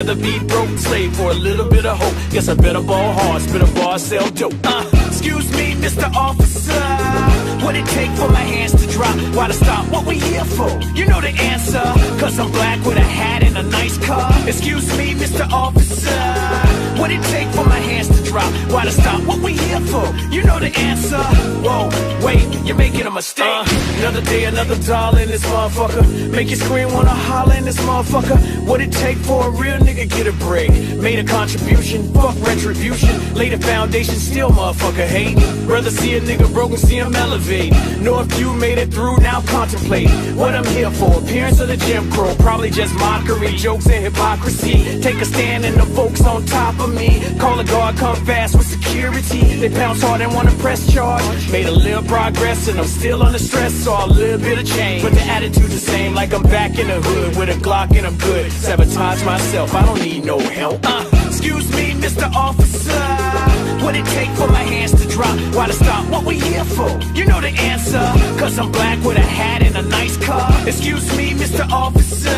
rather be broke, slave for a little bit of hope. Guess I better ball hard, spit a bar, sell dope. Excuse me, Mr. Officer, what it take for my hands to drop? Why to stop? What we here for? You know the answer. Cause I'm black with a hat and a nice car. Excuse me, Mr. Officer, what it take for my hands to drop? Why to stop? What we here for? You know the answer. Whoa, wait, you're making a mistake. Another day, another dollar in this motherfucker. Make you scream, wanna holler in this motherfucker. What it take for a real nigga get a break? Made a contribution, fuck retribution. Laid a foundation, still motherfucker hate. Rather see a nigga broke and see him elevate. Know if you made it through, now contemplate what I'm here for. Appearance of the Jim Crow, probably just mockery, jokes and hypocrisy. Take a stand and the folks on top of me. Call a guard, come fast with security. They pounce hard and wanna press charge. Made a little progress and I'm still under stress. Saw a little bit of change, but the attitude's the same. Like I'm back in the hood with a Glock and I'm good. Sabotage myself, I don't need no help. Excuse me, Mr. Officer, what it take for my hands to drop? Why to stop? What we here for? You know the answer. Cause I'm black with a hat and a nice car. Excuse me, Mr. Officer,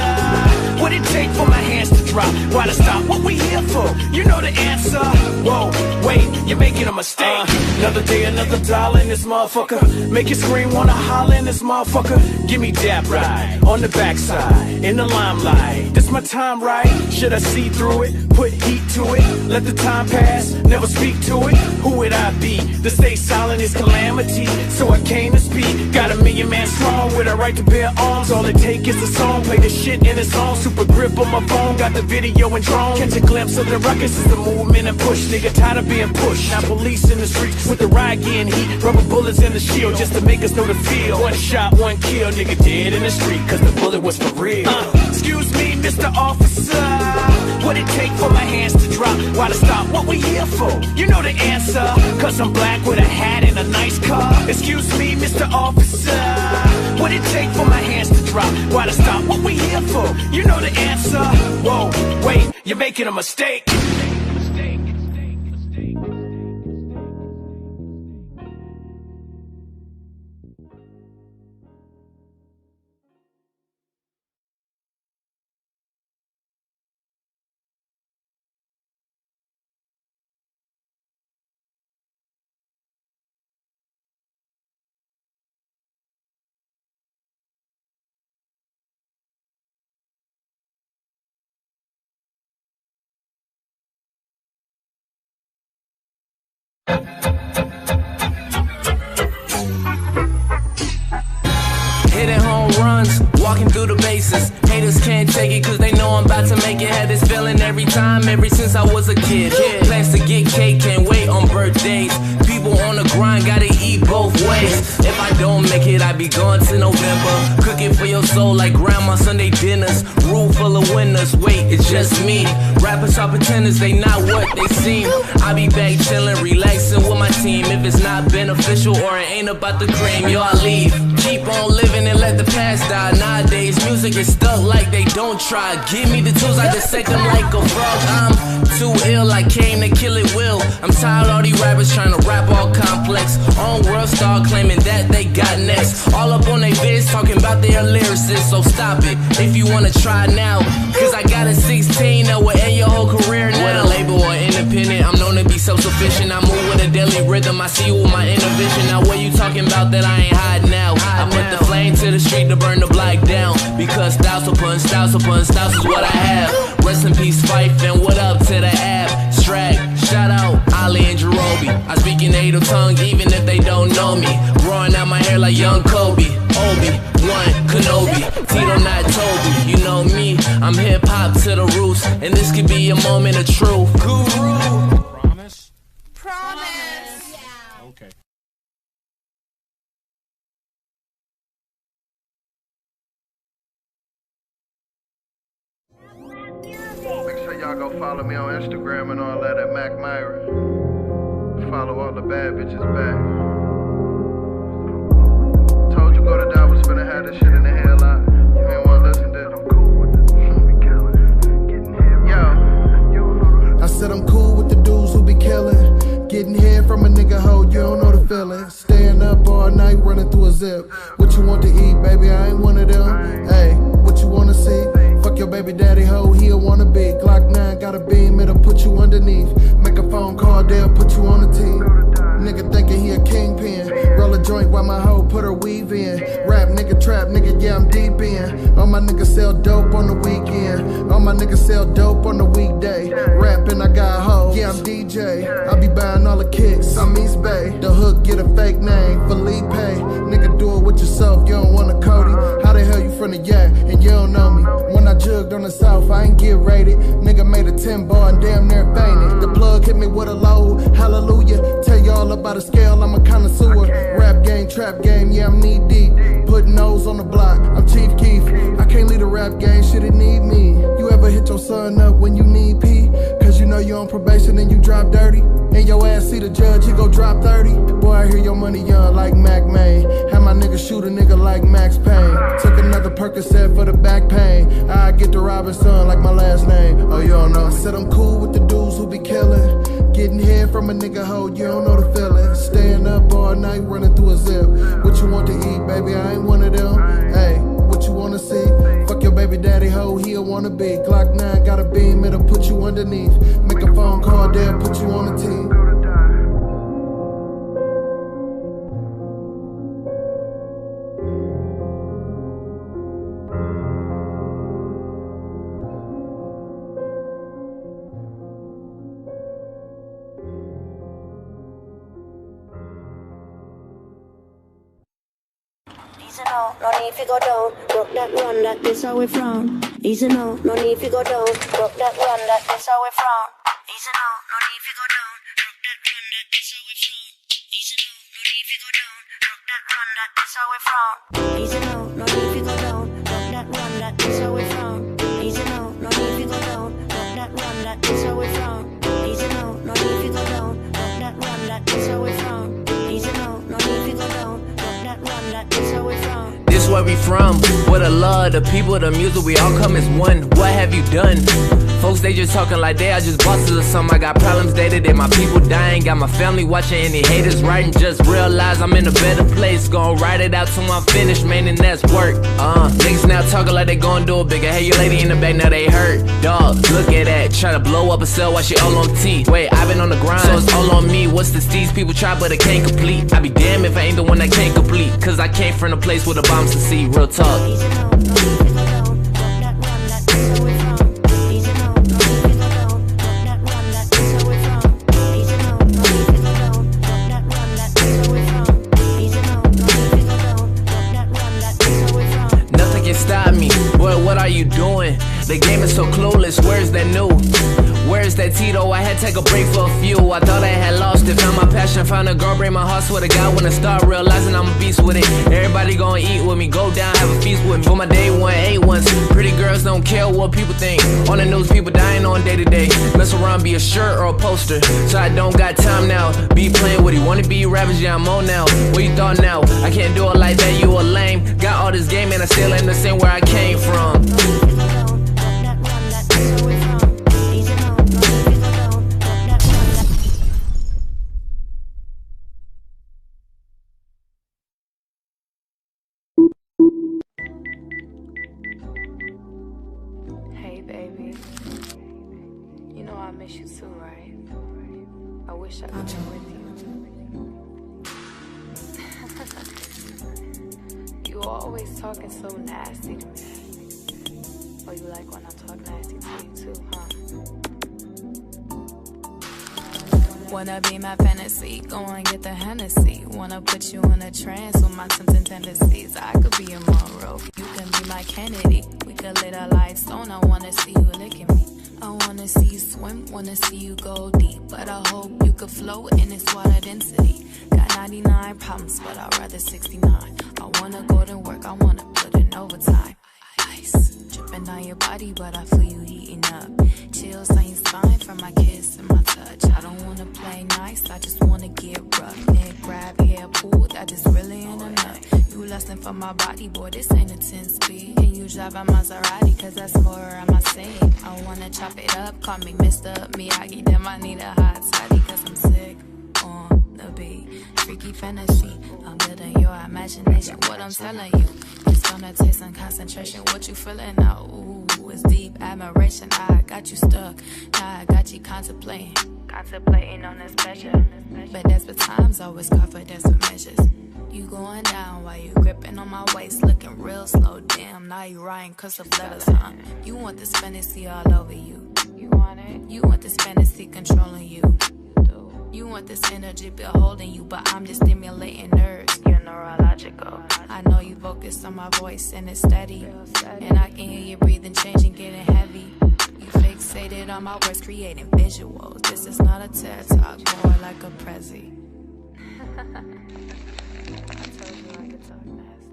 what it take for my hands to drop? Why to stop? What we here for? You know the answer. Whoa, wait, you're making a mistake. Another day, another dollar in this motherfucker. Make you scream, wanna holler in this motherfucker. Give me that right on the backside, in the limelight. This my time, right? Should I see through it? Put heat to it. Let the time pass, never speak to it. Who would I be? To stay silent is calamity. So I came to speak. Got a million man strong with a right to bear arms. All it take is a song. Play the shit in a song. Super grip on my phone. Got the video and drone. Catch a glimpse of the ruckus is the movement and push. Nigga tired of being pushed. Now police in the streets with the riot getting heat. Rubber bullets in the shield just to make us know the feel. One shot, one kill. Nigga dead in the street cause the bullet was for real. Excuse me, Mr. Officer, what it take for my hands to drop? Why to stop? What we here for? You know the answer. Cause I'm black with a hat and a nice car. Excuse me, Mr. Officer, what it take for my hands to drop? Why to stop? What we here for? You know the answer. Whoa, wait, you're making a mistake. Hitting home runs, walking through the bases. Haters can't take it cause they know I'm about to make it. Had this feeling every time, ever since I was a kid. Plans to get cake, can't wait on birthdays. People on the grind, gotta eat both ways. If I don't make it, I be gone to November. Cooking for your soul like grandma Sunday dinners. Room full of winners, wait, it's just me. Rappers are pretenders, they not what they seem. I be back chillin', relaxing with my team. If it's not beneficial or it ain't about the cream, yo, I leave. Keep on living and let the past die. Nowadays, music is stuck like they don't try. Give me the tools, I dissect them like a frog. I'm too ill, I came to kill it will. I'm tired of all these rappers trying to rap all complex. On world star claiming that they got next. All up on they vids talking about their lyricists. So stop it if you wanna try now. Cause I got a 16 that will end your whole career now. Whether label or independent, I'm known to be self-sufficient. I move with a deadly rhythm, I see you with my inner vision. Now what you talking about that I ain't hiding now? I put the flame to the street to burn the block down. Because styles upon styles upon styles is what I have. Rest in peace, Fife, and what up to the abstract. Shout out Ali and Jerobi. I speak in native tongue even if they don't know me. Growing out my hair like young Kobe. Obi-Wan Kenobi, Tito not Toby. You know me, I'm hip-hop to the roots. And this could be a moment of truth. Guru. Promise? Promise. Yeah. Okay. Make sure y'all go follow me on Instagram and all that at Mac Myra. Follow all the bad bitches back. Told you go to die, was finna have this shit in the headlock. You ain't wanna listen to it. I'm cool with the dudes who be killing. Getting here. Yo. I said I'm cool with the dudes who be killing. Getting here from a nigga hoe, you don't know the feeling. Staying up all night, running through a zip. What you want to eat, baby? I ain't one of them. Hey, what you wanna see? Fuck your baby daddy hoe, he'll wanna be. Glock 9 got a beam, it'll put you underneath. Make a phone call, they'll put you on the team. Nigga thinking he a kingpin. Roll a joint while my hoe put her weave in. Rap nigga, trap nigga, yeah I'm deep in. All my niggas sell dope on the weekend. All my niggas sell dope on the weekday. Rapping, I got a hoe, yeah I'm DJ. I be buying all the kicks, I'm East Bay. The hook get a fake name, Felipe. Nigga do it with yourself, you don't want a Cody. How the hell you from the Yak and you don't know me? When I jugged on the South, I ain't get rated. Nigga made a 10 bar and damn near fainted. The plug hit me with a load, hallelujah. Tell y'all about a scale, I'm a connoisseur. Rap game, trap game, yeah I'm knee deep. Putting nose on the block, I'm Chief Keef. I can't lead a rap game, shit it need me. You ever hit your son up when you need pee? Cause you know you on probation and you drop dirty. And your ass see the judge, he go drop 30. Boy, I hear your money young like Mac May. Have my nigga shoot a nigga like Max Payne. Took another Percocet for the back pain. I get the Robinson like my last name. Oh, you don't know. I said I'm cool with the dudes who be killing. Getting head from a nigga hoe, you don't know the feeling. Staying up all night, running through a zip. What you want to eat, baby? I ain't one of them. Hey, what you wanna see? Fuck your baby daddy hoe, he'll wanna be. Glock 9 got a beam, it'll put you underneath. Make a phone call, they'll put you on the team. No need to go down, broke that run, that is how we frown. Easy now, no need to go down, broke that run, that is how we frown. Easy now, no need to go down, broke that run, that is how we frown. Easy now, no need to go down, broke that run, that is how we frown. Easy now, no need to go down, broke that run, that is how we frown. Easy now, no need to go down, broke that run, that is how we frown. Easy now, no need to go down, broke that run, that is how we frown. Easy now, no need to go down, broke that run, that is how we frown. This where we from, with the love, the people, the music, we all come as one. What have you done? Folks, they just talking like they are just bosses or something. I got problems day to day, my people dying. Got my family watching, any haters writing. Just realize I'm in a better place. Gonna write it out till I'm finished, man, and that's work. Niggas now talking like they gonna do it bigger. Hey, your lady in the back, now they hurt. Dog, look at that, try to blow up a cell while she all on T. Wait, I've been on the grind, so it's all on me. What's the steez? People try, but it can't complete. I be damned if I ain't the one that can't complete. Cause I came from a place where the bombs to see, real talk. Nothing can stop me, boy, what are you doing? The game is so clueless, where's that new? Where's that Tito? I had to take a break for a few. I thought I had lost it, found my passion, found a girl, break my heart. Swear to God, when I start realizing I'm a beast with it. Everybody gonna eat with me, go down, have a feast with me. For my day one, A1s, pretty girls don't care what people think. On the news, people dying on day to day. Mess around, be a shirt or a poster. So I don't got time now, be playing with it. Wanna be ravaged, yeah, I'm on now. What you thought now? I can't do it like that, you a lame. Got all this game and I still ain't the same where I came from. I miss you too, right? I wish I could be with you. You always talking so nasty to me. Oh, you like when I talk nasty to you too, huh? Wanna be my fantasy, go and get the Hennessy. Wanna put you in a trance with my tempting tendencies. I could be a Monroe, you can be my Kennedy. We could lit a lights on, I wanna see you licking me. I wanna see you swim, wanna see you go deep. But I hope you could float in this water density. Got 99 problems, but I'd rather 69. I wanna go to work, I wanna put in overtime. Ice, dripping on your body, but I feel you heating up. Chills on your spine from my kiss and my touch. I don't wanna play nice, I just wanna get rough. Neck grab, hair pull, that is really ain't enough. You lustin' for my body, boy, this ain't a 10-speed. Can you drive a Maserati, cause that's more I'm not saying. I wanna chop it up, call me Mr. Miyagi. Damn, I need a hot toddy, cause I'm sick on the beat. Freaky fantasy, I'm building your imagination. What I'm telling you, it's gonna take some concentration. What you feeling now? Ooh, was deep admiration. I got you stuck, now I got you contemplating on this pleasure. But desperate times always call for desperate measures. You going down while you gripping on my waist, looking real slow. Damn, now you writing cursive letters, huh? You want this fantasy all over you. You want it? You want this fantasy controlling you. You want this energy beholding you, but I'm just stimulating nerves. You're neurological. I know you focus on my voice and it's steady, and I can hear you breathing, changing, getting heavy. You fixated on my words, creating visuals. This is not a TED Talk, more like a Prezi. I told you I could talk nasty.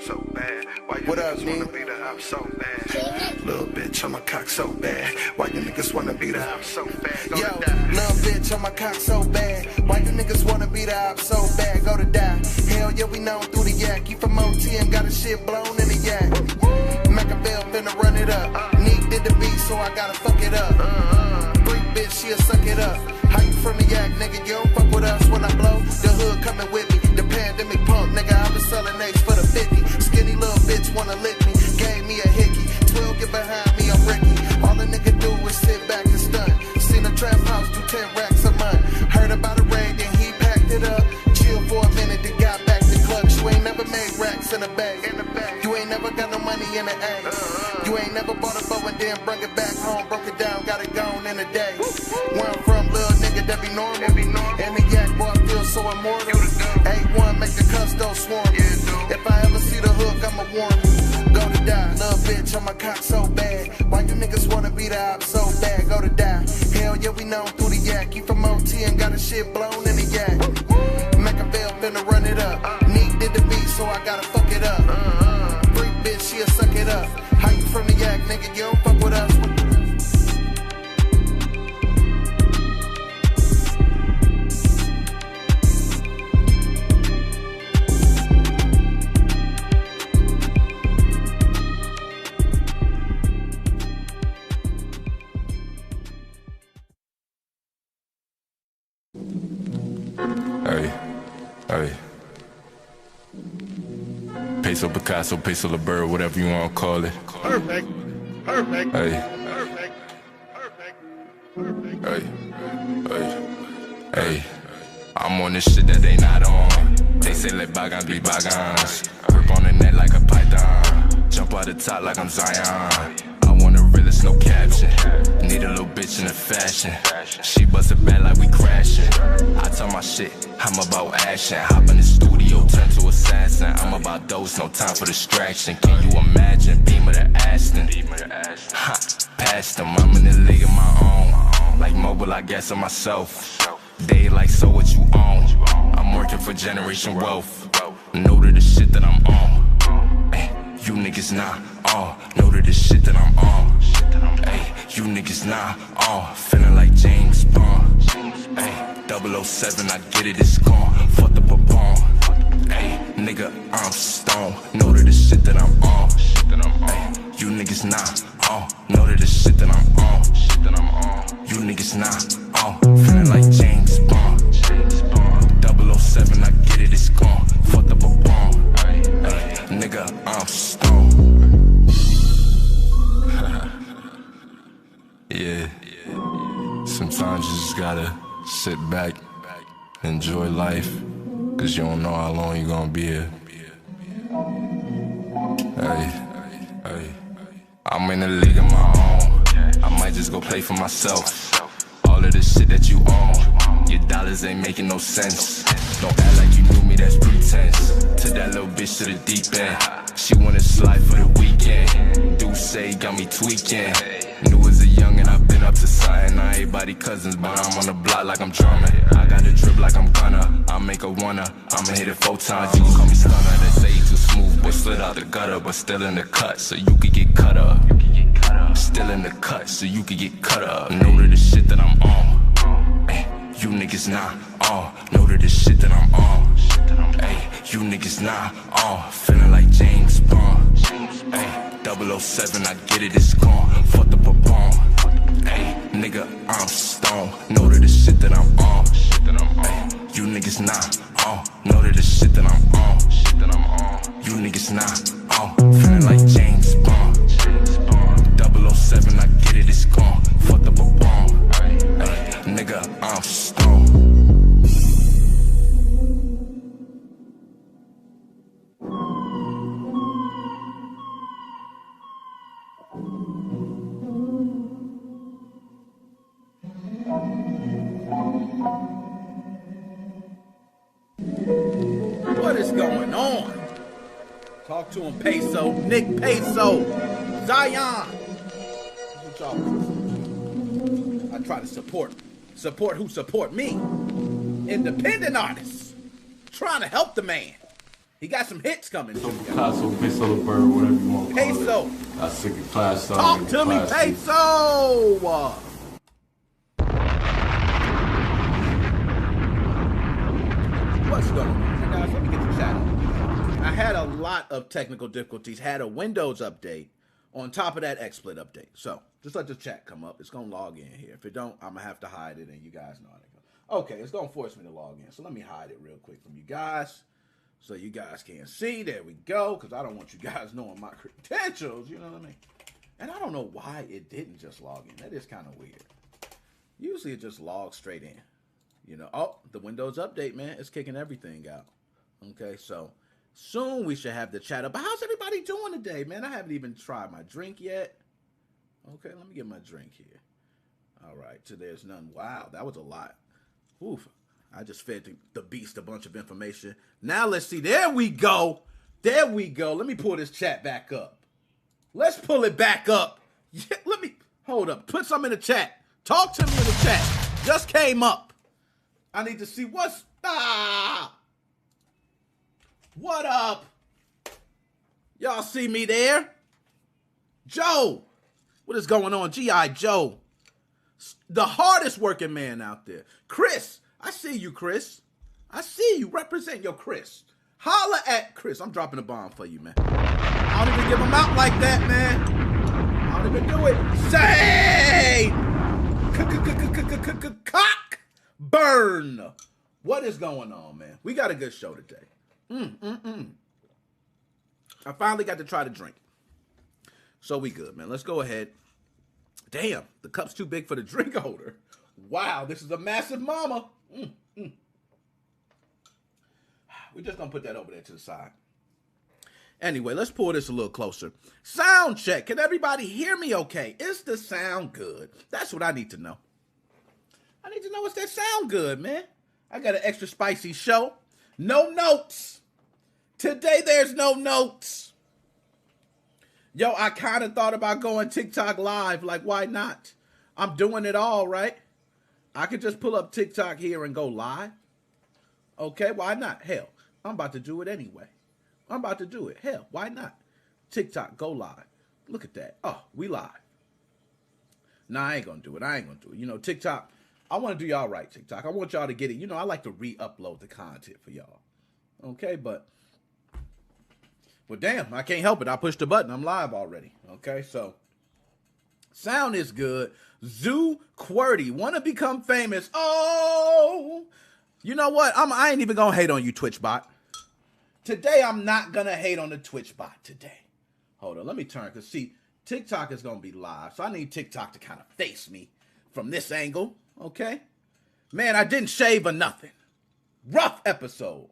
So bad. Why you niggas wanna beat her up so bad? Little bitch on my cock so bad. Why you niggas wanna beat her up so bad? Go Yo, to die. little bitch on my cock so bad. Why you niggas wanna beat her up so bad? Go to die. Hell yeah, we known through the yak. You from OT and got a shit blown in the yak. Machiavelli finna run it up. Neek did the beat, so I gotta fuck it up. Freak bitch, she'll suck it up. How you from the yak, nigga? You don't fuck with us when I blow. The hood coming with me. The pandemic punk, nigga. I was selling eggs for the 50. Skinny little bitch wanna lick me. Gave me a hickey. 12 get behind me, I'm Ricky. All a nigga do is sit back and stun. Seen a trap house do 10 racks a month. Heard about a raid, then he packed it up. Chill for a minute, then got back to clutch. You ain't never made racks in the bag. You ain't never got no money in the egg. You ain't never bought a bow and then brought it back home. Broke it down, got it gone in a day. Where I'm from, little nigga, that be normal. And the yak boy feels so immortal. A1 make the custo swarm. If I ever see the hook, I'ma warn you. Go to die, little bitch on my cock so bad. Why you niggas wanna beat her up so bad? Go to die. Hell yeah, we known through the yak. You from OT and got a shit blown in the yak. Machiavelli finna run it up. Neek did the beat, so I gotta fuck it up. Freak bitch, she'll suck it up. How you from the yak, nigga? You don't fuck with us. Hey. Peso Picasso, Peso LaBerre, whatever you want to call it. Perfect. Hey. Hey. I'm on this shit that they not on. They say let bygones be bygones. Grip on the net like a python. Jump out the top like I'm Zion. I want the realest, no caption. Need a little bitch in the fashion. She bust it back like we crashing. I tell my shit, I'm about action. Hop in the studio, turn to assassin. I'm about dose, no time for distraction. Can you imagine? Beamer to Aston. Ha, past them, I'm in the league of my own. Like mobile, I guess on myself. They like, so what you own? I'm working for generation wealth. Know to the shit that I'm on. Ay, you niggas not on. Know to the shit that I'm on. Ay, you niggas not on. Feeling like James Bond. Ay, 007, I get it, it's gone. Fucked up a bomb. Ay, nigga, I'm stoned. Know to the shit that I'm on. Ay, you niggas not on. Know to the shit that I'm on. You niggas not on. Feeling like James Bond. 007, I get it, it's gone. Fucked up a bomb. Ay, nigga, I'm stoned. Yeah. Sometimes you just gotta sit back, enjoy life, cause you don't know how long you gonna be here. Hey. I'm in the league of my own. I might just go play for myself. All of the shit that you own, your dollars ain't making no sense. Don't act like you knew me, that's pretense. To that little bitch to the deep end. She wanna slide for the weekend. Do say got me tweaking. New as a youngin', I've been up to something. I ain't body cousins, but I'm on the block like I'm drumming. I got a drip like I'm gonna. I make a wanna. I'ma hit it 4 times. You can call me stunner. They say you too smooth, boy slid out the gutter, but still in the cut, so you could get cut up. Still in the cut, so you could get cut up. Know to the shit that I'm on. Ay, you niggas not on. Know to the shit that I'm on. Ay, you niggas not on. Feeling like James Bond. Ay, 007, I get it, it's gone. Fucked up a bomb. Ay, nigga, I'm stoned. Know to the shit that I'm on. Ay, you niggas not on. Know to the shit that I'm on. You niggas not on. Feeling like James Bond. 007, I get it, it's gone. Fucked up a bomb. Ay, nigga, I'm stoned. What is going on? Talk to him, Peso. Nick Peso. Zion. What y'all do? I try to support who support me. Independent artists. Trying to help the man. He got some hits coming. Picasso, Peso the Bird, whatever you want to call Peso. it. I sick of class. Talk to me, Peso. What's going on, guys? Let me get the chat on. I had a lot of technical difficulties. Had a Windows update on top of that XSplit update. So just let the chat come up. It's gonna log in here. If it don't, I'm gonna have to hide it, and you guys know how to go. Okay, it's gonna force me to log in. So let me hide it real quick from you guys, so you guys can see. There we go. Because I don't want you guys knowing my credentials. You know what I mean? And I don't know why it didn't just log in. That is kind of weird. Usually it just logs straight in. You know, oh, the Windows update, man, it's kicking everything out. Okay, so soon we should have the chat up. But how's everybody doing today, man? I haven't even tried my drink yet. Okay, let me get my drink here. All right, so there's none. Wow, that was a lot. Oof, I just fed the beast a bunch of information. Now let's see. There we go. There we go. Let me pull this chat back up. Let's pull it back up. Yeah, let me, hold up. Put some in the chat. Talk to me in the chat. Just came up. I need to see what up? Y'all see me there? Joe, what is going on? G.I. Joe, the hardest working man out there. Chris, I see you, Chris. I see you. Represent your Chris. Holla at Chris. I'm dropping a bomb for you, man. I don't even give him out like that, man. I don't even do it. Say! Cock! Burn. What is going on, man? We got a good show today. I finally got to try to drink. So we good, man. Let's go ahead. Damn, the cup's too big for the drink holder. Wow, this is a massive mama. We're just going to put that over there to the side. Anyway, let's pull this a little closer. Sound check. Can everybody hear me okay? Is the sound good? That's what I need to know. I need to know, is that sound good, man? I got an extra spicy show. No notes. Today there's no notes. Yo, I kind of thought about going TikTok live. Like, why not? I'm doing it all, right? I could just pull up TikTok here and go live. Okay, why not? Hell, I'm about to do it anyway. I'm about to do it. Hell, why not? TikTok, go live. Look at that. Oh, we live. Nah, I ain't going to do it. You know, TikTok, I want to do y'all right, TikTok. I want y'all to get it. You know, I like to re-upload the content for y'all. Okay, but, well, damn, I can't help it. I pushed the button. I'm live already. Okay, so, sound is good. Zoo QWERTY, want to become famous. Oh, you know what? I ain't even going to hate on you, Twitch bot. Today, I'm not going to hate on the Twitch bot today. Hold on, let me turn, because see, TikTok is going to be live, so I need TikTok to kind of face me from this angle, okay? Man, I didn't shave or nothing. Rough episode.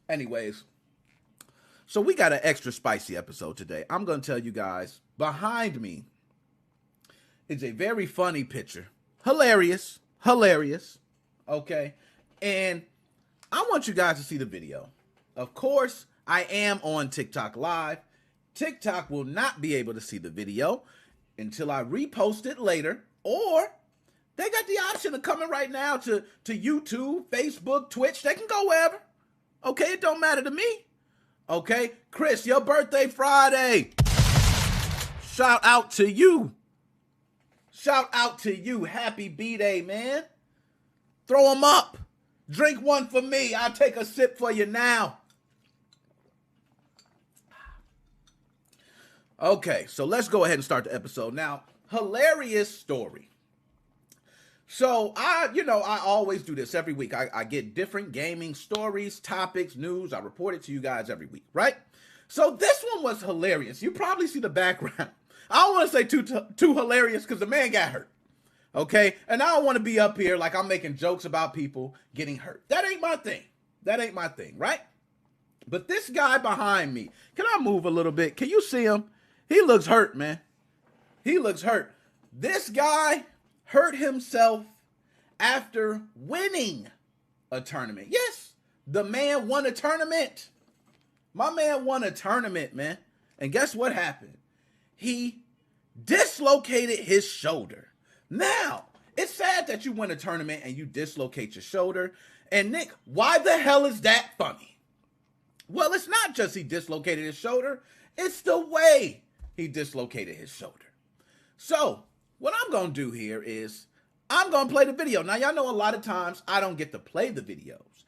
Anyways, so we got an extra spicy episode today. I'm going to tell you guys, behind me is a very funny picture. Hilarious, okay? And I want you guys to see the video. Of course, I am on TikTok Live. TikTok will not be able to see the video until I repost it later, or they got the option of coming right now to YouTube, Facebook, Twitch. They can go wherever. Okay, it don't matter to me. Okay? Chris, your birthday Friday. Shout out to you. Shout out to you. Happy B-Day, man. Throw them up. Drink one for me. I'll take a sip for you now. Okay, so let's go ahead and start the episode. Now, hilarious story. So, I always do this every week. I get different gaming stories, topics, news. I report it to you guys every week, right? So, this one was hilarious. You probably see the background. I don't want to say too hilarious because the man got hurt, okay? And I don't want to be up here like I'm making jokes about people getting hurt. That ain't my thing. That ain't my thing, right? But this guy behind me, can I move a little bit? Can you see him? He looks hurt, man. He looks hurt. This guy hurt himself after winning a tournament. Yes, the man won a tournament. My man won a tournament, man. And guess what happened? He dislocated his shoulder. Now, it's sad that you win a tournament and you dislocate your shoulder. And Nick, why the hell is that funny? Well, it's not just he dislocated his shoulder. It's the way he dislocated his shoulder. So, what I'm going to do here is I'm going to play the video. Now, y'all know a lot of times I don't get to play the videos,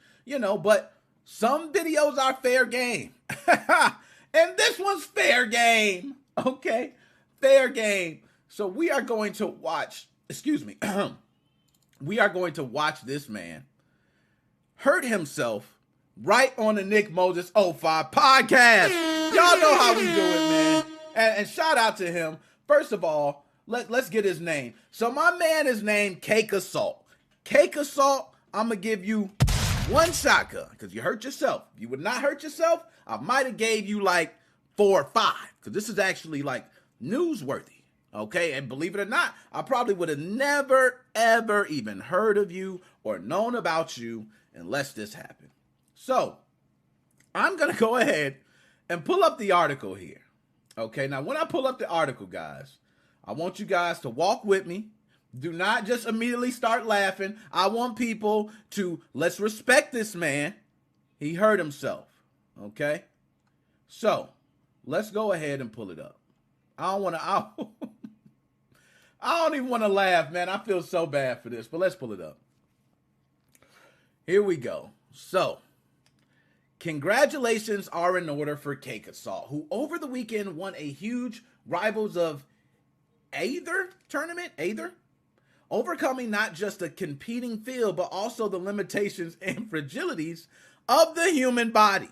but some videos are fair game. And this one's fair game. Okay, fair game. So we are going to watch, we are going to watch this man hurt himself right on the Nickmoses05 Podcast. Y'all know how we do it, man. And shout out to him. First of all, let's get his name. So my man is named Cake Assault. Cake Assault, I'm going to give you one shotgun because you hurt yourself. If you would not hurt yourself, I might have gave you like 4 or 5 because this is actually like newsworthy. Okay, and believe it or not, I probably would have never, ever even heard of you or known about you unless this happened. So I'm going to go ahead and pull up the article here. Okay, now when I pull up the article, guys, I want you guys to walk with me. Do not just immediately start laughing. I want people to, let's respect this man. He hurt himself. Okay, so let's go ahead and pull it up. I don't even want to laugh, man. I feel so bad for this, but let's pull it up. Here we go. So, congratulations are in order for Cake Assault, who over the weekend won a huge Rivals of Aether tournament, overcoming not just a competing field, but also the limitations and fragilities of the human body.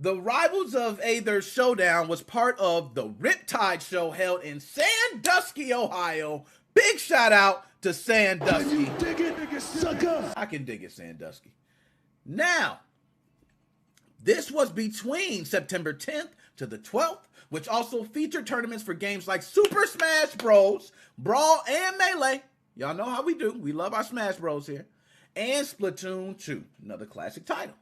The Rivals of Aether showdown was part of the Riptide show held in Sandusky, Ohio. Big shout out to Sandusky. Can you dig it, nigga sucker? I can dig it, Sandusky. Now, this was between September 10th to the 12th, which also featured tournaments for games like Super Smash Bros, Brawl, and Melee. Y'all know how we do. We love our Smash Bros here. And Splatoon 2, another classic title.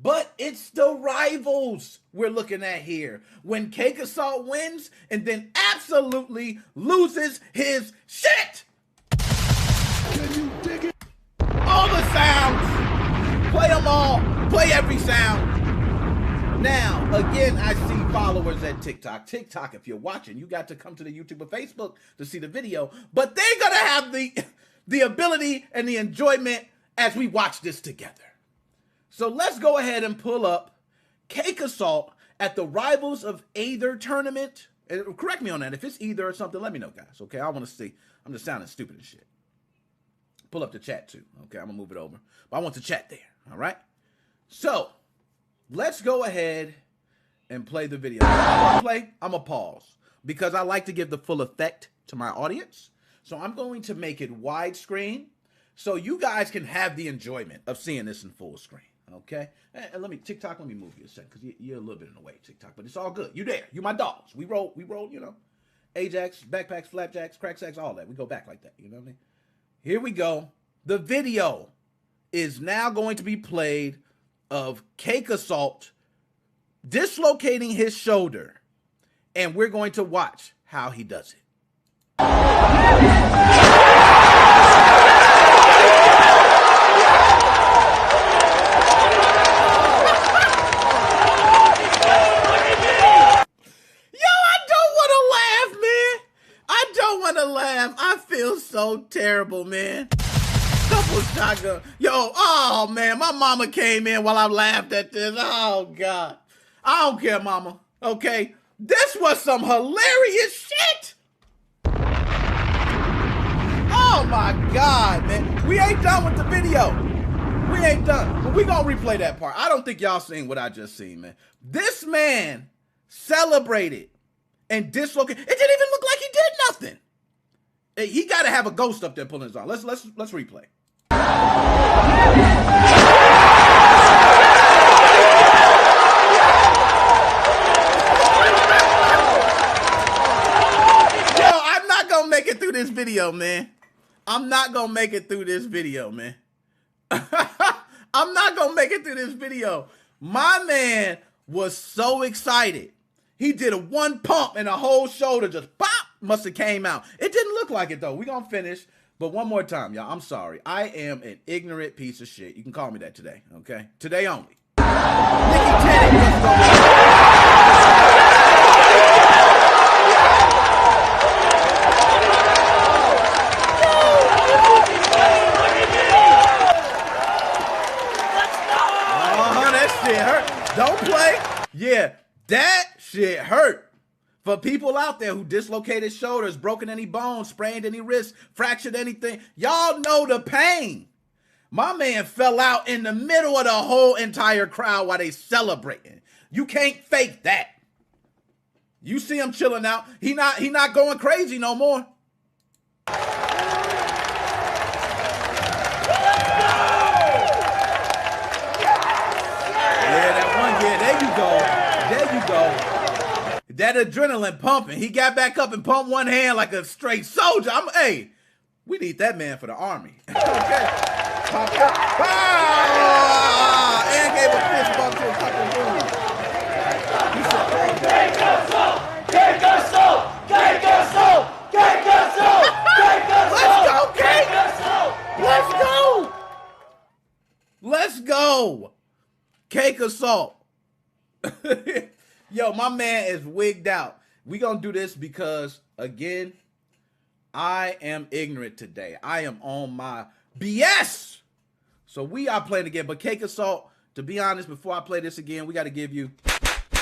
But it's the Rivals we're looking at here. When Cake Assault wins and then absolutely loses his shit. Can you dig it? All the sounds. Play them all. Play every sound. Now, again, I see followers at TikTok. TikTok, if you're watching, you got to come to the YouTube or Facebook to see the video. But they're going to have the ability and the enjoyment as we watch this together. So let's go ahead and pull up Cake Assault at the Rivals of Aether tournament. And correct me on that. If it's either or something, let me know, guys. Okay, I want to see. I'm just sounding stupid and shit. Pull up the chat, too. Okay, I'm going to move it over. But I want the chat there, all right? So, let's go ahead and play the video. I'm going to pause because I like to give the full effect to my audience. So I'm going to make it widescreen so you guys can have the enjoyment of seeing this in full screen. Okay, and let me move you a second because you're a little bit in the way, TikTok, but it's all good. You there? You my dogs. We roll. Ajax, backpacks, flapjacks, crack sacks, all that. We go back like that. You know what I mean? Here we go. The video is now going to be played of Cake Assault dislocating his shoulder, and we're going to watch how he does it. want to laugh. I feel so terrible, man. Double shotgun. Yo, oh, man, my mama came in while I laughed at this. Oh, God. I don't care, mama. Okay? This was some hilarious shit. Oh, my God, man. We ain't done with the video. We ain't done. But we gonna replay that part. I don't think y'all seen what I just seen, man. This man celebrated and dislocated. It didn't even look like he did nothing. He got to have a ghost up there pulling his arm. Let's replay. Yo, I'm not gonna make it through this video, man. I'm not gonna make it through this video, man. I'm not gonna make it through this video. My man was so excited. He did a one pump and the whole shoulder just pop, must have came out. It didn't look like it though. We're gonna finish, but one more time, y'all. I'm sorry. I am an ignorant piece of shit. You can call me that today, okay? Today only. Nikki Tennant, what's going Don't play. Yeah, that shit hurt. For people out there who dislocated shoulders, broken any bones, sprained any wrists, fractured anything, y'all know the pain. My man fell out in the middle of the whole entire crowd while they celebrating. You can't fake that. You see him chilling out. He not going crazy no more. There you go. That adrenaline pumping. He got back up and pumped one hand like a straight soldier. Hey, we need that man for the army. Okay. Popped up. Ah! And gave a fist bump to a couple dudes. He said, take us up! Take us up! Take us up! Take us up! Take us up! Let's go, Kate! Let's go! Let's go! Cake assault. Yo, my man is wigged out. We gonna do this because, again, I am ignorant today. I am on my BS. So we are playing again. But Cake Assault, to be honest, before I play this again, we got to give you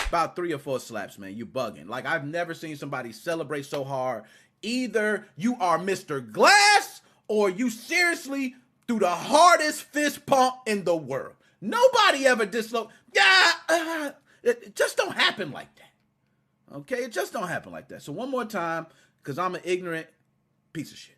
about 3 or 4 slaps, man. You bugging. Like, I've never seen somebody celebrate so hard. Either you are Mr. Glass or you seriously threw the hardest fist pump in the world. Nobody ever dislocated. Yeah, it just don't happen like that. Okay, it just don't happen like that. So one more time, because I'm an ignorant piece of shit.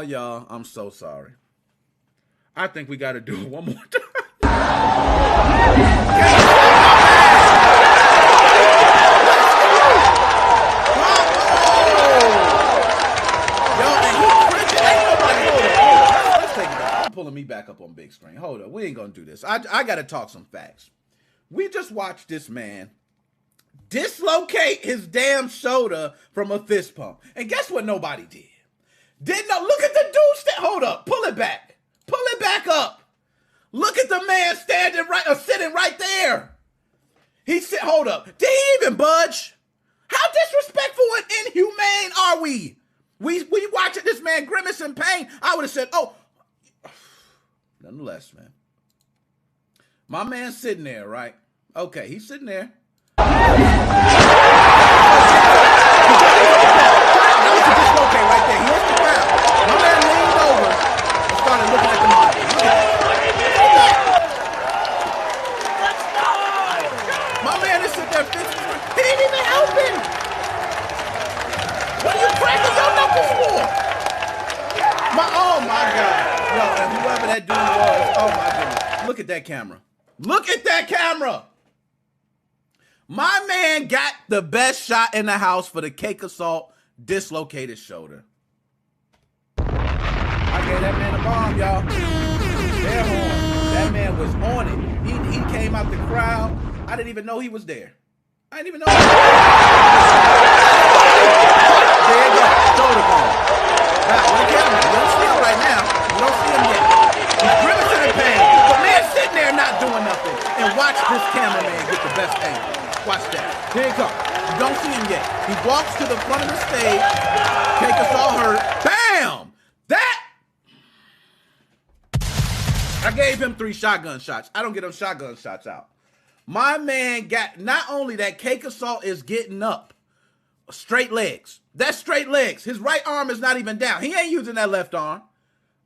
Y'all, I'm so sorry. I think we got to do it one more time. Let's take it back. I'm pulling me back up on big screen. Hold up. We ain't going to do this. I got to talk some facts. We just watched this man dislocate his damn shoulder from a fist pump. And guess what nobody did? Didn't know. Look at the dude. Hold up. Pull it back. Pull it back up. Look at the man standing right or sitting right there. He said, hold up. Did he even budge? How disrespectful and inhumane are we? We watching this man grimace in pain. I would have said, oh. Nonetheless, man. My man's sitting there, right? Okay, he's sitting there. Dislocate right there. He hits the ground. My man leaned over and started looking at the monitor. Look at that. Let's go. My man is sitting there fixing. He ain't even helping. What are you cracking your knuckles for? Oh my God. Yo, and whoever that dude was, oh my goodness. Look at that camera. Look at that camera. My man got the best shot in the house for the Cake Assault dislocated shoulder. I gave that man a bomb, y'all. That man was on it. He came out the crowd. I didn't even know he was there. I didn't even know. There you go. Shoulder ball. Now, look at him. You don't see him right now. You don't see him yet. He's grimacing in pain. The man's sitting there not doing nothing. And watch this cameraman get the best angle. Watch that. Here he comes. You don't see him yet. He walks to the front of the stage. Take us all hurt. Bam! That. I gave him 3 shotgun shots. I don't get them shotgun shots out. My man got, not only that, Cake Assault is getting up. Straight legs. That's straight legs. His right arm is not even down. He ain't using that left arm.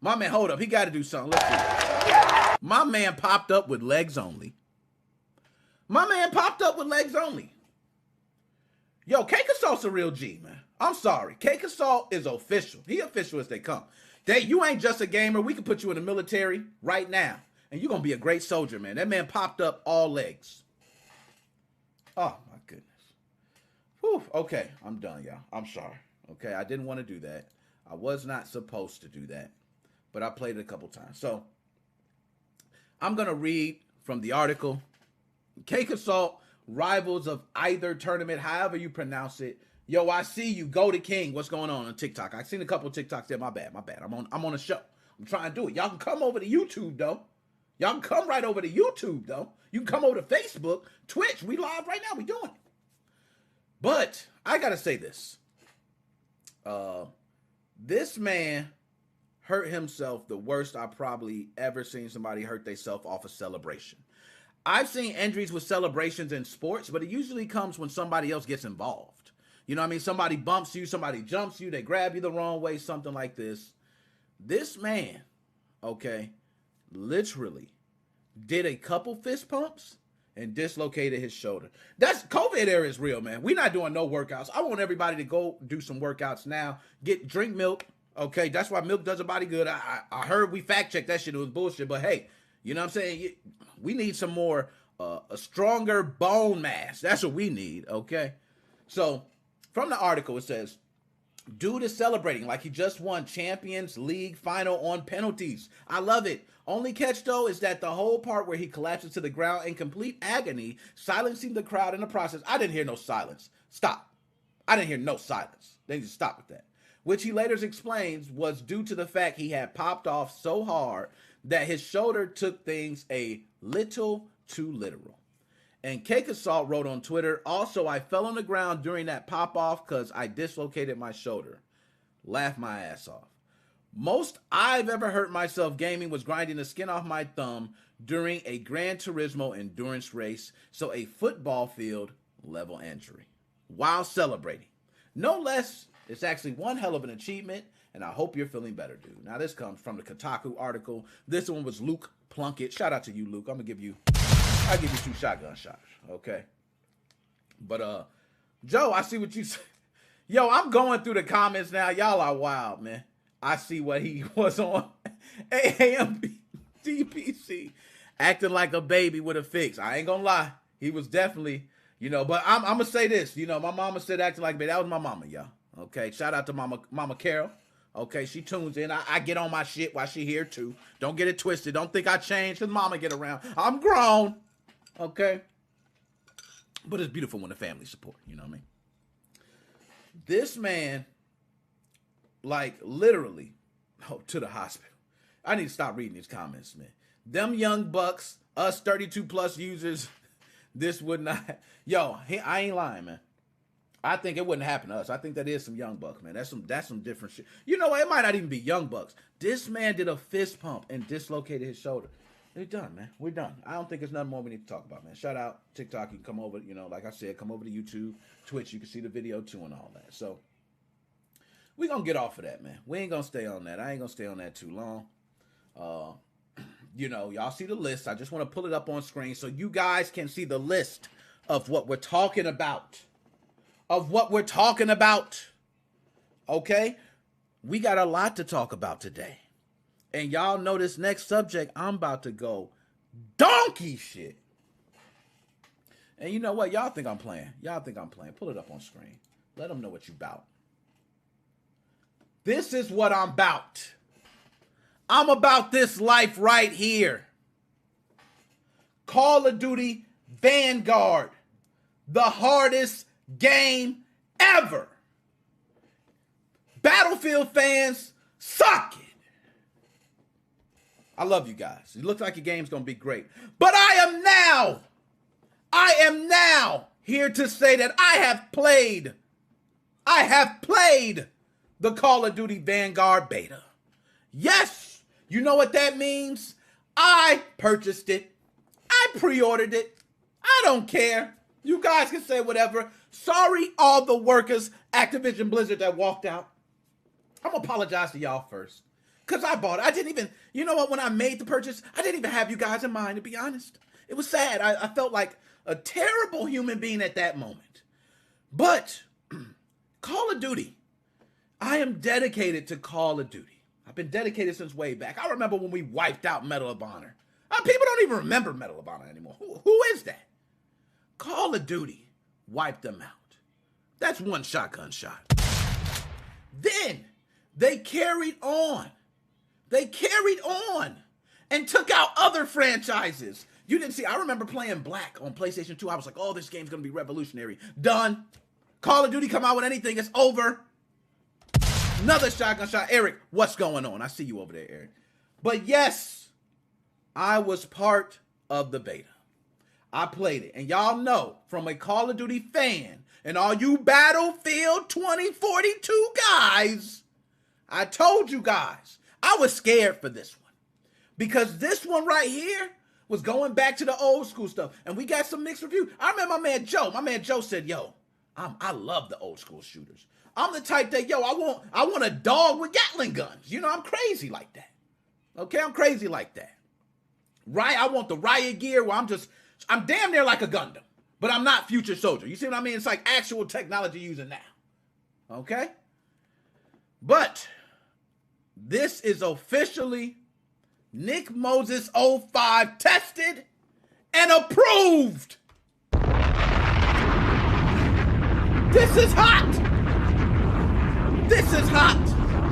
My man, hold up. He got to do something. Let's see. My man popped up with legs only. My man popped up with legs only. Yo, Cake Assault's a real G, man. I'm sorry. Cake Assault is official. He official as they come. You ain't just a gamer. We can put you in the military right now. And you're going to be a great soldier, man. That man popped up all legs. Oh, my goodness. Whew. Okay, I'm done, y'all. I'm sorry. Okay, I didn't want to do that. I was not supposed to do that. But I played it a couple times. So, I'm going to read from the article. Cake Assault, rivals of either tournament, however you pronounce it. Yo, I see you. Go to King. What's going on TikTok? I've seen a couple of TikToks there. My bad. I'm on a show. I'm trying to do it. Y'all can come over to YouTube, though. Y'all can come right over to YouTube, though. You can come over to Facebook, Twitch. We live right now. We doing it. But I got to say this. This man hurt himself the worst I probably ever seen somebody hurt themselves off a celebration. I've seen injuries with celebrations in sports, but it usually comes when somebody else gets involved. You know what I mean? Somebody bumps you, somebody jumps you, they grab you the wrong way, something like this. This man, okay, literally did a couple fist pumps and dislocated his shoulder. That's COVID era is real, man. We're not doing no workouts. I want everybody to go do some workouts now. Drink milk, okay? That's why milk does a body good. I heard we fact checked that shit. It was bullshit, but hey, you know what I'm saying? We need some more, a stronger bone mass. That's what we need, okay? So, from the article, it says, dude is celebrating like he just won Champions League final on penalties. I love it. Only catch, though, is that the whole part where he collapses to the ground in complete agony, silencing the crowd in the process. I didn't hear no silence. Stop. I didn't hear no silence. They just stop with that. Which he later explains was due to the fact he had popped off so hard that his shoulder took things a little too literal. And Cake Assault wrote on Twitter, also, I fell on the ground during that pop-off because I dislocated my shoulder. Laugh my ass off. Most I've ever hurt myself gaming was grinding the skin off my thumb during a Gran Turismo endurance race, so a football field level injury, while celebrating. No less, it's actually one hell of an achievement, and I hope you're feeling better, dude. Now, this comes from the Kotaku article. This one was Luke Plunkett. Shout out to you, Luke. I'll give you 2 shotgun shots, okay? But, Joe, I see what you say. Yo, I'm going through the comments now. Y'all are wild, man. I see what he was on AAMP DPC, acting like a baby with a fix. I ain't gonna lie. He was definitely, but I'm going to say this. My mama said acting like a baby. That was my mama, y'all. Okay, shout out to Mama Carol. Okay, she tunes in. I get on my shit while she here, too. Don't get it twisted. Don't think I changed because mama get around. I'm grown. Okay? But it's beautiful when the family support. You know what I mean? This man, literally, to the hospital. I need to stop reading these comments, man. Them young bucks, us 32-plus users, this would not. Yo, I ain't lying, man. I think it wouldn't happen to us. I think that is some young bucks, man. That's some different shit. You know what? It might not even be young bucks. This man did a fist pump and dislocated his shoulder. We're done, man. We're done. I don't think there's nothing more we need to talk about, man. Shout out TikTok. You can come over, like I said, come over to YouTube, Twitch. You can see the video too and all that. So we're going to get off of that, man. We ain't going to stay on that. I ain't going to stay on that too long. Y'all see the list. I just want to pull it up on screen so you guys can see the list of what we're talking about. Okay? We got a lot to talk about today. And y'all know this next subject, I'm about to go donkey shit. And you know what? Y'all think I'm playing. Pull it up on screen. Let them know what you about. This is what I'm about. I'm about this life right here. Call of Duty Vanguard, the hardest game ever. Battlefield fans, suck it. I love you guys. It looks like your game's going to be great. But I am now here to say that I have played the Call of Duty Vanguard beta. Yes, you know what that means? I purchased it. I pre-ordered it. I don't care. You guys can say whatever. Sorry, all the workers, Activision Blizzard, that walked out. I'm going to apologize to y'all first. Because I bought it. I didn't even, you know what, when I made the purchase, I didn't even have you guys in mind, to be honest. It was sad. I felt like a terrible human being at that moment. But Call of Duty, I am dedicated to Call of Duty. I've been dedicated since way back. I remember when we wiped out Medal of Honor. People don't even remember Medal of Honor anymore. Who is that? Call of Duty wiped them out. That's one shotgun shot. Then they carried on. And took out other franchises. You didn't see, I remember playing Black on PlayStation 2. I was like, oh, this game's going to be revolutionary. Done. Call of Duty come out with anything, it's over. Another shotgun shot. Eric, what's going on? I see you over there, Eric. But yes, I was part of the beta. I played it. And y'all know, from a Call of Duty fan, and all you Battlefield 2042 guys, I told you guys, I was scared for this one. Because this one right here was going back to the old school stuff. And we got some mixed reviews. I remember my man Joe said, yo, I love the old school shooters. I'm the type that, yo, I want a dog with Gatling guns. You know, I'm crazy like that. Okay, I'm crazy like that. Right? I want the riot gear where I'm damn near like a Gundam. But I'm not Future Soldier. You see what I mean? It's like actual technology using now. Okay? But this is officially Nickmoses05 tested and approved. This is hot. This is hot.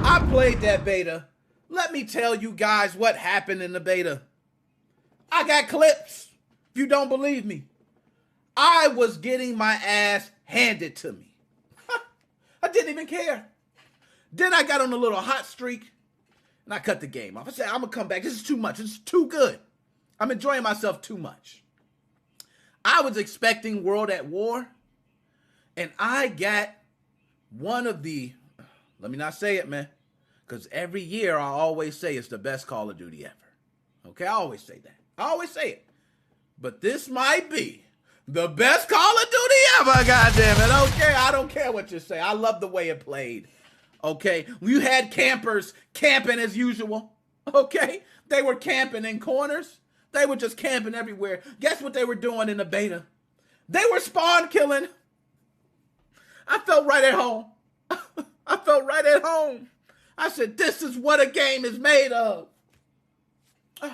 I played that beta. Let me tell you guys what happened in the beta. I got clips. If you don't believe me, I was getting my ass handed to me. I didn't even care. Then I got on a little hot streak and I cut the game off. I said, I'm going to come back. This is too much. This is too good. I'm enjoying myself too much. I was expecting World at War, and I got one of the, let me not say it, man, because every year I always say it's the best Call of Duty ever. Okay, I always say that. I always say it. But this might be the best Call of Duty ever, goddammit. Okay, I don't care what you say. I love the way it played. Okay, you had campers camping as usual. Okay, they were camping in corners. They were just camping everywhere. Guess what they were doing in the beta? They were spawn killing. I felt right at home. I felt right at home. I said, this is what a game is made of. It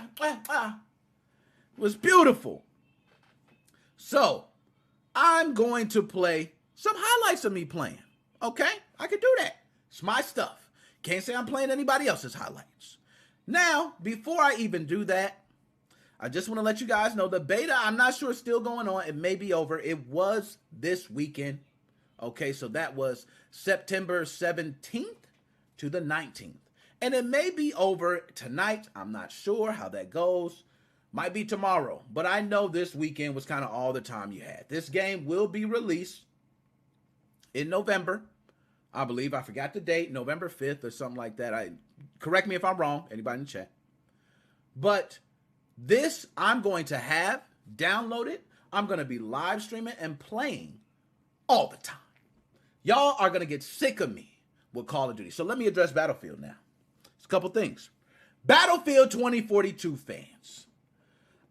was beautiful. So, I'm going to play some highlights of me playing. Okay? I can do that. It's my stuff. Can't say I'm playing anybody else's highlights. Now, before I even do that, I just want to let you guys know the beta, I'm not sure it's still going on. It may be over. It was this weekend. Okay, so that was September 17th to the 19th. And it may be over tonight. I'm not sure how that goes. Might be tomorrow. But I know this weekend was kind of all the time you had. This game will be released in November. I believe, I forgot the date, November 5th or something like that. Correct me if I'm wrong, anybody in the chat. But this I'm going to have downloaded. I'm going to be live streaming and playing all the time. Y'all are going to get sick of me with Call of Duty. So let me address Battlefield now. It's a couple things. Battlefield 2042 fans.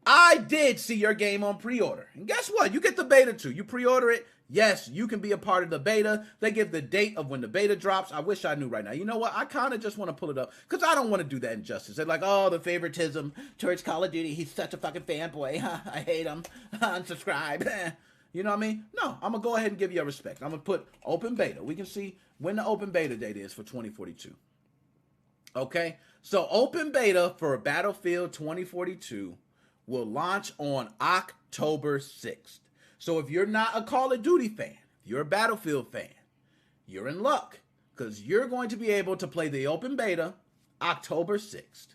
I did see your game on pre-order. And guess what? You get the beta too. You pre-order it. Yes, you can be a part of the beta. They give the date of when the beta drops. I wish I knew right now. You know what? I kind of just want to pull it up because I don't want to do that injustice. They're like, oh, the favoritism towards Call of Duty. He's such a fucking fanboy. I hate him. Unsubscribe. You know what I mean? No, I'm going to go ahead and give you a respect. I'm going to put open beta. We can see when the open beta date is for 2042. Okay? So open beta for Battlefield 2042 will launch on October 6th. So if you're not a Call of Duty fan, if you're a Battlefield fan, you're in luck because you're going to be able to play the open beta October 6th.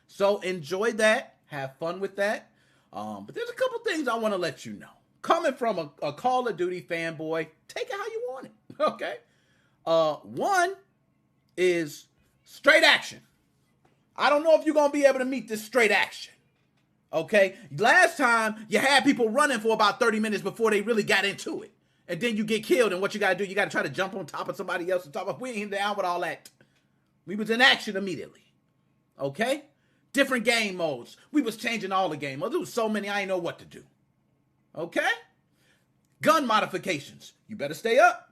So enjoy that. Have fun with that. But there's a couple things I want to let you know. Coming from a Call of Duty fanboy, take it how you want it, okay? One is straight action. I don't know if you're going to be able to meet this straight action, okay? Last time, you had people running for about 30 minutes before they really got into it. And then you get killed, and what you got to do, you got to try to jump on top of somebody else. We ain't down with all that. We was in action immediately, okay? Different game modes. We was changing all the game modes. There was so many, I ain't know what to do. Okay? Gun modifications. You better stay up.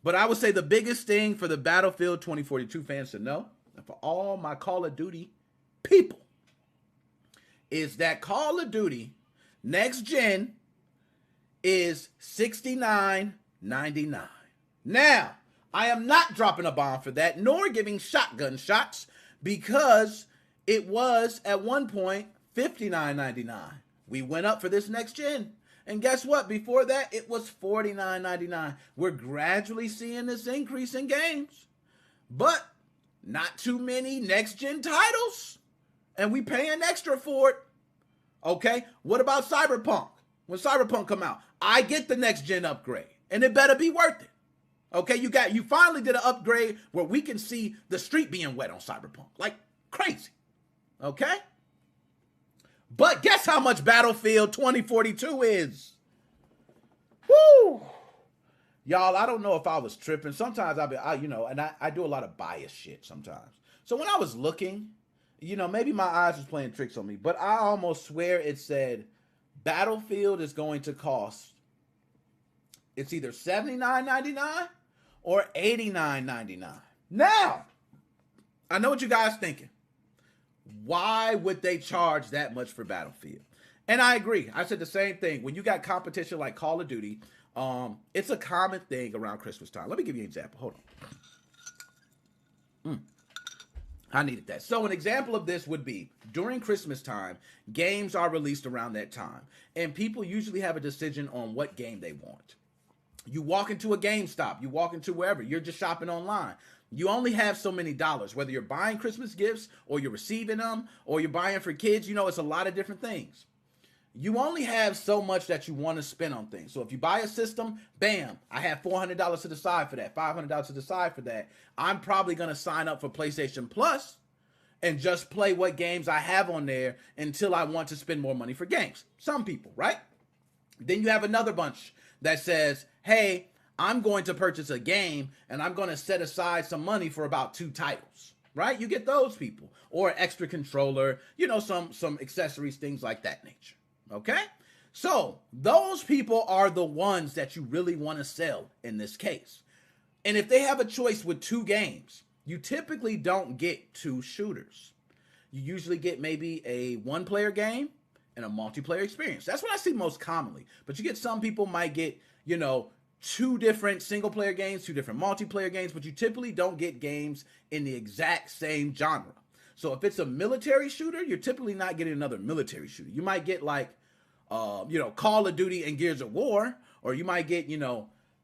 But I would say the biggest thing for the Battlefield 2042 fans to know, and for all my Call of Duty people, is that Call of Duty Next Gen is $69.99. Now, I am not dropping a bomb for that, nor giving shotgun shots, because it was at one point $59.99. We went up for this next gen. And guess what? Before that, it was $49.99. We're gradually seeing this increase in games, but not too many next gen titles. And we paying extra for it. Okay? What about Cyberpunk? When Cyberpunk come out, I get the next gen upgrade, and it better be worth it. Okay? You finally did an upgrade where we can see the street being wet on Cyberpunk. Like crazy. Okay? But guess how much Battlefield 2042 is? Woo! Y'all, I don't know if I was tripping. Sometimes I do a lot of bias shit sometimes. So when I was looking, maybe my eyes was playing tricks on me, but I almost swear it said Battlefield is going to cost, it's either $79.99 or $89.99. Now, I know what you guys thinking. Why would they charge that much for Battlefield? And I agree. I said the same thing. When you got competition like Call of Duty, it's a common thing around Christmas time. Let me give you an example. Hold on. I needed that. So an example of this would be during Christmas time, games are released around that time. And people usually have a decision on what game they want. You walk into a GameStop, you walk into wherever, you're just shopping online. You only have so many dollars, whether you're buying Christmas gifts or you're receiving them or you're buying for kids. It's a lot of different things. You only have so much that you want to spend on things. So if you buy a system, bam, I have $400 to the side for that, $500 to the side for that. I'm probably going to sign up for PlayStation Plus and just play what games I have on there until I want to spend more money for games. Some people, right? Then you have another bunch that says, hey, I'm going to purchase a game and I'm going to set aside some money for about 2 titles, right? You get those people, or an extra controller, some accessories, things like that nature. Okay? So those people are the ones that you really want to sell in this case. And if they have a choice with 2 games, you typically don't get 2 shooters. You usually get maybe a 1-player game and a multiplayer experience. That's what I see most commonly. But you get some people might get, 2 different single-player games, 2 different multiplayer games, but you typically don't get games in the exact same genre. So if it's a military shooter, you're typically not getting another military shooter. You might get like, Call of Duty and Gears of War, or you might get,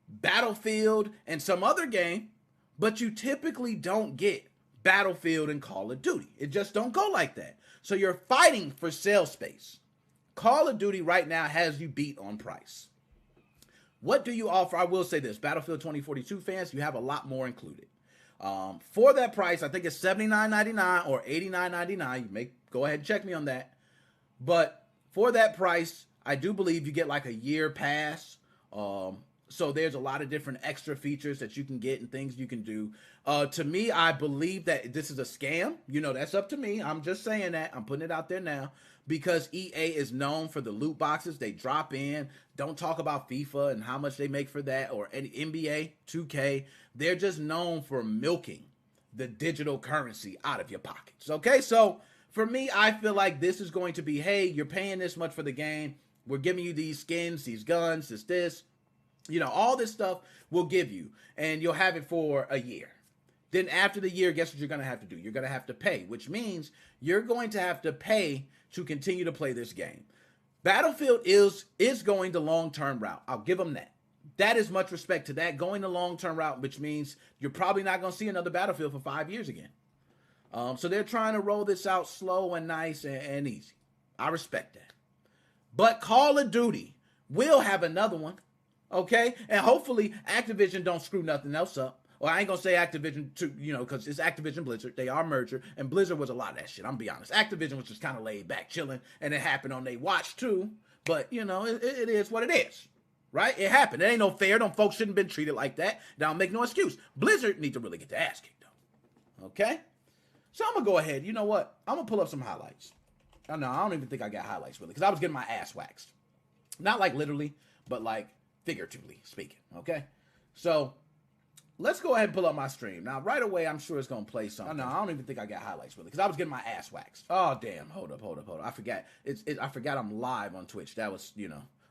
Battlefield and some other game, but you typically don't get Battlefield and Call of Duty. It just don't go like that. So you're fighting for sale space. Call of Duty right now has you beat on price. What do you offer? I will say this, Battlefield 2042 fans, you have a lot more included. For that price, I think it's $79.99 or $89.99. You may go ahead and check me on that. But for that price, I do believe you get like a year pass. So there's a lot of different extra features that you can get and things you can do. To me, I believe that this is a scam. That's up to me. I'm just saying that. I'm putting it out there now because EA is known for the loot boxes they drop in. Don't talk about FIFA and how much they make for that, or any NBA, 2K. They're just known for milking the digital currency out of your pockets. Okay, so for me, I feel like this is going to be, hey, you're paying this much for the game. We're giving you these skins, these guns, this. All this stuff we'll give you, and you'll have it for a year. Then after the year, guess what you're going to have to do? You're going to have to pay, which means you're going to have to pay to continue to play this game. Battlefield is going the long-term route. I'll give them that. That is much respect to that. Going the long-term route, which means you're probably not going to see another Battlefield for 5 years again. So they're trying to roll this out slow and nice and easy. I respect that. But Call of Duty will have another one, okay? And hopefully Activision don't screw nothing else up. Or I ain't going to say Activision, because it's Activision Blizzard. They are merger. And Blizzard was a lot of that shit, I'm going to be honest. Activision was just kind of laid back, chilling. And it happened on their watch, too. But, it is what it is. Right? It happened. It ain't no fair. Them folks shouldn't have been treated like that. Don't make no excuse. Blizzard need to really get their ass kicked, though. Okay? So I'm going to go ahead. You know what? I'm going to pull up some highlights. I don't even think I got highlights, really, because I was getting my ass waxed. Not like literally, but like figuratively speaking. Okay? So let's go ahead and pull up my stream. Now, right away, I'm sure it's going to play something. I don't even think I got highlights, really, because I was getting my ass waxed. Oh, damn. Hold up. I forgot. I forgot I'm live on Twitch. That was,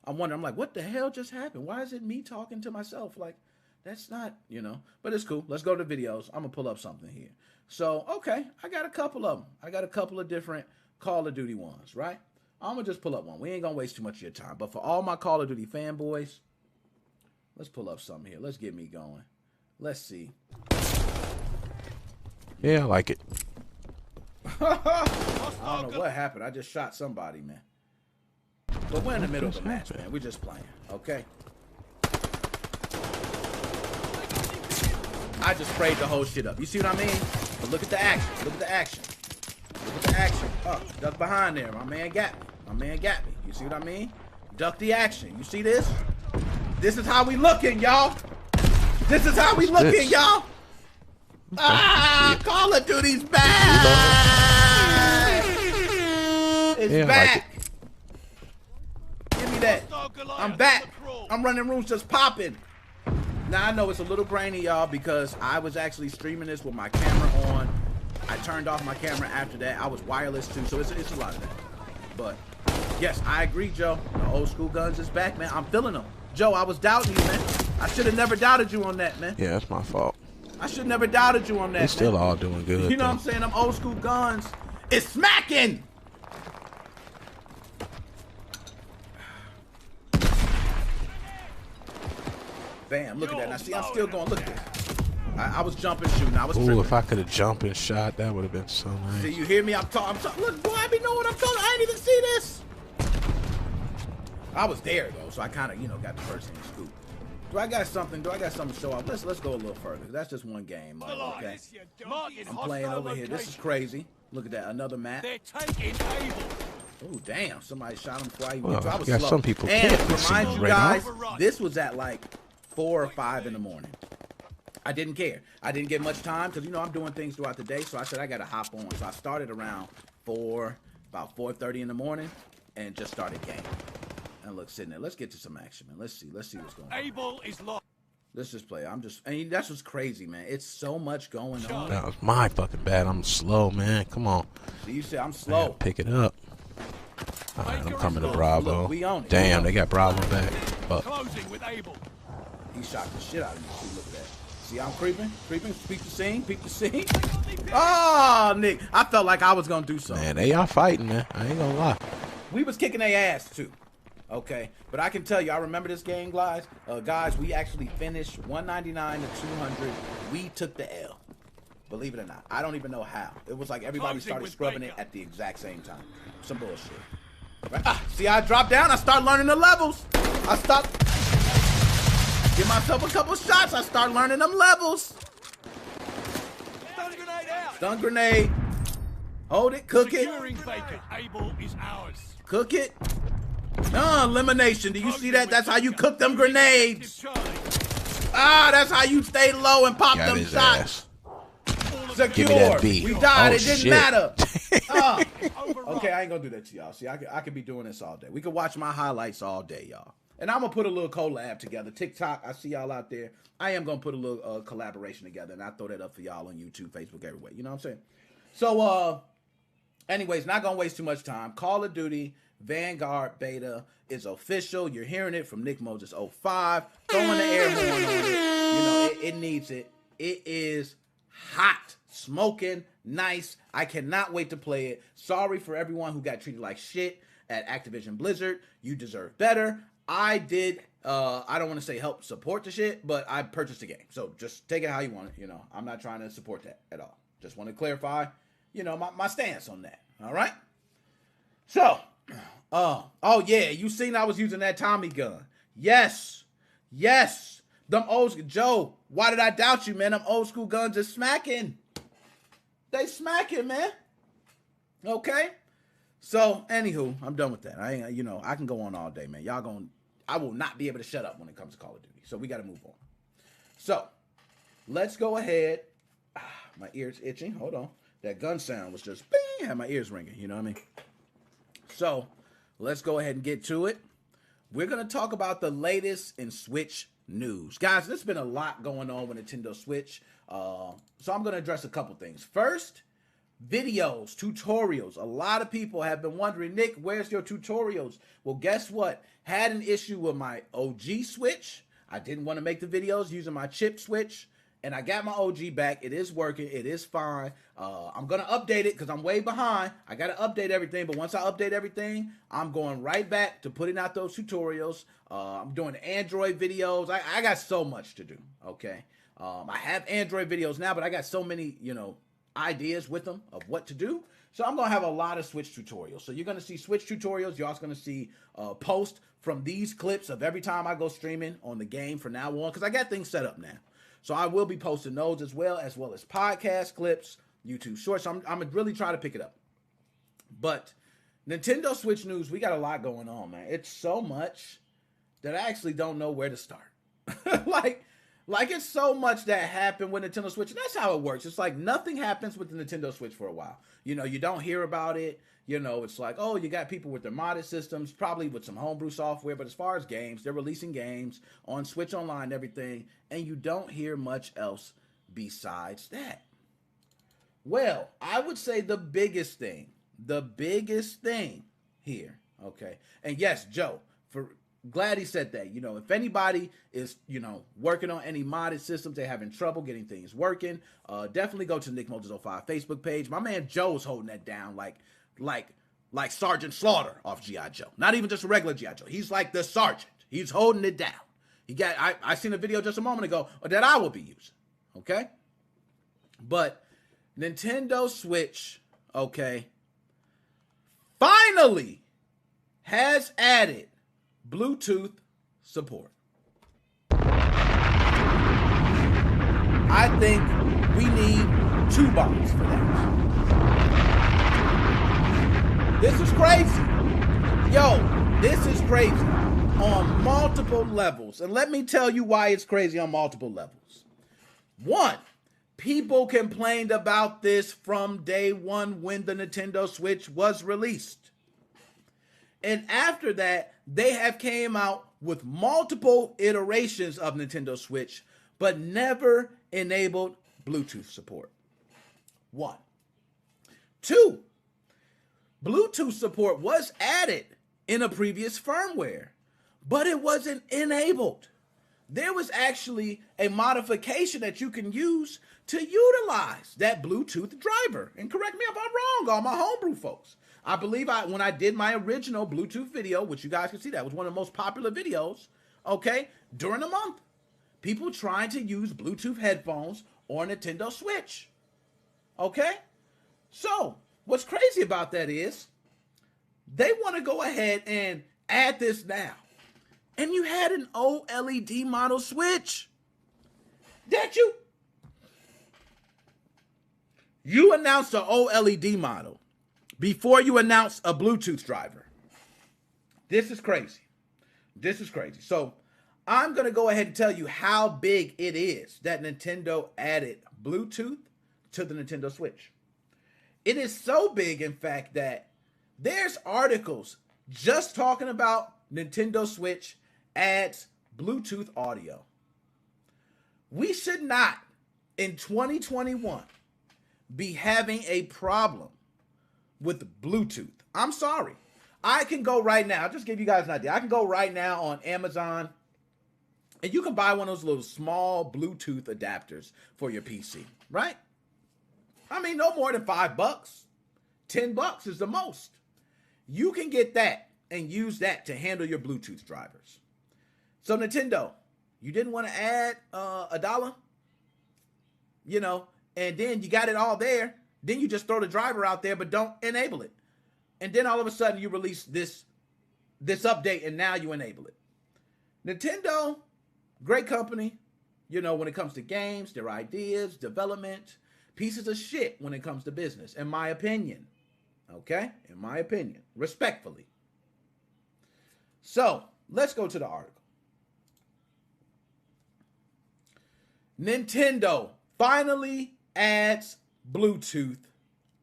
I'm wondering, I'm like, what the hell just happened? Why is it me talking to myself? Like, that's not, but it's cool. Let's go to videos. I'm going to pull up something here. So, okay, I got a couple of them. I got a couple of different Call of Duty ones, right? I'm going to just pull up one. We ain't going to waste too much of your time. But for all my Call of Duty fanboys, let's pull up something here. Let's get me going. Let's see. Yeah, I like it. I don't know what happened. I just shot somebody, man. But we're in the middle of the match, man. We're just playing, okay? I just sprayed the whole shit up. You see what I mean? But look at the action. Look at the action. Look at the action. Oh, duck behind there. My man got me. You see what I mean? Duck the action. You see this? This is how we looking, y'all. This is how we looking, y'all. Call of Duty's back. It's back. Like Give me that. I'm back. I'm running rooms just popping. Now, I know it's a little brainy, y'all, because I was actually streaming this with my camera on. I turned off my camera after that. I was wireless, too, so it's a lot of that. But, yes, I agree, Joe. The old school guns is back, man. I'm feeling them. Joe, I was doubting you, man. I should have never doubted you on that, man. Yeah, that's my fault. I should have never doubted you on that, It's still man. all doing good. You know what I'm saying? Them old school guns is smacking. Bam, look at that. Now, see, I'm still going. Look at this. I was jumping, shooting. I was Ooh, tripping. if I could have jumped and shot, that would have been so nice. See, you hear me? I'm talking. Look, boy, I be knowing what I'm talking. I ain't even see this. I was there, though, so I kind of, got the first thing scoop. Do I got something to show off? Let's go a little further. That's just one game, okay? I'm playing over here. This is crazy. Look at that. Another map. They're taking Able. Oh, damn. Somebody shot him before I even Well, I was yeah, slow. some people and can't to see remind you right guys, now. this was at like 4 or 5 in the morning. I didn't care. I didn't get much time because, I'm doing things throughout the day. So I said, I got to hop on. So I started around about 4:30 in the morning and just started game. And look, sitting there. Let's get to some action, man. Let's see what's going on. Able is lost. Let's just play. That's what's crazy, man. It's so much going on. That was my fucking bad. I'm slow, man. Come on. So you said I'm slow. Pick it up. All right, I'm coming to Bravo. Look, we own it. Damn, they got Bravo back. Fuck. Closing with Able. He shot the shit out of me, too. Look at that. See, I'm creeping. Peep the scene. Oh, Nick. I felt like I was going to do something. Man, they are fighting, man. I ain't gonna lie. We was kicking their ass, too. Okay. But I can tell you, I remember this game, guys. Guys, we actually finished 199 to 200. We took the L. Believe it or not. I don't even know how. It was like everybody started scrubbing it at the exact same time. Some bullshit. Right? See, I dropped down. I start learning the levels. I stopped. Give myself a couple shots. I start learning them levels. Stun grenade out. Stun grenade. Hold it. Cook it. Securing Baker. Able is ours. Cook it. Elimination. Do you see that? That's how you cook them grenades. That's how you stay low and pop Got them his shots. ass. Secure. Give me that B. We died. Oh, it didn't shit. matter. Okay, I ain't gonna do that to y'all. See, I could be doing this all day. We could watch my highlights all day, y'all. And I'm gonna put a little collab together. TikTok, I see y'all out there. I am gonna put a little collaboration together, and I throw that up for y'all on YouTube, Facebook, everywhere. You know what I'm saying? So, anyways, not gonna waste too much time. Call of Duty Vanguard beta is official. You're hearing it from Nickmoses05. Throwing the air horn on it. It needs it. It is hot, smoking, nice. I cannot wait to play it. Sorry for everyone who got treated like shit at Activision Blizzard. You deserve better. I did, I don't want to say help support the shit, but I purchased the game. So just take it how you want it. I'm not trying to support that at all. Just want to clarify, my stance on that. All right? So, oh yeah, you seen I was using that Tommy gun. Yes. Them old, Joe, why did I doubt you, man? Them old school guns are smacking. They smacking, man. Okay? So, anywho, I'm done with that. I can go on all day, man. I will not be able to shut up when it comes to Call of Duty. So we got to move on. So, let's go ahead. My ear's itching. Hold on. That gun sound was just bing, had my ears ringing. You know what I mean? So, let's go ahead and get to it. We're going to talk about the latest in Switch news. Guys, there's been a lot going on with Nintendo Switch. So I'm going to address a couple things. First, videos, tutorials. A lot of people have been wondering, Nick, where's your tutorials? Well, guess what? Had an issue with my OG Switch. I didn't want to make the videos using my chip Switch. And I got my OG back. It is working. It is fine. I'm going to update it because I'm way behind. I got to update everything. But once I update everything, I'm going right back to putting out those tutorials. I'm doing Android videos. I got so much to do. Okay. I have Android videos now, but I got so many, ideas with them of what to do. So I'm going to have a lot of Switch tutorials. So you're going to see Switch tutorials. You're also going to see posts from these clips of every time I go streaming on the game from now on because I got things set up now. So I will be posting those as well as podcast clips, YouTube Shorts. So I'm really trying to pick it up. But Nintendo Switch news, we got a lot going on, man. It's so much that I actually don't know where to start. like it's so much that happened with Nintendo Switch. And that's how it works. It's like nothing happens with the Nintendo Switch for a while. You don't hear about it. It's like, oh, you got people with their modded systems, probably with some homebrew software. But as far as games, they're releasing games on Switch Online and everything. And you don't hear much else besides that. Well, I would say the biggest thing here, okay? And yes, Joe, glad he said that. If anybody is, working on any modded systems, they're having trouble getting things working, definitely go to the Nickmoses05 Facebook page. My man Joe's holding that down like Sergeant Slaughter off G.I. Joe. Not even just a regular G.I. Joe. He's like the sergeant. He's holding it down. I seen a video just a moment ago that I will be using. Okay? But Nintendo Switch, okay, finally has added Bluetooth support. I think we need 2 bombs for that. This is crazy. Yo, this is crazy on multiple levels. And let me tell you why it's crazy on multiple levels. 1, people complained about this from day one when the Nintendo Switch was released. And after that, they have came out with multiple iterations of Nintendo Switch, but never enabled Bluetooth support. 1. 2, Bluetooth support was added in a previous firmware, but it wasn't enabled. There was actually a modification that you can use to utilize that Bluetooth driver. And correct me if I'm wrong, all my homebrew folks. I believe when I did my original Bluetooth video, which you guys can see, that was one of the most popular videos, okay, during the month. People trying to use Bluetooth headphones on Nintendo Switch. Okay? So, what's crazy about that is they want to go ahead and add this now. And you had an OLED model Switch. That you announced an OLED model before you announced a Bluetooth driver. This is crazy. This is crazy. So I'm going to go ahead and tell you how big it is that Nintendo added Bluetooth to the Nintendo Switch. It is so big, in fact, that there's articles just talking about Nintendo Switch adds Bluetooth audio. We should not, in 2021, be having a problem with Bluetooth. I'm sorry. I can go right now. I'll just give you guys an idea. I can go right now on Amazon And you can buy one of those little small Bluetooth adapters for your PC, right? I mean, no more than $5. $10 is the most. You can get that and use that to handle your Bluetooth drivers. So Nintendo, you didn't want to add $1, you know, and then you got it all there. Then you just throw the driver out there, but don't enable it. And then all of a sudden you release this update, and now you enable it. Nintendo, great company, you know, when it comes to games, their ideas, development, pieces of shit when it comes to business, in my opinion. Okay? In my opinion. Respectfully. So, let's go to the article. Nintendo finally adds Bluetooth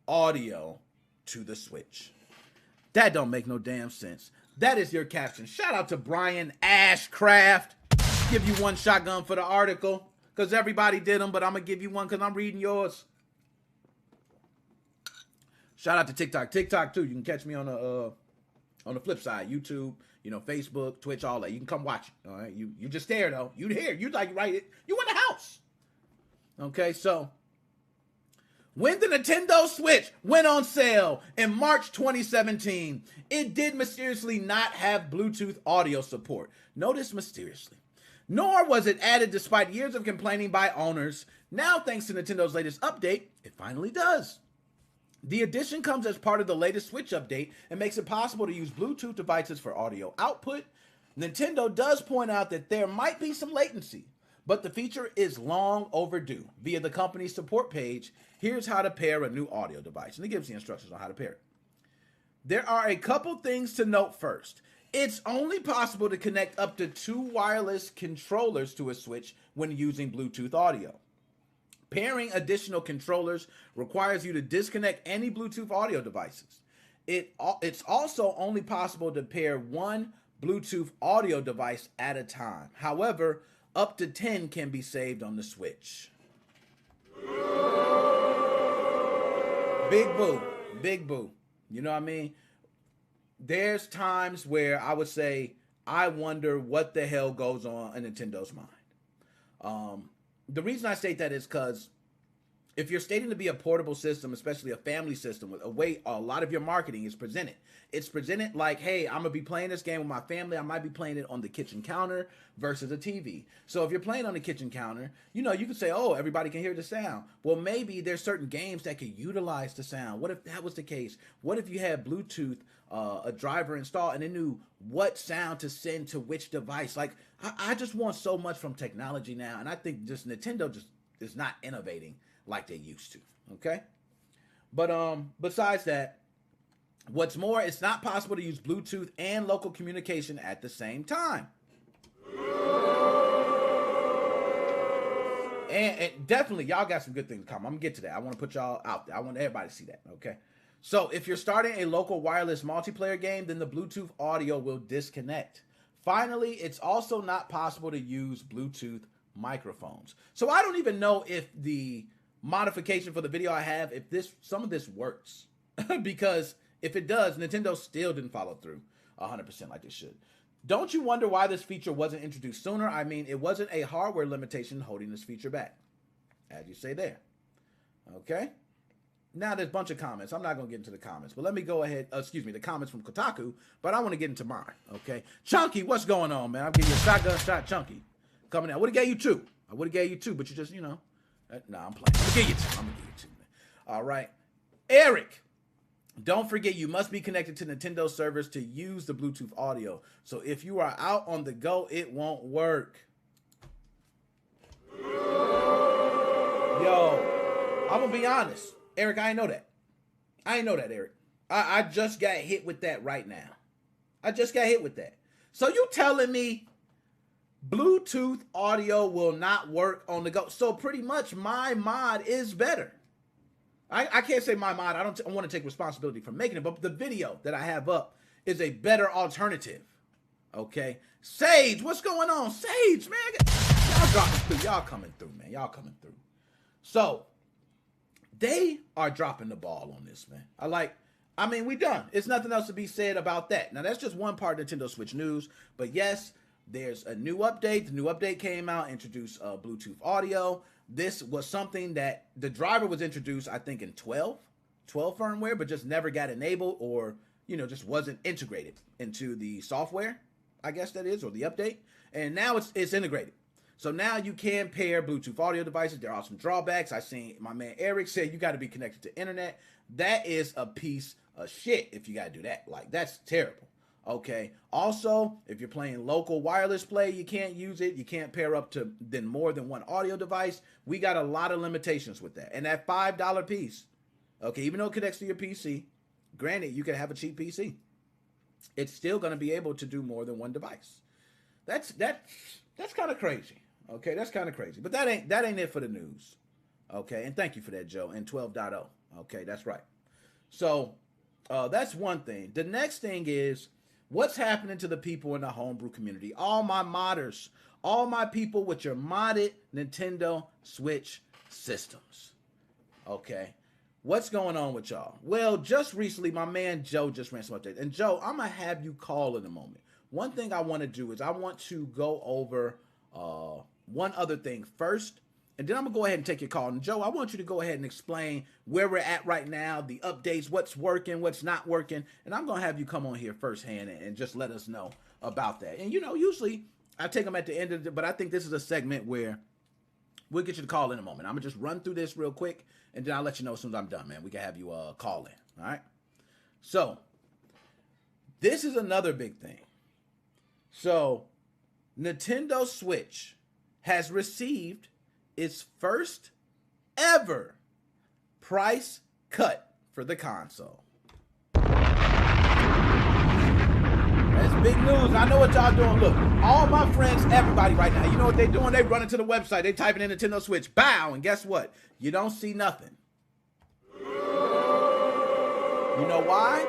audio to the Switch. That don't make no damn sense. That is your caption. Shout out to Brian Ashcraft. Give you one shotgun for the article, because everybody did them, but I'm going to give you one because I'm reading yours. Shout out to TikTok too. You can catch me on the flip side, YouTube, you know, Facebook, Twitch, all that. You can come watch it. All right, you just there though. You here? You like right? You in the house? Okay, so when the Nintendo Switch went on sale in March 2017, it did mysteriously not have Bluetooth audio support. Notice mysteriously. Nor was it added despite years of complaining by owners. Now, thanks to Nintendo's latest update, it finally does. The addition comes as part of the latest Switch update and makes it possible to use Bluetooth devices for audio output. Nintendo does point out that there might be some latency, but the feature is long overdue. Via the company's support page, here's how to pair a new audio device. And it gives the instructions on how to pair it. There are a couple things to note first. It's only possible to connect up to 2 wireless controllers to a Switch when using Bluetooth audio. Pairing additional controllers requires you to disconnect any Bluetooth audio devices. It's also only possible to pair one Bluetooth audio device at a time. However, up to 10 can be saved on the Switch. Big boo. You know what I mean? There's times where I would say, I wonder what the hell goes on in Nintendo's mind. The reason I state that is because if you're stating to be a portable system, especially a family system, with a way a lot of your marketing is presented. It's presented like, hey, I'm going to be playing this game with my family. I might be playing it on the kitchen counter versus a TV. So if you're playing on the kitchen counter, you know, you can say, oh, everybody can hear the sound. Well, maybe there's certain games that could utilize the sound. What if that was the case? What if you had Bluetooth, a driver installed, and it knew what sound to send to which device? Like, I just want so much from technology now, and I think just Nintendo just is not innovating like they used to, okay? But besides that, what's more, it's not possible to use Bluetooth and local communication at the same time. And definitely, y'all got some good things coming. I'm gonna get to that. I want to put y'all out there. I want everybody to see that, okay? So if you're starting a local wireless multiplayer game, then the Bluetooth audio will disconnect. Finally, it's also not possible to use Bluetooth microphones. So I don't even know if the modification for the video I have, if some of this works. Because if it does, Nintendo still didn't follow through 100% like they should. Don't you wonder why this feature wasn't introduced sooner? I mean, it wasn't a hardware limitation holding this feature back, as you say there. Okay? Now there's a bunch of comments. I'm not going to get into the comments, but let me go ahead. The comments from Kotaku, but I want to get into mine. Okay? Chunky, what's going on, man? I'm giving you a shotgun shot, Chunky. Coming out. I would have gave you 2. I would have gave you 2, but you just, you know. Nah, I'm playing. I'm going to give you 2. I'm going to give you 2, man. All right. Eric. Don't forget, you must be connected to Nintendo servers to use the Bluetooth audio. So if you are out on the go, it won't work. Yo, I'm going to be honest. Eric, I ain't know that. I ain't know that, Eric. I just got hit with that right now. I just got hit with that. So you telling me Bluetooth audio will not work on the go? So pretty much my mod is better. I can't say my mod. I want to take responsibility for making it, but the video that I have up is a better alternative. Okay? Sage, what's going on? Sage, man. Y'all dropping through. Y'all coming through, man. Y'all coming through. So, they are dropping the ball on this, man. We done. It's nothing else to be said about that. Now, that's just one part of Nintendo Switch news. But yes, there's a new update. The new update came out, introduced Bluetooth audio. This was something that the driver was introduced, I think, in 12 firmware, but just never got enabled or, just wasn't integrated into the software, I guess that is, or the update. And now it's integrated. So now you can pair Bluetooth audio devices. There are some drawbacks. I seen my man Eric say you got to be connected to internet. That is a piece of shit if you got to do that. Like, that's terrible. Okay. Also, if you're playing local wireless play, you can't use it. You can't pair up to more than one audio device. We got a lot of limitations with that. And that $5 piece, okay, even though it connects to your PC, granted, you can have a cheap PC. It's still going to be able to do more than one device. That's kind of crazy. Okay, that's kind of crazy. But that ain't it for the news. Okay, and thank you for that, Joe. And 12.0. Okay, that's right. So that's one thing. The next thing is what's happening to the people in the homebrew community. All my modders, all my people with your modded Nintendo Switch systems. Okay, what's going on with y'all? Well, just recently, my man Joe just ran some updates. And Joe, I'm going to have you call in a moment. One thing I want to do is I want to go over one other thing first, and then I'm going to go ahead and take your call. And Joe, I want you to go ahead and explain where we're at right now, the updates, what's working, what's not working. And I'm going to have you come on here firsthand and just let us know about that. And, usually I take them at the end of it, but I think this is a segment where we'll get you to call in a moment. I'm going to just run through this real quick, and then I'll let you know as soon as I'm done, man. We can have you call in, all right? So this is another big thing. So Nintendo Switch has received its first ever price cut for the console. That's big news. I know what y'all doing. Look, all my friends, everybody right now, you know what they're doing? They running to the website. They typing in Nintendo Switch. Bow. And guess what? You don't see nothing. You know why?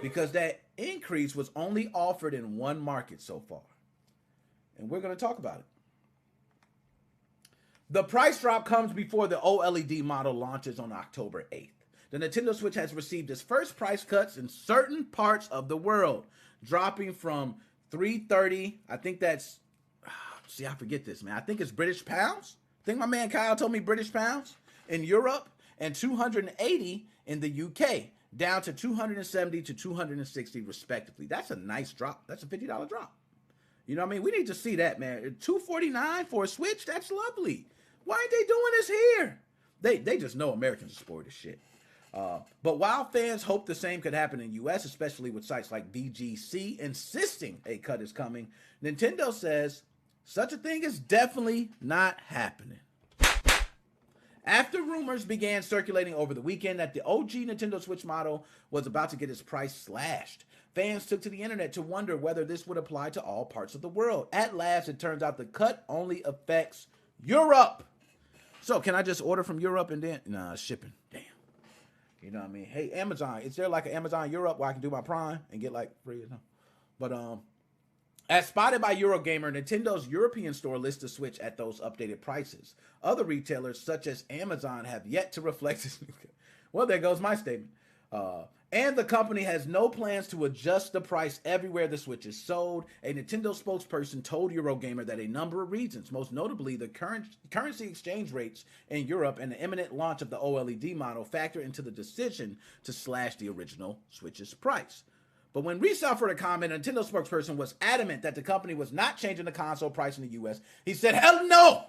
Because that increase was only offered in one market so far. And we're going to talk about it. The price drop comes before the OLED model launches on October 8th. The Nintendo Switch has received its first price cuts in certain parts of the world, dropping from $330. I think that's, I forget this, man. I think it's British pounds. I think my man Kyle told me British pounds in Europe, and $280 in the UK, down to $270 to $260 respectively. That's a nice drop. That's a $50 drop. You know what I mean? We need to see that, man. $249 for a Switch? That's lovely. Why ain't they doing this here? They just know Americans are spoiled as shit. But while fans hope the same could happen in the U.S., especially with sites like VGC insisting a cut is coming, Nintendo says such a thing is definitely not happening. After rumors began circulating over the weekend that the OG Nintendo Switch model was about to get its price slashed, fans took to the internet to wonder whether this would apply to all parts of the world. At last, it turns out the cut only affects Europe. So, can I just order from Europe and then? Nah, shipping. Damn. You know what I mean? Hey, Amazon, is there like an Amazon Europe where I can do my Prime and get like free or something? But, as spotted by Eurogamer, Nintendo's European store lists the Switch at those updated prices. Other retailers, such as Amazon, have yet to reflect this. Well, there goes my statement. And the company has no plans to adjust the price everywhere the Switch is sold. A Nintendo spokesperson told Eurogamer that a number of reasons, most notably the currency exchange rates in Europe and the imminent launch of the OLED model, factor into the decision to slash the original Switch's price. But when reached out for a comment, a Nintendo spokesperson was adamant that the company was not changing the console price in the U.S. He said, hell no!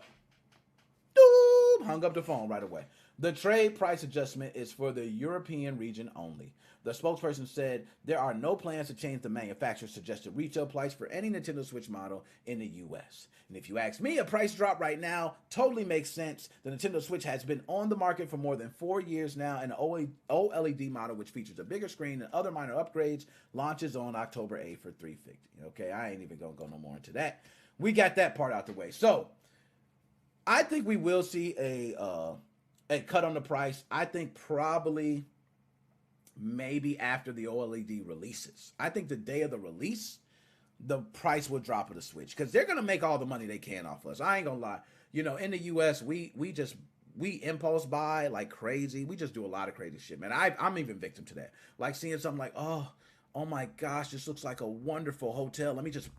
Doop, hung up the phone right away. The trade price adjustment is for the European region only. The spokesperson said there are no plans to change the manufacturer's suggested retail price for any Nintendo Switch model in the U.S. And if you ask me, a price drop right now totally makes sense. The Nintendo Switch has been on the market for more than 4 years now, and the OLED model, which features a bigger screen and other minor upgrades, launches on October 8th for $350. Okay, I ain't even gonna go no more into that. We got that part out the way. So, I think we will see a cut on the price. I think probably maybe after the OLED releases. I think the day of the release, the price will drop of the Switch because they're going to make all the money they can off us. I ain't going to lie. You know, in the U.S., we impulse buy like crazy. We just do a lot of crazy shit, man. I'm even victim to that. Like seeing something like, oh, oh my gosh, this looks like a wonderful hotel. Let me just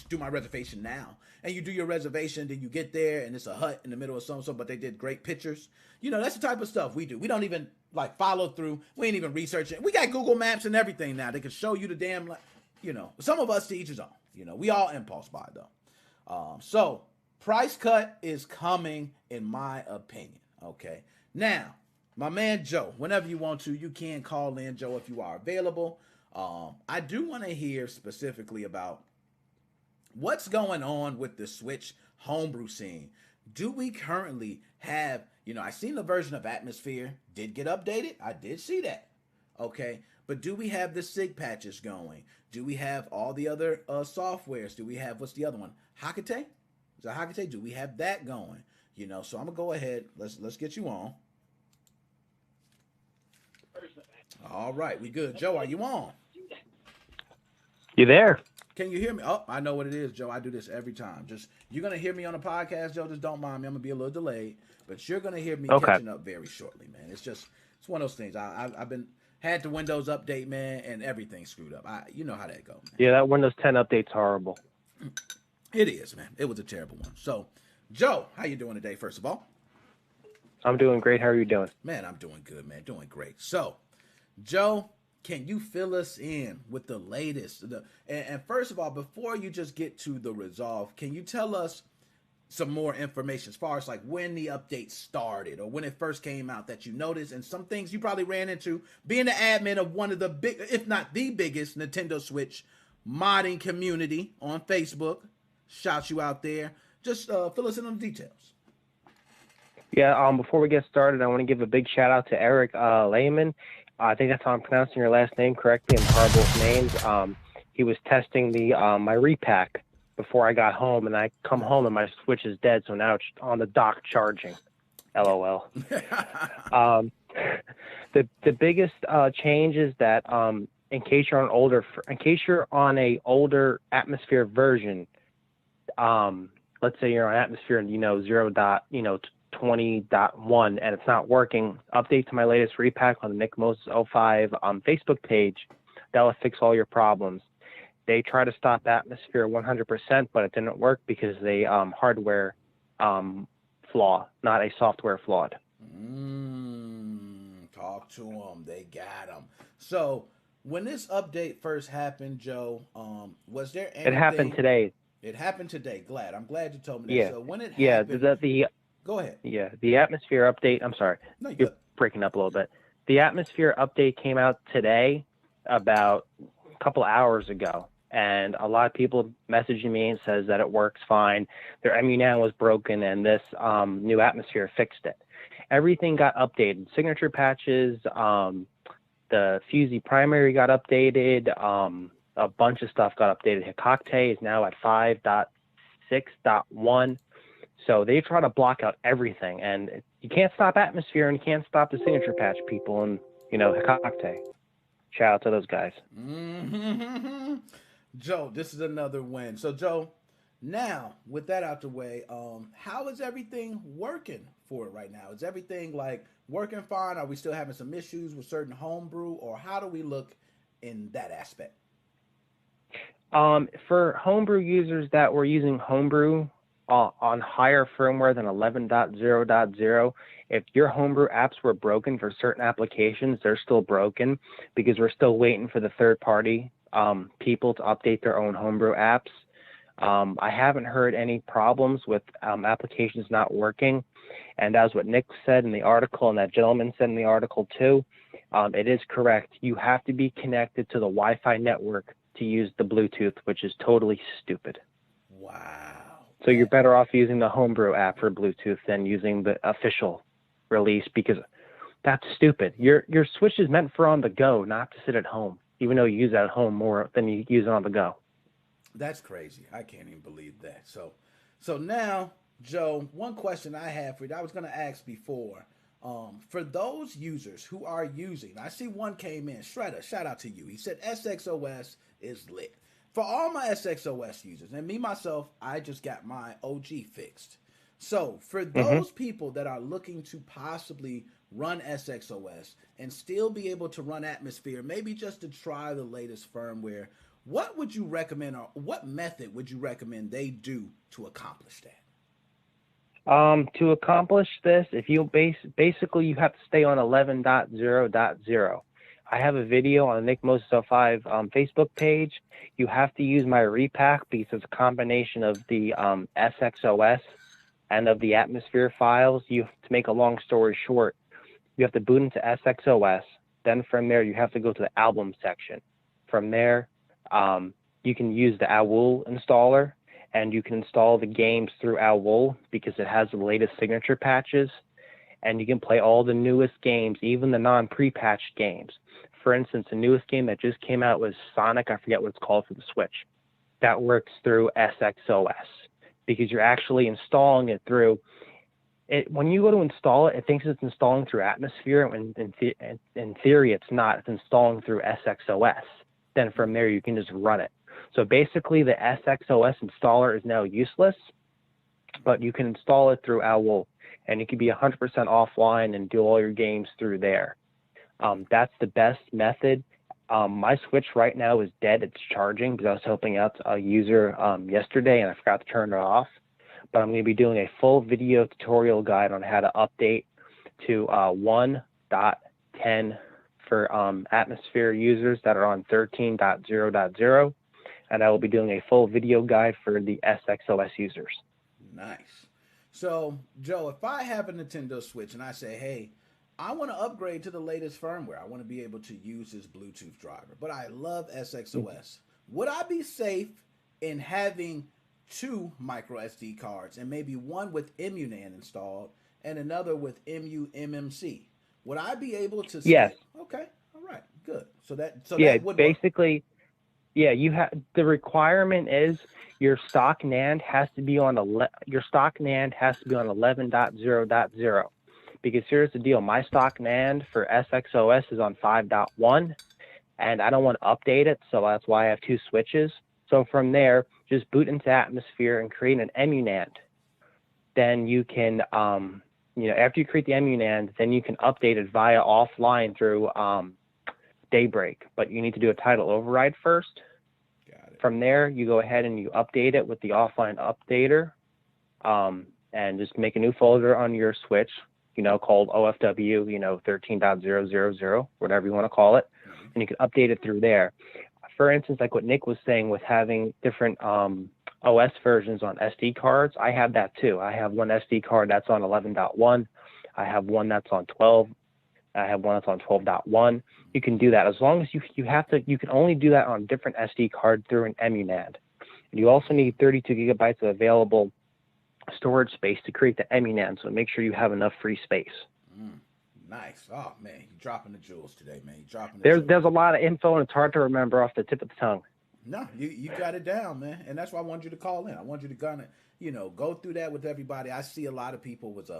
do my reservation now. And you do your reservation, then you get there and it's a hut in the middle of something, but they did great pictures. You know, that's the type of stuff we do. We don't even like follow through. We ain't even researching. We got Google Maps and everything now. They can show you the damn, you know, some of us to each his own. You know, we all impulse buy though. So price cut is coming in my opinion. Okay. Now, my man Joe, whenever you want to, you can call in, Joe, if you are available. I do want to hear specifically about what's going on with the Switch homebrew scene. Do we currently have, you know, I seen the version of Atmosphere did get updated. I did see that. Okay. But do we have the SIG patches going? Do we have all the other softwares? Do we have, what's the other one? Hakate? Is that Hakate? Do we have that going? You know, so I'm going to go ahead. Let's get you on. All right. We good. Joe, are you on? You there? Can you hear me? Oh, I know what it is, Joe. I do this every time. You're going to hear me on the podcast, Joe. Just don't mind me. I'm going to be a little delayed, but you're going to hear me catching up very shortly, man. It's one of those things. I've had the Windows update, man, and everything screwed up. You know how that goes, man. Yeah, that Windows 10 update's horrible. It is, man. It was a terrible one. So, Joe, how you doing today, first of all? I'm doing great. How are you doing? Man, I'm doing good, man. Doing great. So, Joe, can you fill us in with the latest? And first of all, before you just get to the resolve, can you tell us some more information as far as like when the update started or when it first came out that you noticed, and some things you probably ran into being the admin of one of the big, if not the biggest, Nintendo Switch modding community on Facebook? Shout you out there. Just fill us in on the details. Yeah, before we get started, I want to give a big shout out to Eric Lehman. I think that's how I'm pronouncing your last name correctly. I'm horrible with names. He was testing the my repack before I got home, and I come home and my Switch is dead, so now it's on the dock charging. LOL. The biggest change is that in case you're on a older Atmosphere version, let's say you're on Atmosphere and 0.20.1 and it's not working, update to my latest repack on the Nickmoses05 Facebook page. That'll fix all your problems. They try to stop Atmosphere 100%, but it didn't work because they hardware flaw, not a software flawed. Talk to them. They got them. So when this update first happened, Joe, was there anything? It happened today. It happened today. I'm glad you told me that. Yeah. So when it happened, go ahead. Yeah, the Atmosphere update. I'm sorry, you're breaking up a little bit. The Atmosphere update came out today, about a couple hours ago, and a lot of people messaging me and says that it works fine. Their Emunan was broken, and this new Atmosphere fixed it. Everything got updated. Signature patches, the Fusey primary got updated. A bunch of stuff got updated. Hikakte is now at 5.6.1. So they try to block out everything, and you can't stop Atmosphere and you can't stop the signature patch people and, Hikakte. Shout out to those guys. Mm-hmm. Joe, this is another win. So, Joe, now with that out the way, how is everything working for it right now? Is everything working fine? Are we still having some issues with certain homebrew, or how do we look in that aspect? For homebrew users that were using homebrew on higher firmware than 11.0.0, if your homebrew apps were broken for certain applications, they're still broken because we're still waiting for the third-party people to update their own homebrew apps. I haven't heard any problems with applications not working, and as what Nick said in the article and that gentleman said in the article too, it is correct. You have to be connected to the Wi-Fi network to use the Bluetooth, which is totally stupid. Wow. So you're better off using the homebrew app for Bluetooth than using the official release, because that's stupid. Your Switch is meant for on the go, not to sit at home, even though you use it at home more than you use it on the go. That's crazy. I can't even believe that. So now, Joe, one question I have for you, I was going to ask before, for those users who are using, I see one came in, Shredder, shout out to you. He said SXOS is lit. For all my SXOS users, and me, myself, I just got my OG fixed. So for those people that are looking to possibly run SXOS, and still be able to run Atmosphere, maybe just to try the latest firmware, what would you recommend, or what method would you recommend they do to accomplish that? To accomplish this, if you basically you have to stay on 11.0.0. I have a video on the Nickmoses05 Facebook page. You have to use my repack because it's a combination of the SXOS and of the Atmosphere files. To make a long story short, you have to boot into SXOS. Then from there, you have to go to the album section. From there, you can use the AWUL installer, and you can install the games through AWUL because it has the latest signature patches, and you can play all the newest games, even the non-pre-patched games. For instance, the newest game that just came out was Sonic, I forget what it's called for the Switch. That works through SXOS because you're actually installing it through it. When you go to install it, it thinks it's installing through Atmosphere, and in theory it's not. It's installing through SXOS. Then from there you can just run it. So basically the SXOS installer is now useless, but you can install it through AWUL, and you can be 100% offline and do all your games through there. That's the best method. My Switch right now is dead. It's charging because I was helping out a user yesterday and I forgot to turn it off. But I'm going to be doing a full video tutorial guide on how to update to 1.10 for Atmosphere users that are on 13.0.0. And I will be doing a full video guide for the SXOS users. Nice. So, Joe, if I have a Nintendo Switch and I say, hey, I want to upgrade to the latest firmware, I want to be able to use this Bluetooth driver, but I love SXOS. Would I be safe in having 2 micro SD cards and maybe one with EmuNAND installed and another with MMC? Would I be able to say, yes. Okay, all right, good. So that would basically work. Yeah, you have the requirement is your stock NAND has to be on 11.0.0 because here's the deal. My stock NAND for SXOS is on 5.1 and I don't want to update it, so that's why I have 2 switches. So from there, just boot into Atmosphere and create an EmuNAND. Then you can after you create the EmuNAND, then you can update it via offline through Daybreak, but you need to do a title override first. Got it. From there, you go ahead and you update it with the offline updater, and just make a new folder on your Switch, called OFW, 13.0.0.0, whatever you want to call it, and you can update it through there. For instance, like what Nick was saying with having different OS versions on SD cards, I have that too. I have one SD card that's on 11.1. I have one that's on 12. I have one that's on 12.1. You can do that as long as you can only do that on a different SD card through an EmuNAND. And you also need 32 gigabytes of available storage space to create the EmuNAND, so make sure you have enough free space. Nice. Oh man, you're dropping the jewels today, man. You're dropping There's a lot of info and it's hard to remember off the tip of the tongue. No, you got it down, man. And that's why I wanted you to call in. I want you to kind of, go through that with everybody. I see a lot of people with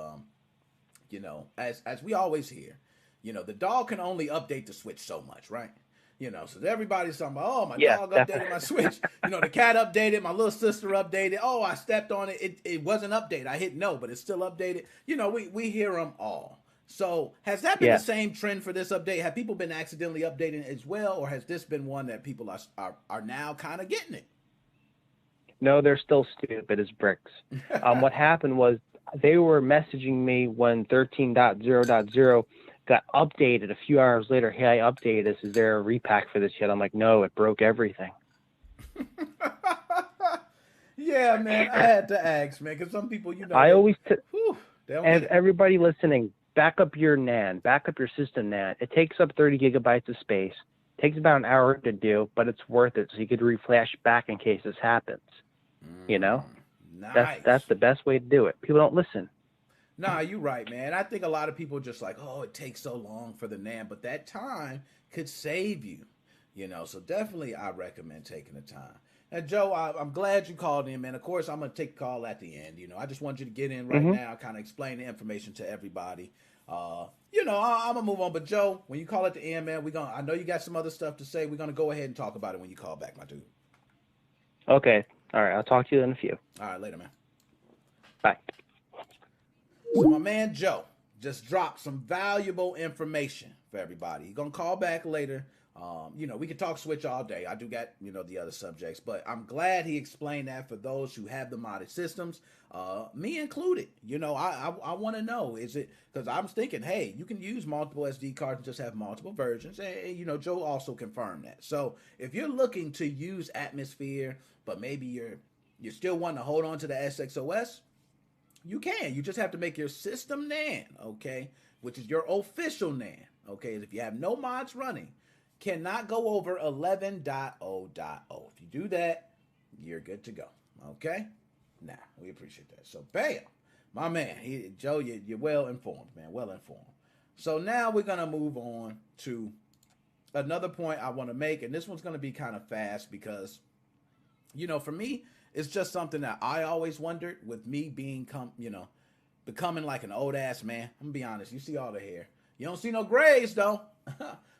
as we always hear, the dog can only update the Switch so much, right? So everybody's talking about, oh, my dog updated my Switch. The cat updated, my little sister updated. Oh, I stepped on it. It wasn't updated. I hit no, but it's still updated. We hear them all. So has that been the same trend for this update? Have people been accidentally updating as well, or has this been one that people are now kind of getting it? No, they're still stupid as bricks. What happened was they were messaging me when 13.0.0 got updated a few hours later. Hey, I updated this. Is there a repack for this yet? I'm like, no, it broke everything. Yeah, man, I had to ask, man, because some people, everybody listening, back up your NAND, back up your system NAND. It takes up 30 gigabytes of space. It takes about an hour to do, but it's worth it. So you could reflash back in case this happens. Nice. That's the best way to do it. People don't listen. Nah, you're right, man. I think a lot of people just like, oh, it takes so long for the NAND, but that time could save you, So definitely, I recommend taking the time. And Joe, I'm glad you called in, man. Of course, I'm gonna take a call at the end. I just want you to get in right now, kind of explain the information to everybody. I'm gonna move on. But Joe, when you call at the end, man, I know you got some other stuff to say. We're gonna go ahead and talk about it when you call back, my dude. Okay. All right. I'll talk to you in a few. All right, later, man. Bye. So my man Joe just dropped some valuable information for everybody. He's going to call back later. We can talk Switch all day. I do got, the other subjects, but I'm glad he explained that for those who have the modded systems, me included. I want to know, is it, because I'm thinking, hey, you can use multiple SD cards and just have multiple versions. And, Joe also confirmed that. So if you're looking to use Atmosphere, but maybe you're still wanting to hold on to the SXOS, you can. You just have to make your system NAND, okay, which is your official NAND, okay? If you have no mods running, cannot go over 11.0.0. If you do that, you're good to go. Okay? Nah, we appreciate that. So, bam. My man, Joe, you're well informed, man. Well informed. So now we're going to move on to another point I want to make. And this one's going to be kind of fast because, for me, it's just something that I always wondered with me becoming like an old ass man. I'm going to be honest. You see all the hair. You don't see no grays, though.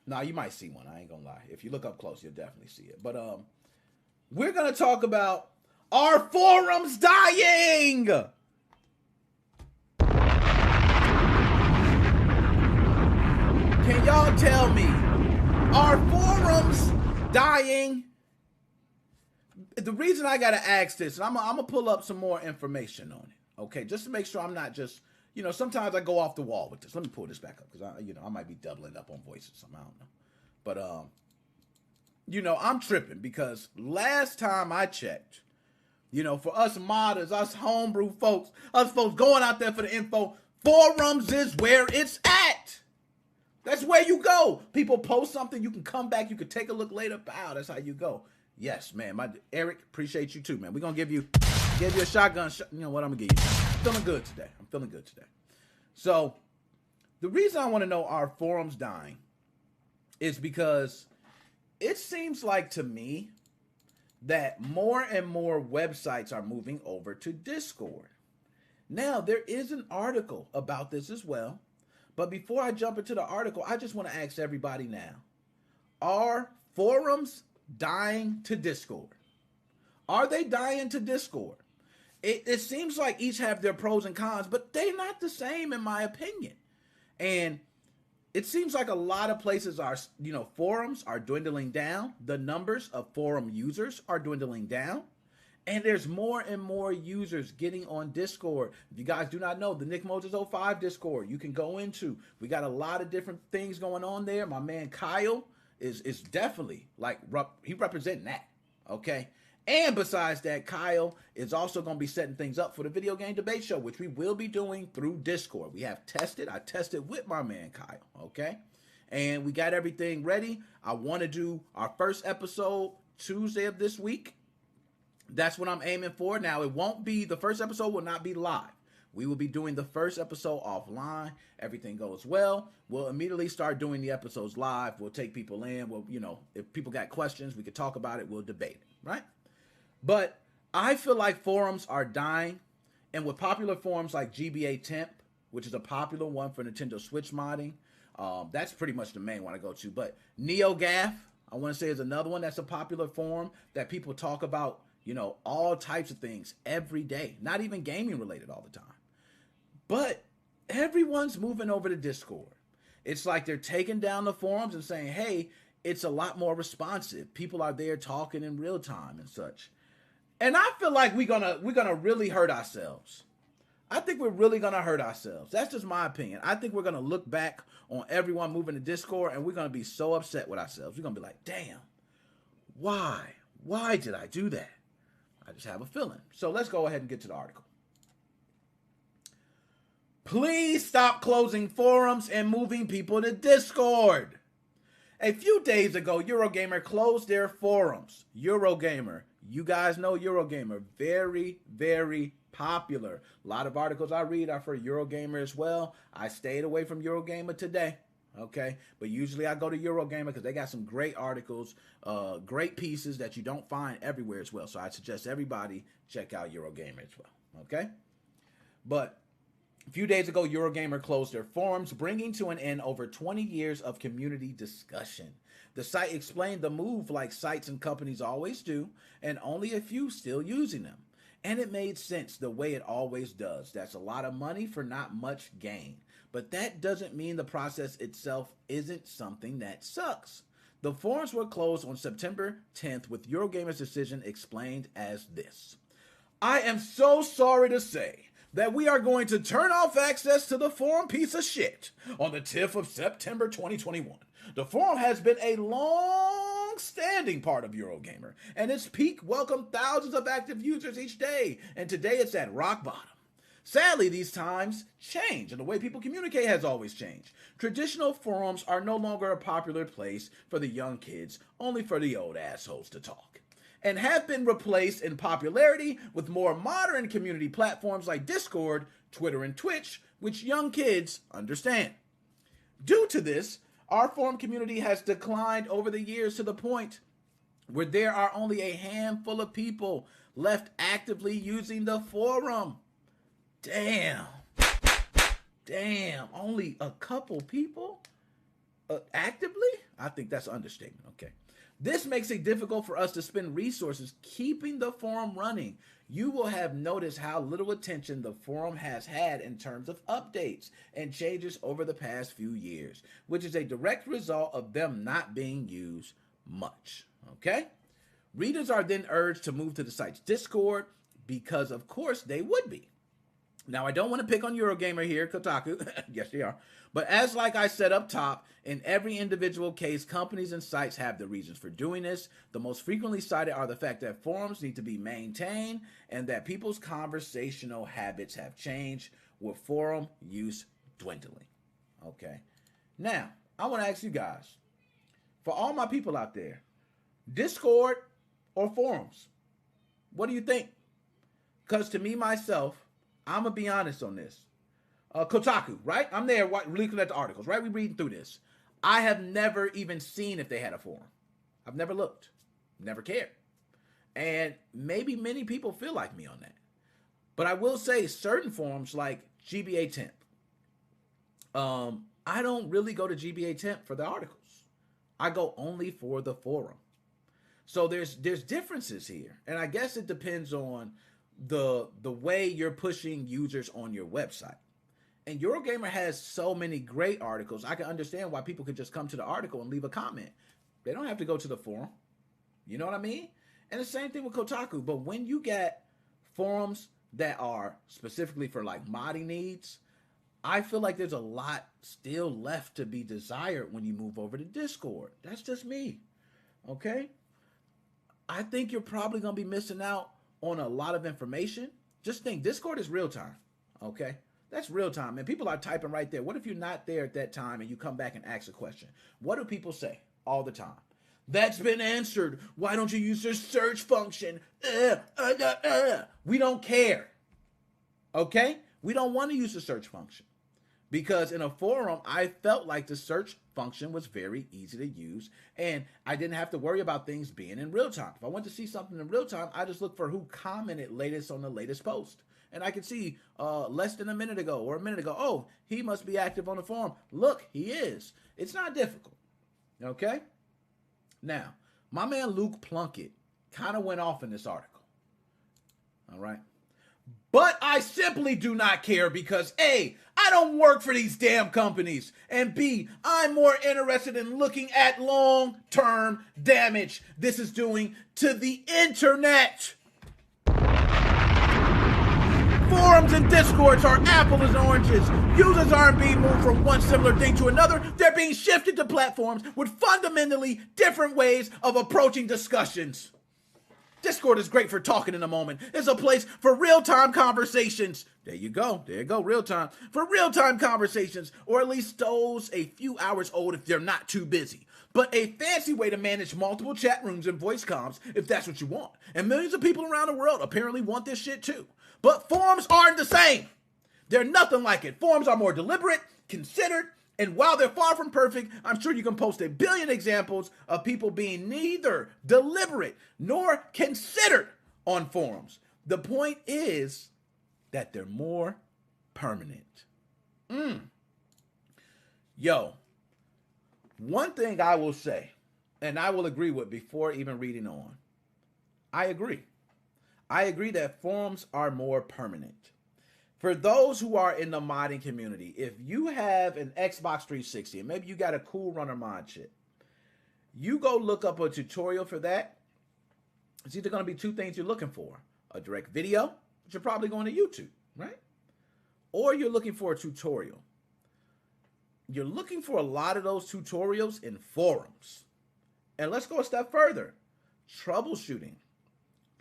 Nah, you might see one. I ain't gonna lie. If you look up close, you'll definitely see it. But we're gonna talk about our forums dying. Can y'all tell me, are forums dying? The reason I gotta ask this, and I'm gonna pull up some more information on it, okay, just to make sure I'm not just. Sometimes I go off the wall with this. Let me pull this back up because I might be doubling up on voices. I don't know. But, I'm tripping because last time I checked, for us modders, us homebrew folks, us folks going out there for the info, forums is where it's at. That's where you go. People post something, you can come back, you can take a look later. Pow, that's how you go. Yes, man. Eric, appreciate you too, man. We're going to give you a shotgun. You know what? I'm going to give you. I'm feeling good today. So the reason I want to know are forums dying is because it seems like to me that more and more websites are moving over to Discord. Now, there is an article about this as well. But before I jump into the article, I just want to ask everybody now, are forums dying to Discord? Are they dying to Discord? It seems like each have their pros and cons, but they're not the same in my opinion. And it seems like a lot of places are, forums are dwindling down. The numbers of forum users are dwindling down. And there's more and more users getting on Discord. If you guys do not know, the Nickmoses05 Discord, you can go into. We got a lot of different things going on there. My man Kyle is definitely he representing that, okay? And besides that, Kyle is also going to be setting things up for the video game debate show, which we will be doing through Discord. I tested with my man Kyle, okay? And we got everything ready. I want to do our first episode Tuesday of this week. That's what I'm aiming for. Now, the first episode will not be live. We will be doing the first episode offline. Everything goes well, we'll immediately start doing the episodes live. We'll take people in. If people got questions, we could talk about it. We'll debate it, right? But I feel like forums are dying. And with popular forums like GBA Temp, which is a popular one for Nintendo Switch modding, that's pretty much the main one I go to. But NeoGAF, I want to say, is another one that's a popular forum that people talk about, all types of things every day. Not even gaming related all the time. But everyone's moving over to Discord. It's like they're taking down the forums and saying, hey, it's a lot more responsive. People are there talking in real time and such. And I feel like we're gonna really hurt ourselves. I think we're really gonna hurt ourselves. That's just my opinion. I think we're gonna look back on everyone moving to Discord and we're gonna be so upset with ourselves. We're gonna be like, damn, why? Why did I do that? I just have a feeling. So let's go ahead and get to the article. Please stop closing forums and moving people to Discord. A few days ago, Eurogamer closed their forums. Eurogamer, you guys know Eurogamer, very, very popular. A lot of articles I read are for Eurogamer as well. I stayed away from Eurogamer today, okay? But usually I go to Eurogamer because they got some great articles, great pieces that you don't find everywhere as well. So I suggest everybody check out Eurogamer as well, okay? But a few days ago, Eurogamer closed their forums, bringing to an end over 20 years of community discussion. The site explained the move like sites and companies always do, and only a few still using them. And it made sense the way it always does. That's a lot of money for not much gain. But that doesn't mean the process itself isn't something that sucks. The forums were closed on September 10th with Eurogamer's decision explained as this. I am so sorry to say that we are going to turn off access to the forum piece of shit on the 10th of September 2021. The forum has been a long-standing part of Eurogamer, and its peak welcomed thousands of active users each day, and today it's at rock bottom. Sadly, these times change, and the way people communicate has always changed. Traditional forums are no longer a popular place for the young kids, only for the old assholes to talk, and have been replaced in popularity with more modern community platforms like Discord, Twitter, and Twitch, which young kids understand. Due to this, our forum community has declined over the years to the point where there are only a handful of people left actively using the forum. Damn, only a couple people actively? I think that's an understatement, okay. This makes it difficult for us to spend resources keeping the forum running. You will have noticed how little attention the forum has had in terms of updates and changes over the past few years, which is a direct result of them not being used much, okay? Readers are then urged to move to the site's Discord because, of course, they would be. Now, I don't want to pick on Eurogamer here, Kotaku. Yes, they are. But as like I said up top, in every individual case, companies and sites have the reasons for doing this. The most frequently cited are the fact that forums need to be maintained and that people's conversational habits have changed with forum use dwindling. Okay. Now, I want to ask you guys, for all my people out there, Discord or forums, what do you think? Because to me, myself, I'm going to be honest on this. Kotaku, right? I'm there looking at the articles, right? We're reading through this. I have never even seen if they had a forum. I've never looked. Never cared. And maybe many people feel like me on that. But I will say certain forums like GBA Temp. I don't really go to GBA Temp for the articles. I go only for the forum. So there's differences here. And I guess it depends on the way you're pushing users on your website. And Eurogamer has so many great articles. I can understand why people could just come to the article and leave a comment. They don't have to go to the forum. You know what I mean? And the same thing with Kotaku. But when you get forums that are specifically for like modding needs, I feel like there's a lot still left to be desired when you move over to Discord. That's just me. Okay? I think you're probably going to be missing out on a lot of information. Just think, Discord is real time. Okay? That's real time. And people are typing right there. What if you're not there at that time and you come back and ask a question? What do people say all the time? That's been answered. Why don't you use your search function? We don't care. Okay? We don't want to use the search function. Because in a forum, I felt like the search function was very easy to use. And I didn't have to worry about things being in real time. If I want to see something in real time, I just look for who commented latest on the latest post. And I can see less than a minute ago or a minute ago, oh, he must be active on the forum. Look, he is. It's not difficult. Okay? Now, my man Luke Plunkett kind of went off in this article. All right? But I simply do not care because A, I don't work for these damn companies. And B, I'm more interested in looking at long-term damage this is doing to the internet. Forums and Discords are apples and oranges. Users aren't being moved from one similar thing to another. They're being shifted to platforms with fundamentally different ways of approaching discussions. Discord is great for talking in a moment. It's a place for real-time conversations. There you go. There you go. Real-time. For real-time conversations, or at least those a few hours old if they're not too busy. But a fancy way to manage multiple chat rooms and voice comms if that's what you want. And millions of people around the world apparently want this shit too. But forums aren't the same. They're nothing like it. Forums are more deliberate, considered, and while they're far from perfect, I'm sure you can post a billion examples of people being neither deliberate nor considered on forums. The point is that they're more permanent. Yo, one thing I will say, and I will agree with before even reading on, I agree. I agree that forums are more permanent. For those who are in the modding community, if you have an Xbox 360 and maybe you got a Cool Runner mod chip, you go look up a tutorial for that. It's either going to be two things you're looking for. A direct video, which you're probably going to YouTube, right? Or you're looking for a tutorial. You're looking for a lot of those tutorials in forums. And let's go a step further. Troubleshooting.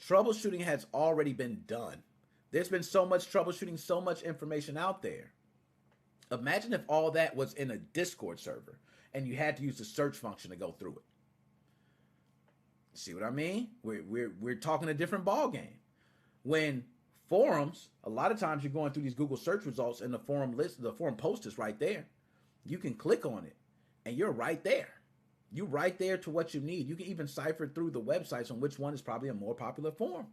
Troubleshooting has already been done. There's been so much troubleshooting, so much information out there. Imagine if all that was in a Discord server and you had to use the search function to go through it. See what I mean? We're talking a different ball game. When forums, a lot of times you're going through these Google search results and the forum list, the forum post is right there. You can click on it and you're right there. You're right there to what you need. You can even cipher through the websites on which one is probably a more popular forum.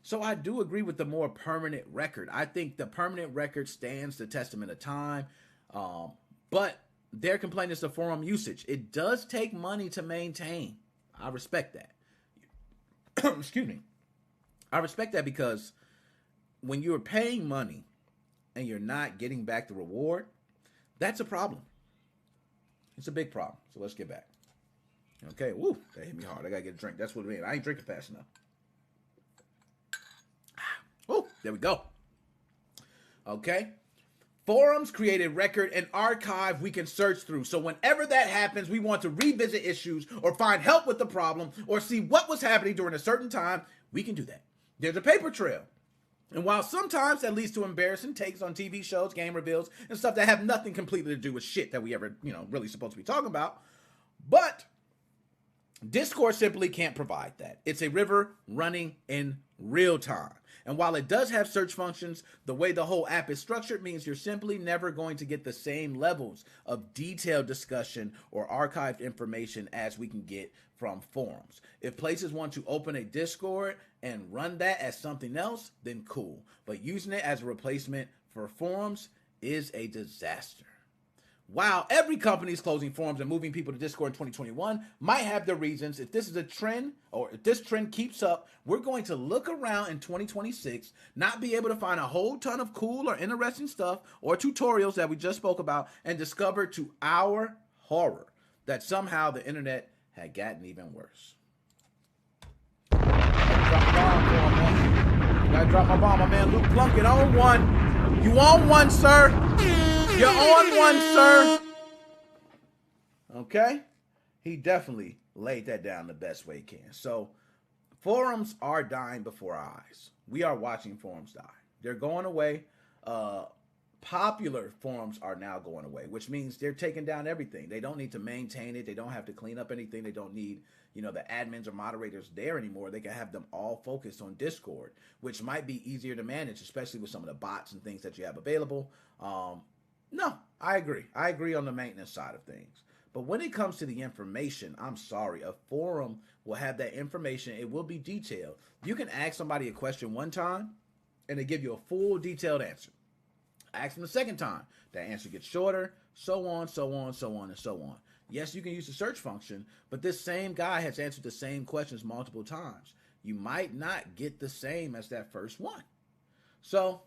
So I do agree with the more permanent record. I think the permanent record stands the testament of time. But their complaint is the forum usage. It does take money to maintain. I respect that. Excuse me. I respect that because when you're paying money and you're not getting back the reward, that's a problem. It's a big problem. So let's get back. Okay. Woo. That hit me hard. I got to get a drink. That's what it means. I ain't drinking fast enough. Oh, there we go. Okay. Forums create a record and archive we can search through. So whenever that happens, we want to revisit issues or find help with the problem or see what was happening during a certain time, we can do that. There's a paper trail. And while sometimes that leads to embarrassing takes on TV shows, game reveals, and stuff that have nothing completely to do with shit that we ever, really supposed to be talking about, but Discord simply can't provide that. It's a river running in real time. And while it does have search functions, the way the whole app is structured means you're simply never going to get the same levels of detailed discussion or archived information as we can get from forums. If places want to open a Discord and run that as something else, then cool. But using it as a replacement for forums is a disaster. While every company is closing forums and moving people to Discord in 2021 might have their reasons, if this is a trend or if this trend keeps up, we're going to look around in 2026, not be able to find a whole ton of cool or interesting stuff or tutorials that we just spoke about and discover to our horror that somehow the internet had gotten even worse. Gotta drop my bomb, my man. Luke Plunkett on one. You on one, sir. You're on one, sir. Okay? He definitely laid that down the best way he can. So, forums are dying before our eyes. We are watching forums die. They're going away. Popular forums are now going away, which means they're taking down everything. They don't need to maintain it. They don't have to clean up anything. They don't need, the admins or moderators there anymore. They can have them all focused on Discord, which might be easier to manage, especially with some of the bots and things that you have available. No, I agree. I agree on the maintenance side of things. But when it comes to the information, I'm sorry, a forum will have that information. It will be detailed. You can ask somebody a question one time and they give you a full detailed answer. Ask them the second time. That answer gets shorter, so on, so on, so on, and so on. Yes, you can use the search function, but this same guy has answered the same questions multiple times. You might not get the same as that first one. So,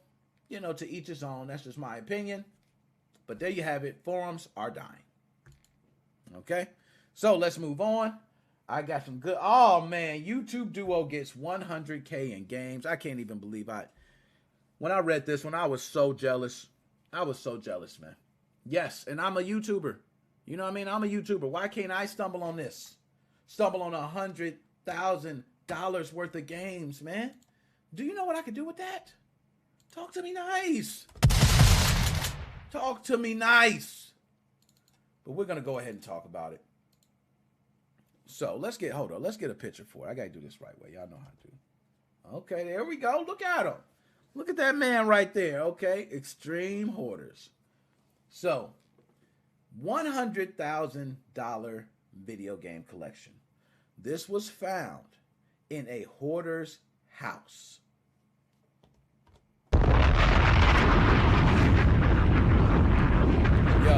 to each his own. That's just my opinion. But there you have it. Forums are dying. Okay? So let's move on. I got some good... Oh, man. YouTube Duo gets 100K in games. I can't even believe When I read this one, I was so jealous. I was so jealous, man. Yes, and I'm a YouTuber. You know what I mean? I'm a YouTuber. Why can't I stumble on this? Stumble on $100,000 worth of games, man. Do you know what I could do with that? Talk to me nice. Talk to me nice. But we're going to go ahead and talk about it. So let's get a picture for it. I got to do this right way. Y'all know how to. Okay, there we go. Look at him. Look at that man right there. Okay, Extreme Hoarders. So, $100,000 video game collection. This was found in a hoarder's house. Yo,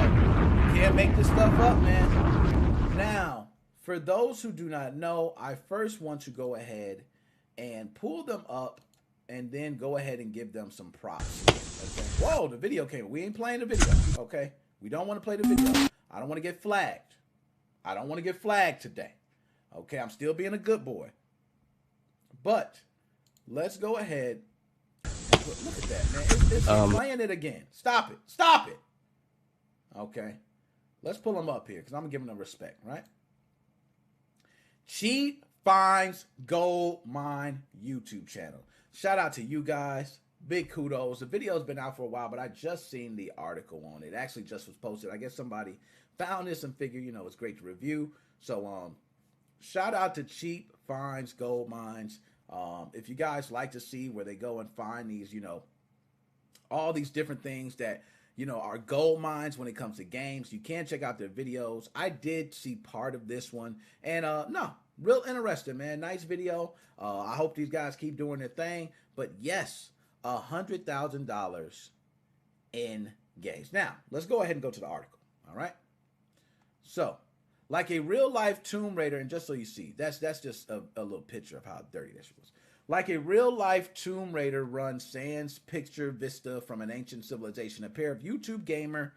can't make this stuff up, man. Now, for those who do not know, I first want to go ahead and pull them up and then go ahead and give them some props. Okay. Whoa, the video came. We ain't playing the video. Okay. We don't want to play the video. I don't want to get flagged. I don't want to get flagged today. Okay. I'm still being a good boy. But let's go ahead. Look at that, man. It's playing it again. Stop it. Stop it. Okay. Let's pull them up here because I'm giving them respect, right? Cheat Finds Gold Mine YouTube channel. Shout out to you guys. Big kudos. The video's been out for a while, but I just seen the article on it. It actually just was posted. I guess somebody found this and figured, it's great to review. So, shout out to Cheat Finds Gold Mines. If you guys like to see where they go and find these, all these different things that, are gold mines when it comes to games, you can check out their videos. I did see part of this one, and no, real interesting, man. Nice video. I hope these guys keep doing their thing. But yes, $100,000 in games. Now, let's go ahead and go to the article. All right. So, like a real life Tomb Raider, and just so you see, that's just a little picture of how dirty this was. Like a real life Tomb Raider runs sans picture vista from an ancient civilization, a pair of YouTube game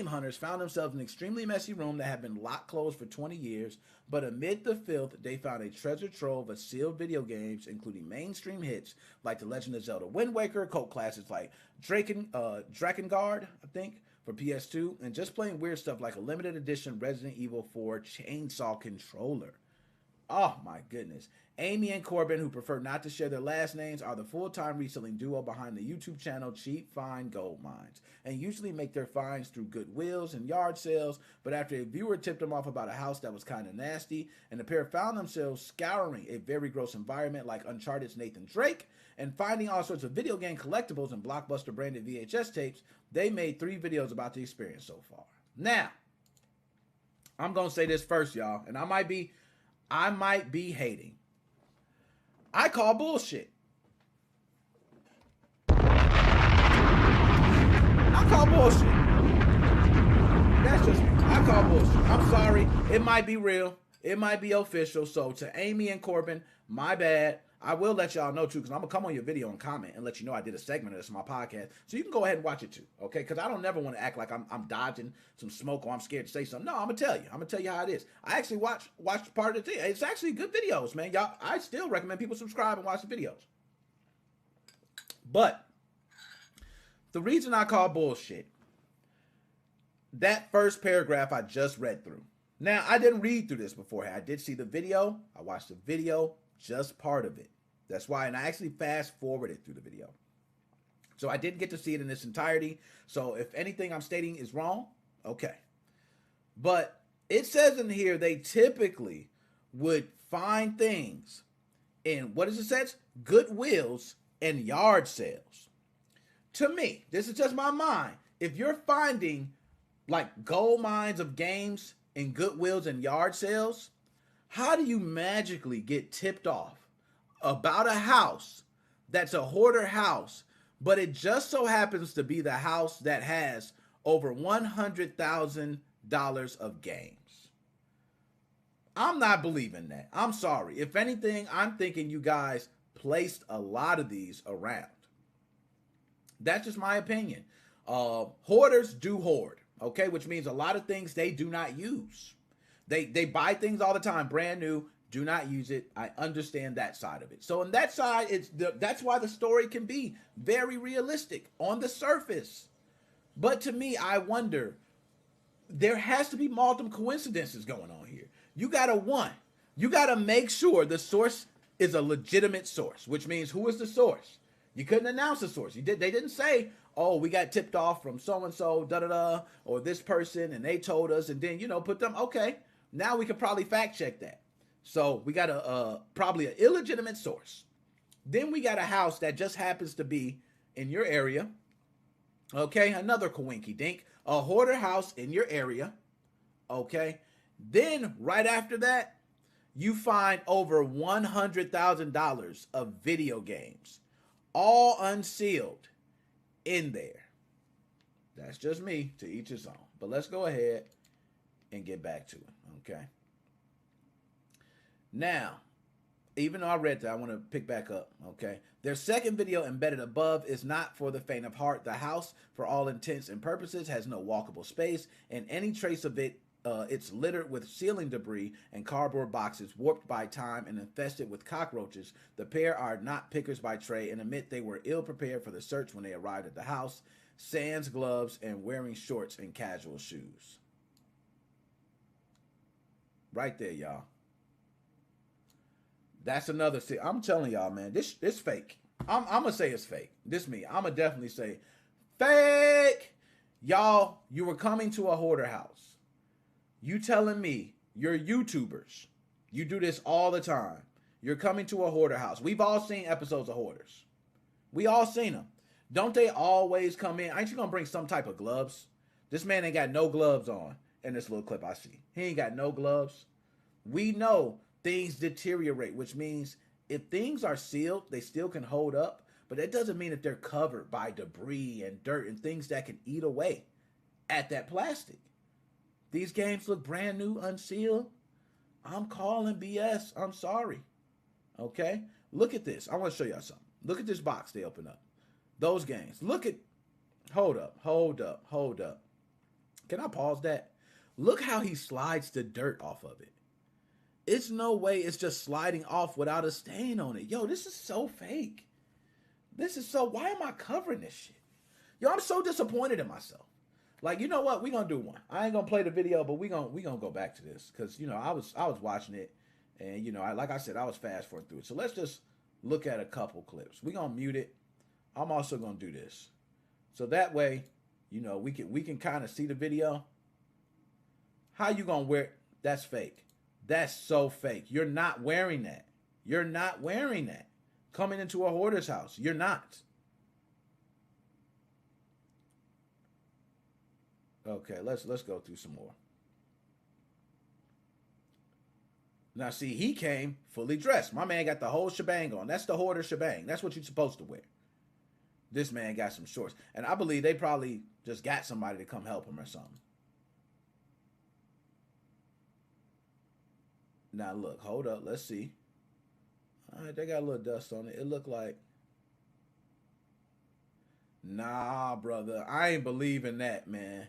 hunters found themselves in an extremely messy room that had been locked closed for 20 years, but amid the filth, they found a treasure trove of sealed video games, including mainstream hits like The Legend of Zelda Wind Waker, cult classics like Drakengard, I think, for PS2, and just plain weird stuff like a limited edition Resident Evil 4 chainsaw controller. Oh my goodness. Amy and Corbin, who prefer not to share their last names, are the full-time reselling duo behind the YouTube channel Cheap Find Gold Mines, and usually make their finds through Goodwills and yard sales. But after a viewer tipped them off about a house that was kind of nasty, and the pair found themselves scouring a very gross environment like Uncharted's Nathan Drake, and finding all sorts of video game collectibles and Blockbuster branded VHS tapes, they made 3 videos about the experience so far. Now, I'm going to say this first, y'all, and I might be hating. I call bullshit. I call bullshit. That's just me. I call bullshit. I'm sorry. It might be real. It might be official. So to Amy and Corbin, my bad. I will let y'all know too, because I'm going to come on your video and comment and let you know I did a segment of this on my podcast. So you can go ahead and watch it too, okay? Because I don't never want to act like I'm dodging some smoke or I'm scared to say something. No, I'm going to tell you. I'm going to tell you how it is. I actually watched part of the thing. It's actually good videos, man. Y'all, I still recommend people subscribe and watch the videos. But the reason I call bullshit, that first paragraph I just read through. Now, I didn't read through this beforehand. I did see the video. I watched the video, just part of it. That's why, and I actually fast forwarded through the video. So I didn't get to see it in its entirety. So if anything I'm stating is wrong, okay. But it says in here they typically would find things in, what does it say? Goodwills and yard sales. To me, this is just my mind. If you're finding like gold mines of games in Goodwills and yard sales, how do you magically get tipped off about a house that's a hoarder house, but it just so happens to be the house that has over $100,000 of games? I'm not believing that. I'm sorry. If anything, I'm thinking you guys placed a lot of these around. That's just my opinion. Hoarders do hoard, okay? Which means a lot of things they do not use. They buy things all the time, brand new, do not use it. I understand that side of it. So on that side, that's why the story can be very realistic on the surface. But to me, I wonder, there has to be multiple coincidences going on here. You gotta make sure the source is a legitimate source, which means who is the source? You couldn't announce the source. They didn't say, oh, we got tipped off from so-and-so, da-da-da, or this person, and they told us, and then, put them, okay, now we can probably fact check that. So we got probably an illegitimate source. Then we got a house that just happens to be in your area. Okay, another coinky dink, a hoarder house in your area. Okay, then right after that, you find over $100,000 of video games, all unsealed, in there. That's just me, to each his own. But let's go ahead and get back to it, okay? Now, even though I read that, I want to pick back up, okay? Their second video embedded above is not for the faint of heart. The house, for all intents and purposes, has no walkable space, and any trace of it, it's littered with ceiling debris and cardboard boxes, warped by time and infested with cockroaches. The pair are not pickers by trade and admit they were ill-prepared for the search when they arrived at the house, sans gloves and wearing shorts and casual shoes. Right there, y'all. That's another thing. I'm telling y'all, man, this fake. I'm going to say it's fake. This me. I'm going to definitely say fake. Y'all, you were coming to a hoarder house. You telling me you're YouTubers. You do this all the time. You're coming to a hoarder house. We've all seen episodes of Hoarders. We all seen them. Don't they always come in? Ain't you going to bring some type of gloves? This man ain't got no gloves on in this little clip I see. He ain't got no gloves. We know things deteriorate, which means if things are sealed, they still can hold up, but that doesn't mean that they're covered by debris and dirt and things that can eat away at that plastic. These games look brand new, unsealed. I'm calling BS. I'm sorry. Okay? Look at this. I want to show y'all something. Look at this box they open up. Those games. Look at... Hold up. Can I pause that? Look how he slides the dirt off of it. It's no way it's just sliding off without a stain on it. Yo, this is so fake. Why am I covering this shit? Yo, I'm so disappointed in myself. Like, you know what? We're going to do one. I ain't going to play the video, but we're going to go back to this. Because, you know, I was watching it. And, you know, like I said, I was fast forward through it. So let's just look at a couple clips. We're going to mute it. I'm also going to do this. So that way, you know, we can kind of see the video. How you going to wear it? That's fake. That's so fake. You're not wearing that. You're not wearing that. Coming into a hoarder's house. You're not. Okay, let's go through some more. Now, see, he came fully dressed. My man got the whole shebang on. That's the hoarder shebang. That's what you're supposed to wear. This man got some shorts. And I believe they probably just got somebody to come help him or something. Now, look, hold up. Let's see. All right, they got a little dust on it. It looked like... Nah, brother. I ain't believing that, man.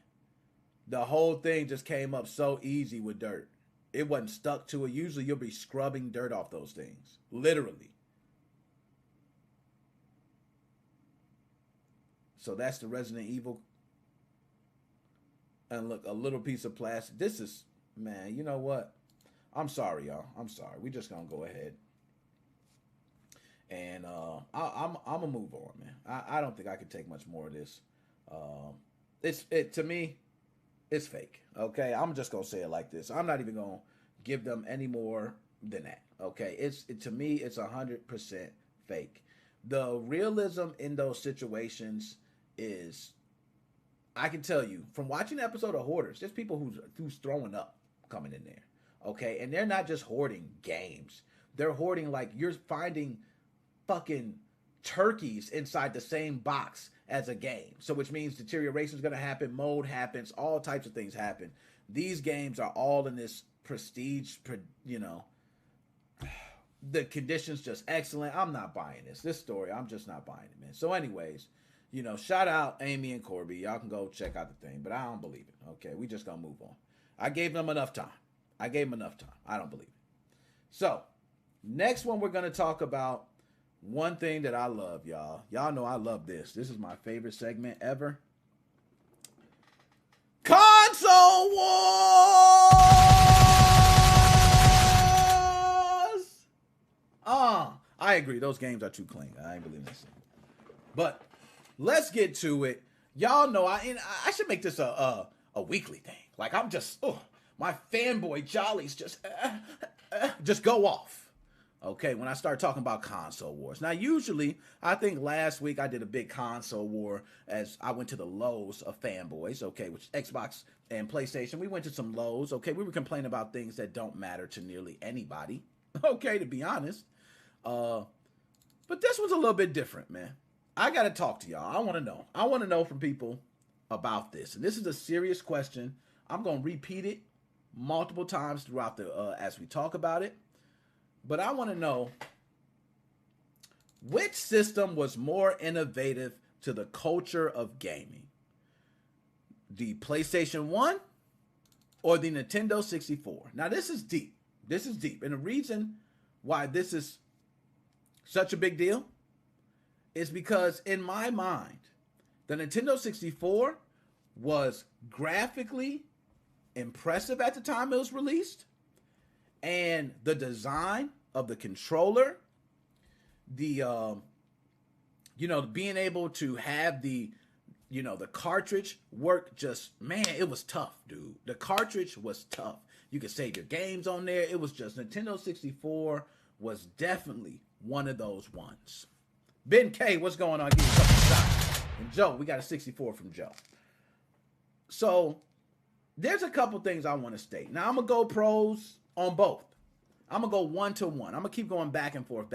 The whole thing just came up so easy with dirt. It wasn't stuck to it. Usually you'll be scrubbing dirt off those things. Literally. So that's the Resident Evil. And look, a little piece of plastic. This is, man, you know what? I'm sorry, y'all. I'm sorry. We just gonna go ahead. And I'm gonna move on, man. I don't think I can take much more of this. To me, it's fake. Okay, I'm just gonna say it like this. I'm not even gonna give them any more than that. Okay, to me, it's 100% fake. The realism in those situations is, I can tell you from watching the episode of Hoarders, there's people who's throwing up coming in there. Okay, and they're not just hoarding games. They're hoarding, like, you're finding fucking turkeys inside the same box as a game. So which means deterioration is going to happen, mold happens, all types of things happen. These games are all in this prestige, you know, the conditions just excellent. I'm not buying this story. I'm just not buying it, man. So anyways, you know, shout out Amy and Corby. Y'all can go check out the thing, but I don't believe it. Okay, we just going to move on. I gave them enough time. I don't believe it. So next one, we're going to talk about one thing that I love, y'all. Y'all know I love this. This is my favorite segment ever. Console Wars! I agree. Those games are too clean. I ain't believing this. But let's get to it. Y'all know I should make this a weekly thing. Like, I'm just, my fanboy jollies just go off. Okay, when I start talking about console wars. Now, usually, I think last week I did a big console war as I went to the lows of fanboys, okay, which Xbox and PlayStation. We went to some lows, okay. We were complaining about things that don't matter to nearly anybody, okay, to be honest. But this one's a little bit different, man. I got to talk to y'all. I want to know. I want to know from people about this. And this is a serious question. I'm going to repeat it multiple times throughout as we talk about it. but I want to know which system was more innovative to the culture of gaming? The PlayStation 1 or the Nintendo 64? Now, this is deep. This is deep. And the reason why this is such a big deal is because in my mind, the Nintendo 64 was graphically impressive at the time it was released. And the design of the controller, the being able to have the cartridge work, just, man, it was tough, dude. The cartridge was tough. You could save your games on there. It was just, Nintendo 64 was definitely one of those ones. Ben K, what's going on? Give me a couple shots. And Joe, we got a 64 from Joe. So there's a couple things I want to state. Now I'm gonna go pros on both. I'm gonna go 1-to-1. I'm gonna keep going back and forth.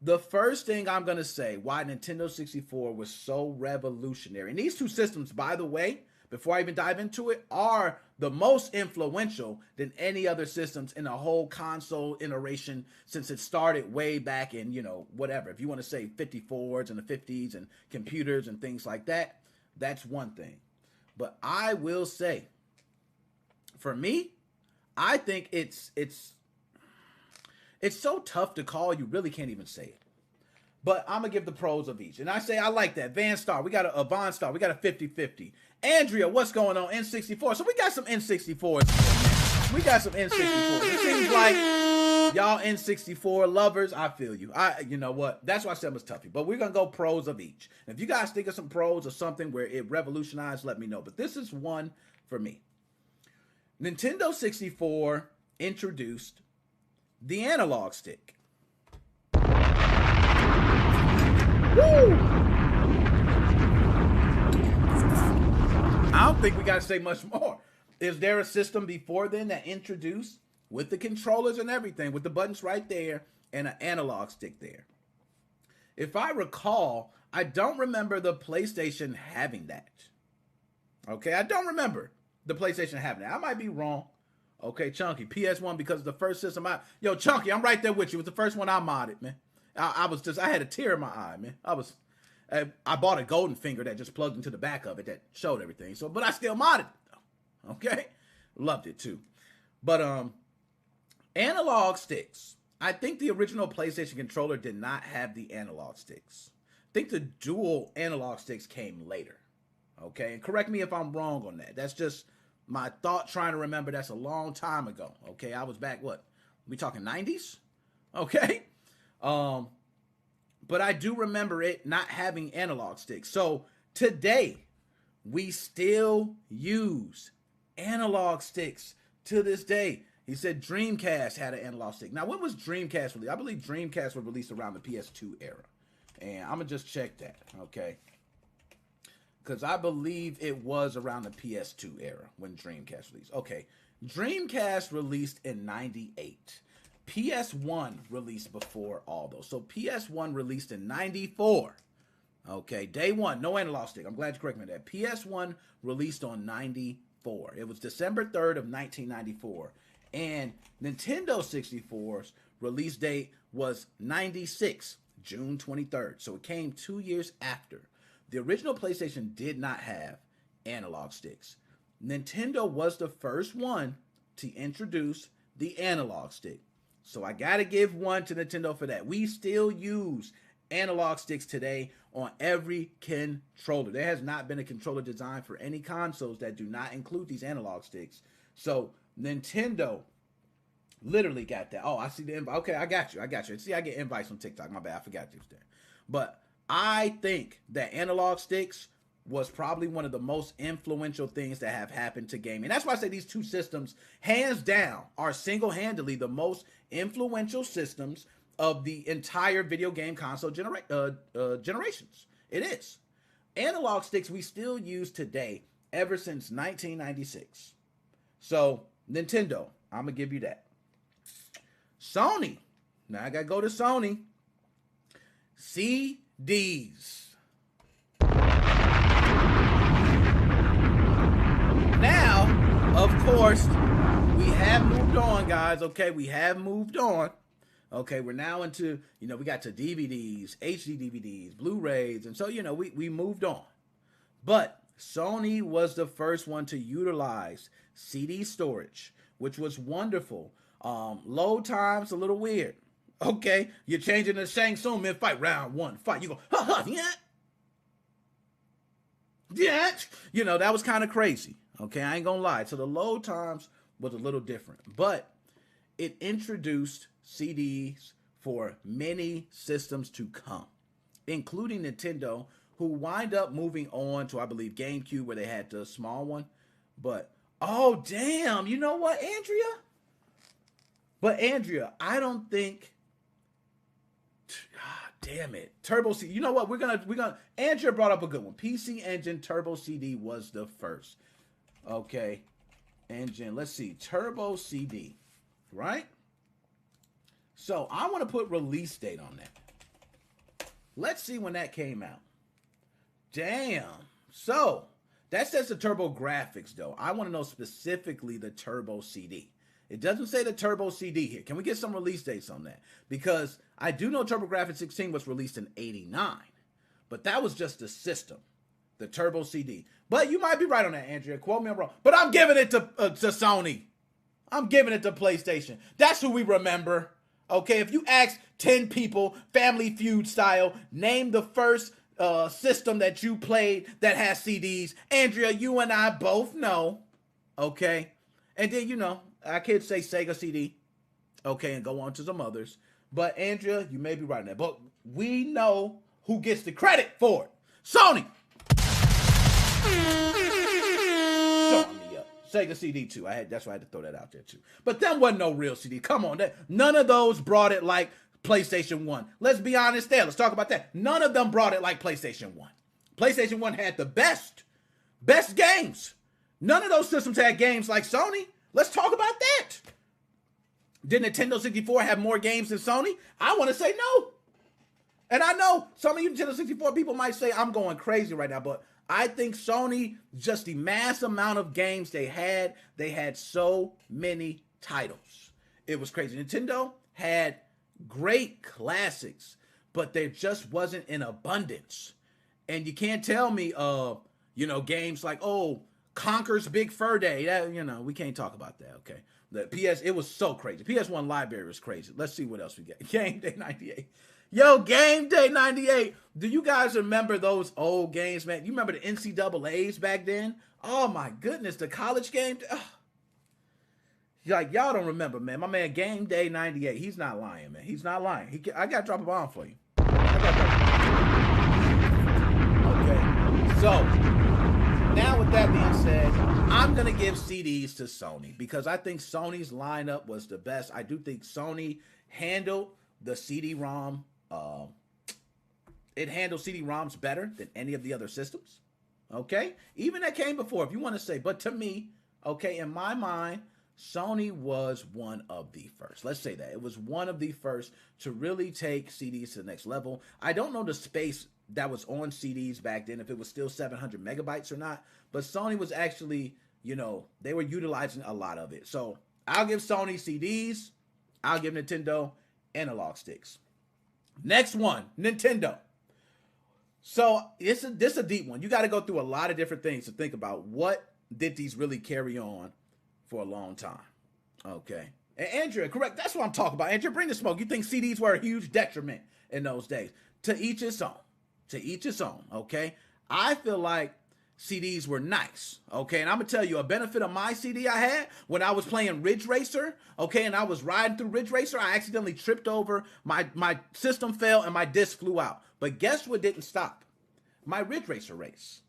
The first thing I'm going to say why Nintendo 64 was so revolutionary, and these two systems, by the way, before I even dive into it, are the most influential than any other systems in the whole console iteration since it started way back in, whatever. If you want to say 54s and the 50s and computers and things like that, that's one thing. But I will say, for me, I think it's so tough to call, you really can't even say it. But I'm going to give the pros of each. And I say I like that. Van Star, we got a Von Star, we got a 50-50. Andrea, what's going on? N64. So we got some N64s. We got some N64s. It seems like y'all N64 lovers, I feel you. You know what? That's why I said it was toughy. But we're going to go pros of each. And if you guys think of some pros or something where it revolutionized, let me know. But this is one for me. Nintendo 64 introduced the analog stick. Woo! I don't think we got to say much more. Is there a system before then that introduced with the controllers and everything, with the buttons right there and an analog stick there? If I recall, I don't remember the PlayStation having that. Okay, I don't remember the PlayStation having that. I might be wrong. Okay, Chunky, PS1, because the first system Yo, Chunky, I'm right there with you. It was the first one I modded, man. I had a tear in my eye, man. I bought a golden finger that just plugged into the back of it that showed everything. So, but I still modded it, though. Okay? Loved it, too. But, analog sticks. I think the original PlayStation controller did not have the analog sticks. I think the dual analog sticks came later. Okay? And correct me if I'm wrong on that. That's just my thought trying to remember. That's a long time ago. Okay? I was back, what? We talking 90s? Okay? But I do remember it not having analog sticks. So today, we still use analog sticks to this day. He said Dreamcast had an analog stick. Now, when was Dreamcast released? I believe Dreamcast was released around the PS2 era. And I'm going to just check that, okay? Because I believe it was around the PS2 era when Dreamcast released. Okay, Dreamcast released in 98. PS1 released before all those. So PS1 released in 94. Okay, day one, no analog stick. I'm glad you corrected me on that. PS1 released on 94. It was December 3rd of 1994. And Nintendo 64's release date was 96, June 23rd. So it came 2 years after. The original PlayStation did not have analog sticks. Nintendo was the first one to introduce the analog stick. So I got to give one to Nintendo for that. We still use analog sticks today on every controller. There has not been a controller designed for any consoles that do not include these analog sticks. So Nintendo literally got that. Oh, I see the invite. Okay, I got you. See, I get invites on TikTok. My bad, I forgot you was there. But I think that analog sticks was probably one of the most influential things that have happened to gaming. That's why I say these two systems, hands down, are single-handedly the most influential systems of the entire video game console generations. It is. Analog sticks we still use today ever since 1996. So, Nintendo, I'm going to give you that. Sony. Now I got to go to Sony. CDs. Now, of course, we have moved on, guys. Okay, we have moved on. Okay, we're now into, we got to DVDs, HD DVDs, Blu-rays, and so, we moved on. But Sony was the first one to utilize CD storage, which was wonderful. Load times a little weird. Okay, you're changing the Shang Tsung mid-fight, round one, fight. You go, yeah. Yeah. That was kind of crazy. Okay, I ain't gonna lie. So the load times was a little different. But it introduced CDs for many systems to come, including Nintendo, who wind up moving on to, I believe, GameCube, where they had the small one. But, oh, damn, you know what, Andrea? But, Andrea, I don't think, damn it, Turbo CD, you know what, we're gonna, Andrea brought up a good one. PC Engine Turbo CD was the first. Okay, Engine, let's see, Turbo CD, right? So, I want to put release date on that. Let's see when that came out. Damn. So, that says the Turbo Graphics, though. I want to know specifically the Turbo CD. It doesn't say the Turbo CD here. Can we get some release dates on that? Because I do know Turbo Graphics 16 was released in 89. But that was just the system. The Turbo CD. But you might be right on that, Andrea. Quote me if I'm wrong. But I'm giving it to Sony. I'm giving it to PlayStation. That's who we remember. Okay, if you ask 10 people, Family Feud style, name the first system that you played that has CDs. Andrea, you and I both know. Okay. And then, I could say Sega CD. Okay, and go on to some others. But Andrea, you may be right on that. But we know who gets the credit for it. Sony! Showing me up. Sega CD too. That's why I had to throw that out there too. But then wasn't no real CD. Come on. None of those brought it like PlayStation 1. Let's be honest there. Let's talk about that. None of them brought it like PlayStation 1. PlayStation 1 had the best games. None of those systems had games like Sony. Let's talk about that. Did Nintendo 64 have more games than Sony? I want to say no. And I know some of you Nintendo 64 people might say I'm going crazy right now, but I think Sony, just the mass amount of games they had so many titles. It was crazy. Nintendo had great classics, but there just wasn't in abundance. And you can't tell me, games like, Conker's Big Fur Day. That, we can't talk about that, okay? It was so crazy. PS1 library was crazy. Let's see what else we get. Game Day 98. Yo, Game Day 98. Do you guys remember those old games, man? You remember the NCAAs back then? Oh, my goodness. The college game. Y'all don't remember, man. My man, Game Day 98. He's not lying, man. He's not lying. I got to drop a bomb for you. Okay. So, now with that being said, I'm going to give CDs to Sony because I think Sony's lineup was the best. I do think Sony handled the CD-ROM. It handled CD-ROMs better than any of the other systems. Okay? Even that came before, if you want to say. But to me, okay, in my mind, Sony was one of the first. Let's say that. It was one of the first to really take CDs to the next level. I don't know the space that was on CDs back then, if it was still 700 megabytes or not. But Sony was actually, they were utilizing a lot of it. So I'll give Sony CDs. I'll give Nintendo analog sticks. Next one, Nintendo. So this is a deep one. You got to go through a lot of different things to think about what did these really carry on for a long time. Okay. And Andrea, correct. That's what I'm talking about. Andrea, bring the smoke. You think CDs were a huge detriment in those days? To each its own. To each its own. Okay. I feel like CDs were nice. Okay. And I'm going to tell you a benefit of my CD I had when I was playing Ridge Racer. Okay. And I was riding through Ridge Racer. I accidentally tripped over. My system fell and my disc flew out. But guess what didn't stop? My Ridge Racer race.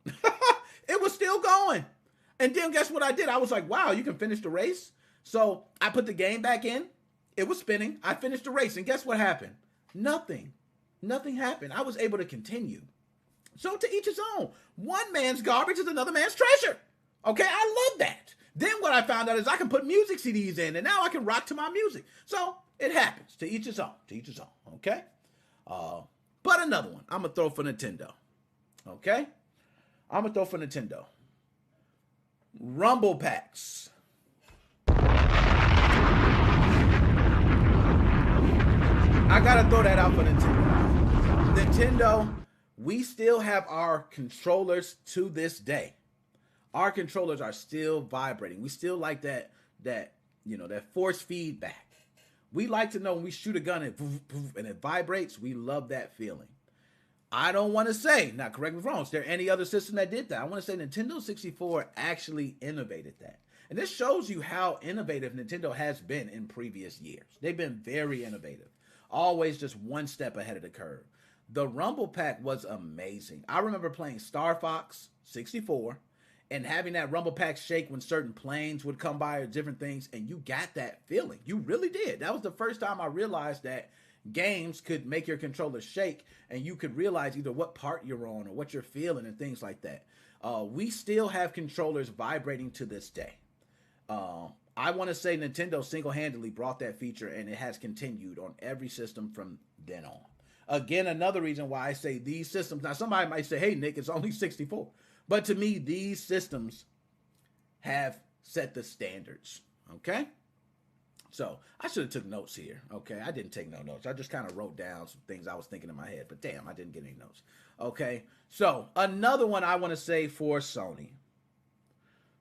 It was still going. And then guess what I did? I was like, wow, you can finish the race? So I put the game back in. It was spinning. I finished the race. And guess what happened? Nothing. Nothing happened. I was able to continue. So to each his own. One man's garbage is another man's treasure. Okay, I love that. Then what I found out is I can put music CDs in, and now I can rock to my music. So it happens. To each his own. To each his own. Okay? But another one. I'm going to throw for Nintendo. Okay? I'm going to throw for Nintendo. Rumble packs. I gotta throw that out for Nintendo. Nintendo, we still have our controllers to this day. Our controllers are still vibrating. We still like that force feedback. We like to know when we shoot a gun and it vibrates. We love that feeling. I don't want to say, now correct me if I'm wrong, is there any other system that did that? I want to say Nintendo 64 actually innovated that. And this shows you how innovative Nintendo has been in previous years. They've been very innovative. Always just one step ahead of the curve. The Rumble Pack was amazing. I remember playing Star Fox 64 and having that Rumble Pack shake when certain planes would come by or different things, and you got that feeling. You really did. That was the first time I realized that games could make your controller shake, and you could realize either what part you're on or what you're feeling and things like that. We still have controllers vibrating to this day. I want to say Nintendo single-handedly brought that feature, and it has continued on every system from then on. Again, another reason why I say these systems. Now, somebody might say, hey, Nick, it's only 64. But to me, these systems have set the standards, okay? So I should have took notes here, okay? I didn't take no notes. I just kind of wrote down some things I was thinking in my head, but damn, I didn't get any notes, okay? So another one I want to say for Sony.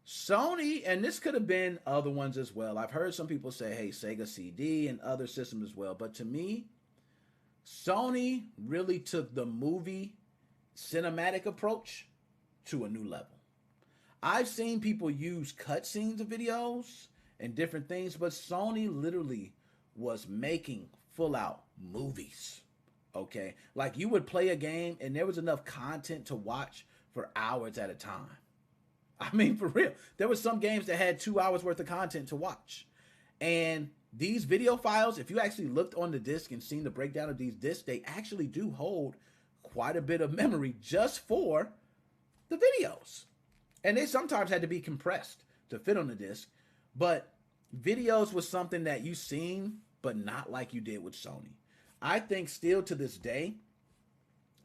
Sony, and this could have been other ones as well. I've heard some people say, hey, Sega CD and other systems as well. But to me, Sony really took the movie cinematic approach to a new level. I've seen people use cutscenes of videos and different things, but Sony literally was making full out movies. Okay? Like you would play a game and there was enough content to watch for hours at a time. I mean, for real. There were some games that had 2 hours worth of content to watch. And these video files, if you actually looked on the disc and seen the breakdown of these discs, they actually do hold quite a bit of memory just for the videos. And they sometimes had to be compressed to fit on the disc. But videos was something that you seen, but not like you did with Sony. I think still to this day,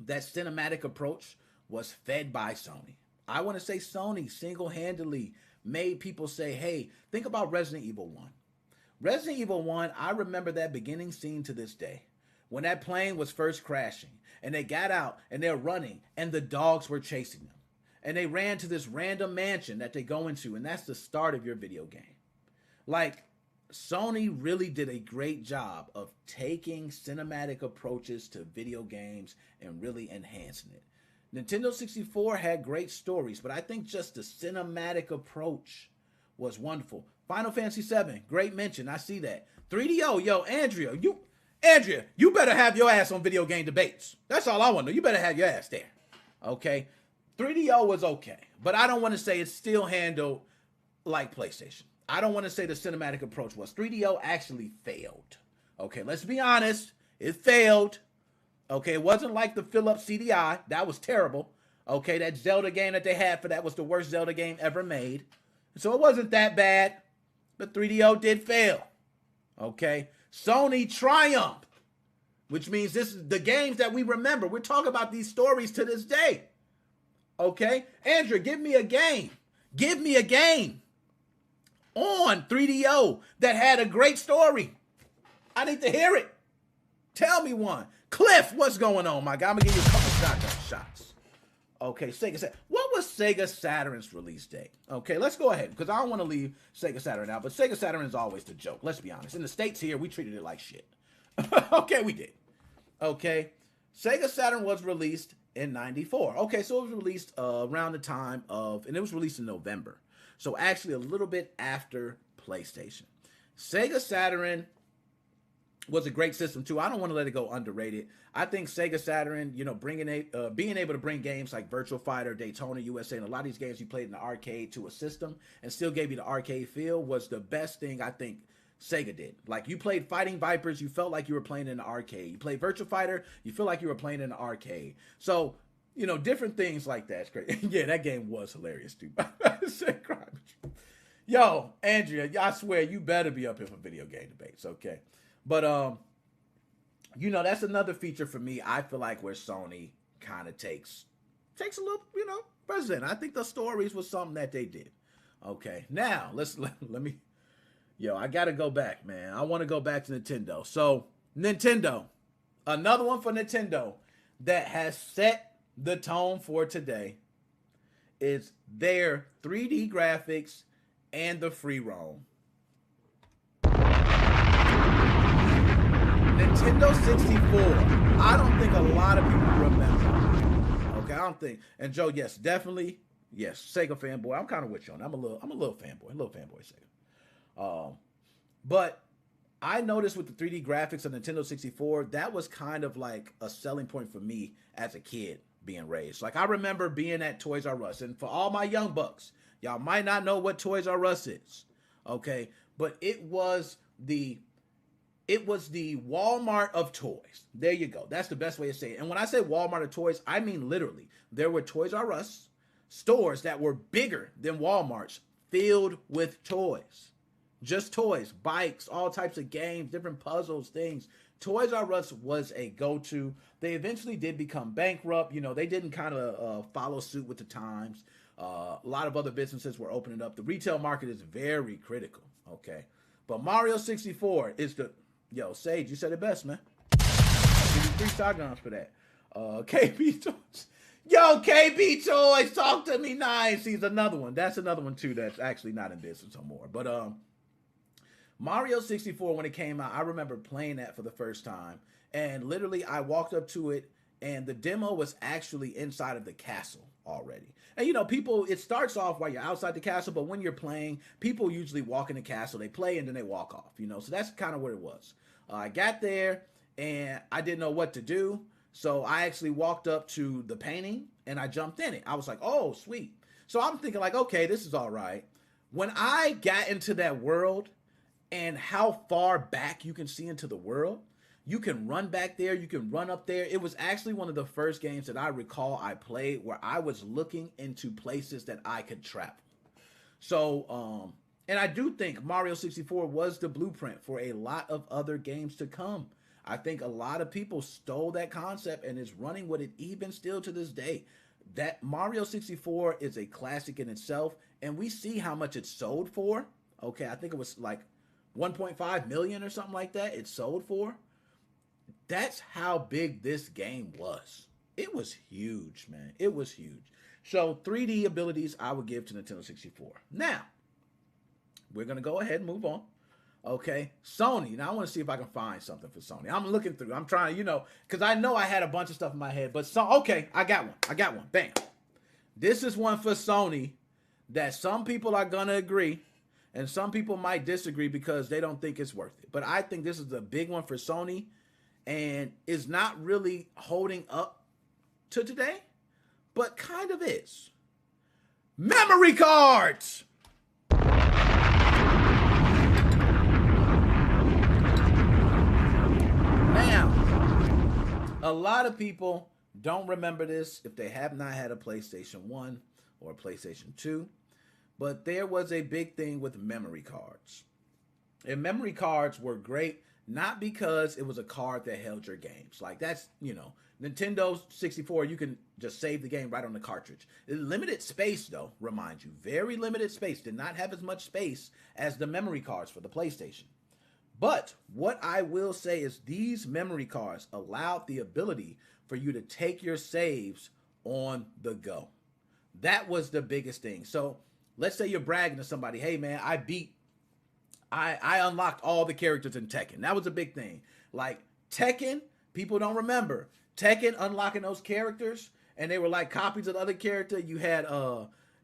that cinematic approach was fed by Sony. I want to say Sony single-handedly made people say, hey, think about Resident Evil 1. Resident Evil 1, I remember that beginning scene to this day. When that plane was first crashing, and they got out, and they're running, and the dogs were chasing them. And they ran to this random mansion that they go into, and that's the start of your video game. Like, Sony really did a great job of taking cinematic approaches to video games and really enhancing it. Nintendo 64 had great stories, but I think just the cinematic approach was wonderful. Final Fantasy VII, great mention. I see that. 3DO, yo, Andrea, you better have your ass on video game debates. That's all I want to know. You better have your ass there. Okay? 3DO was okay, but I don't want to say it's still handled like PlayStation. I don't want to say the cinematic approach was. 3DO actually failed. Okay, let's be honest. It failed. Okay, it wasn't like the Philips CDI. That was terrible. Okay, that Zelda game that they had for that was the worst Zelda game ever made. So it wasn't that bad, but 3DO did fail. Okay, Sony triumphed, which means this is the games that we remember. We're talking about these stories to this day. Okay, Andrew, give me a game. Give me a game on 3DO that had a great story. I need to hear it. Tell me one. Cliff, what's going on, my guy? I'm going to give you a couple shotgun shots. Okay, Sega Saturn. What was Sega Saturn's release date? Okay, let's go ahead, because I don't want to leave Sega Saturn out, but Sega Saturn is always the joke. Let's be honest. In the States here, we treated it like shit. Okay, we did. Okay, Sega Saturn was released in 94. Okay, so it was released around the time of, and it was released in November. So actually a little bit after PlayStation. Sega Saturn was a great system too. I don't want to let it go underrated. I think Sega Saturn, you know, being able to bring games like Virtua Fighter, Daytona USA, and a lot of these games you played in the arcade to a system and still gave you the arcade feel was the best thing I think Sega did. Like, you played Fighting Vipers, you felt like you were playing in the arcade. You played Virtua Fighter, you feel like you were playing in the arcade. So, you know, different things like that. It's great. Yeah, that game was hilarious too. Yo, Andrea, I swear you better be up here for video game debates, okay? But, you know, that's another feature for me. I feel like where Sony kind of takes a little, you know, precedent. I think the stories was something that they did. Okay, now let me, yo, I got to go back, man. I want to go back to Nintendo. So, Nintendo, Another one for Nintendo that has set the tone for today is their 3D graphics and the free roam. Nintendo 64. I don't think a lot of people remember. Okay, I don't think. And Joe, yes, definitely, yes, Sega fanboy. I'm kind of with you on that. I'm a little fanboy, Sega. But I noticed with the 3D graphics of Nintendo 64, that was kind of like a selling point for me as a kid being raised. Like, I remember being at Toys R Us, and for all my young bucks, y'all might not know what Toys R Us is, okay? But it was the Walmart of toys. There you go. That's the best way to say it. And when I say Walmart of toys, I mean literally. There were Toys R Us stores that were bigger than Walmart's, filled with toys. Just toys, bikes, all types of games, different puzzles, things. Toys R Us was a go-to. They eventually did become bankrupt. You know, they didn't kind of follow suit with the times. A lot of other businesses were opening up. The retail market is very critical, okay? But Mario 64 is the... Yo, Sage, you said it best, man. I'll give you 3 shotguns for that. KB Toys. Yo, KB Toys, talk to me nice. He's another one. That's another one, too, that's actually not in business no more. But Mario 64, when it came out, I remember playing that for the first time. And literally, I walked up to it, and the demo was actually inside of the castle already. And, you know, people, it starts off while you're outside the castle, but when you're playing, people usually walk in the castle, they play, and then they walk off, you know. So that's kind of what it was. I got there, and I didn't know what to do. So I actually walked up to the painting, and I jumped in it. I was like, oh, sweet. So I'm thinking like, okay, this is all right. When I got into that world and how far back you can see into the world, you can run back there, you can run up there. It was actually one of the first games that I recall I played where I was looking into places that I could travel. So, and I do think Mario 64 was the blueprint for a lot of other games to come. I think a lot of people stole that concept and is running with it even still to this day. That Mario 64 is a classic in itself, and we see how much it sold for. Okay, I think it was like 1.5 million or something like that it sold for. That's how big this game was. It was huge, man. It was huge. So 3D abilities I would give to Nintendo 64. Now, we're going to go ahead and move on. Okay, Sony. Now, I want to see if I can find something for Sony. I'm looking through. I'm trying, you know, because I know I had a bunch of stuff in my head. But, okay, I got one. Bam. This is one for Sony that some people are going to agree. And some people might disagree because they don't think it's worth it. But I think this is a big one for Sony. And is not really holding up to today, but kind of is. Memory cards! Now, a lot of people don't remember this if they have not had a PlayStation 1 or a PlayStation 2, but there was a big thing with memory cards. And memory cards were great. Not because it was a card that held your games. Like, that's, you know, Nintendo 64, you can just save the game right on the cartridge. Limited space, though, remind you. Very limited space. Did not have as much space as the memory cards for the PlayStation. But what I will say is these memory cards allowed the ability for you to take your saves on the go. That was the biggest thing. So let's say you're bragging to somebody, hey, man, I unlocked all the characters in Tekken. That was a big thing. Like, Tekken, people don't remember. Tekken unlocking those characters, and they were like copies of the other character. You had,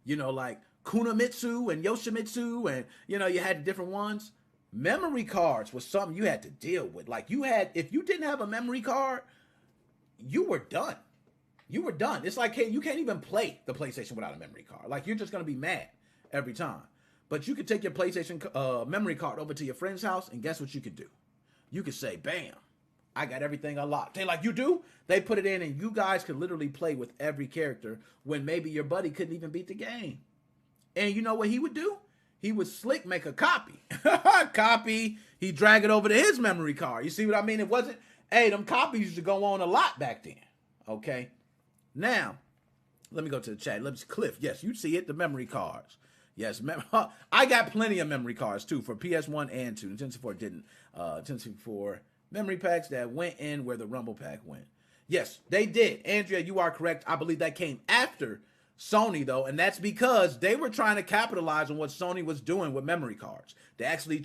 you know, like Kunamitsu and Yoshimitsu, and, you know, you had different ones. Memory cards was something you had to deal with. Like, you had, if you didn't have a memory card, you were done. You were done. It's like, hey, you can't even play the PlayStation without a memory card. Like, you're just going to be mad every time. But you could take your PlayStation memory card over to your friend's house, and guess what you could do? You could say, bam, I got everything unlocked. They like, you do? They put it in, and you guys could literally play with every character when maybe your buddy couldn't even beat the game. And you know what he would do? He would slick make a copy. He'd drag it over to his memory card. You see what I mean? It wasn't, hey, them copies used to go on a lot back then. Okay? Now, let me go to the chat. Let's Cliff. Yes, you see it, the memory cards. Yes, I got plenty of memory cards too for PS1 and 2. Nintendo 64 didn't. Nintendo 64 Memory packs that went in where the Rumble Pack went. Yes, they did. Andrea, you are correct. I believe that came after Sony, though, and that's because they were trying to capitalize on what Sony was doing with memory cards. They actually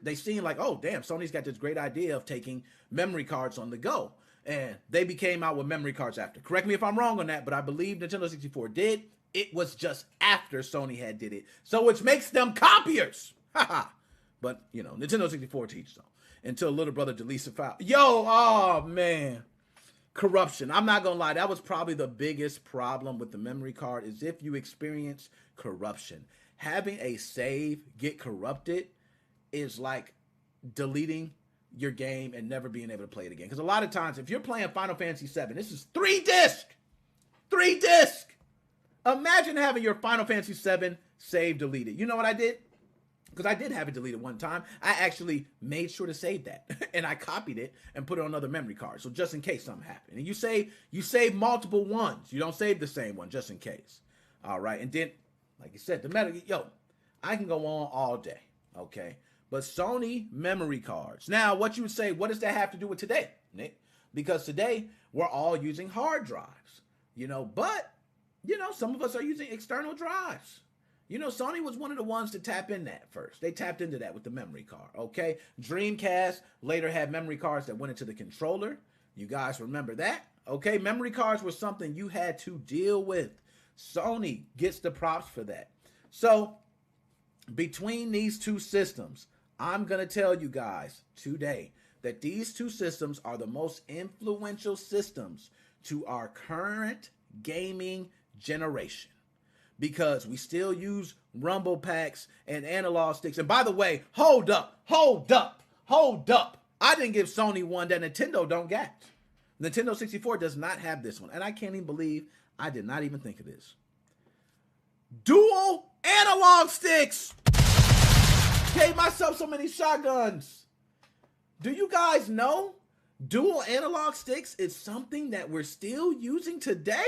they seemed like, oh, damn, Sony's got this great idea of taking memory cards on the go. And they became out with memory cards after. Correct me if I'm wrong on that, but I believe Nintendo 64 did. It was just after Sony had did it. So which makes them copiers. Haha. But, you know, Nintendo 64 teaches them. Until little brother deletes the file. Yo, oh, man. Corruption. I'm not going to lie. That was probably the biggest problem with the memory card is if you experience corruption. Having a save get corrupted is like deleting your game and never being able to play it again. Because a lot of times, if you're playing Final Fantasy VII, this is 3 disc. 3 disc. Imagine having your Final Fantasy VII save deleted. You know what I did? Because I did have it deleted one time. I actually made sure to save that. And I copied it and put it on another memory card. So just in case something happened. And you save multiple ones. You don't save the same one just in case. All right. And then, like you said, I can go on all day. Okay. But Sony memory cards. Now, what you would say, what does that have to do with today, Nick? Because today, we're all using hard drives. But, some of us are using external drives. Sony was one of the ones to tap in that first. They tapped into that with the memory card, okay? Dreamcast later had memory cards that went into the controller. You guys remember that, okay? Memory cards were something you had to deal with. Sony gets the props for that. So, between these two systems, I'm going to tell you guys today that these two systems are the most influential systems to our current gaming generation. Because we still use rumble packs and analog sticks. And by the way, hold up. I didn't give Sony one that Nintendo don't get. Nintendo 64 does not have this one. And I can't even believe I did not even think of this. Dual analog sticks. Gave myself so many shotguns. Do you guys know dual analog sticks is something that we're still using today?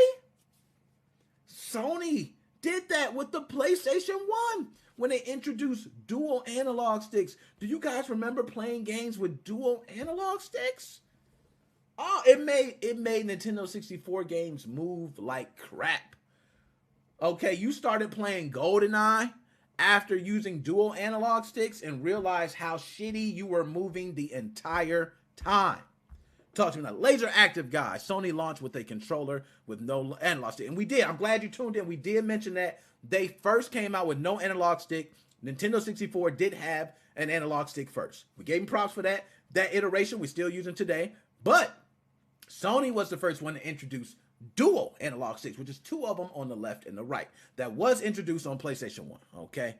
Sony did that with the PlayStation 1 when they introduced dual analog sticks. Do you guys remember playing games with dual analog sticks? Oh, it made Nintendo 64 games move like crap. Okay, you started playing GoldenEye after using dual analog sticks and realized how shitty you were moving the entire time. Talk to me now. Laser Active guys. Sony launched with a controller with no analog stick. And we did. I'm glad you tuned in. We did mention that they first came out with no analog stick. Nintendo 64 did have an analog stick first. We gave them props for that. That iteration we're still using today. But Sony was the first one to introduce dual analog sticks, which is 2 of them on the left and the right. That was introduced on PlayStation 1. Okay.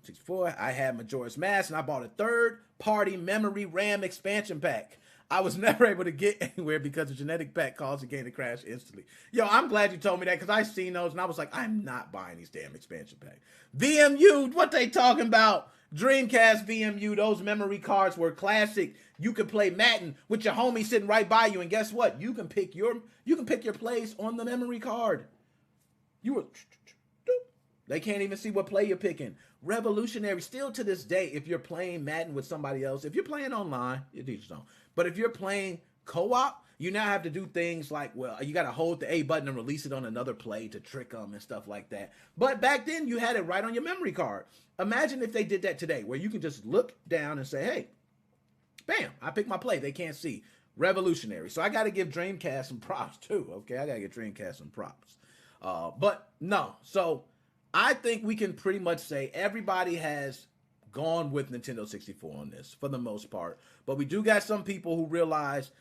64. I had Majora's Mask and I bought a third-party memory RAM expansion pack. I was never able to get anywhere because the genetic pack caused the game to crash instantly. Yo, I'm glad you told me that because I seen those and I was like, I'm not buying these damn expansion packs. VMU, what they talking about? Dreamcast VMU, those memory cards were classic. You could play Madden with your homie sitting right by you, and guess what? You can pick your plays on the memory card. They can't even see what play you're picking. Revolutionary, still to this day, if you're playing Madden with somebody else, if you're playing online, you just don't. But if you're playing co-op, you now have to do things like, well, you got to hold the A button and release it on another play to trick them and stuff like that. But back then, you had it right on your memory card. Imagine if they did that today, where you can just look down and say, hey, bam, I picked my play. They can't see. Revolutionary. So I got to give Dreamcast some props too, okay? I got to give Dreamcast some props. But no, so I think we can pretty much say everybody has gone with Nintendo 64 on this for the most part. But we do got some people who realize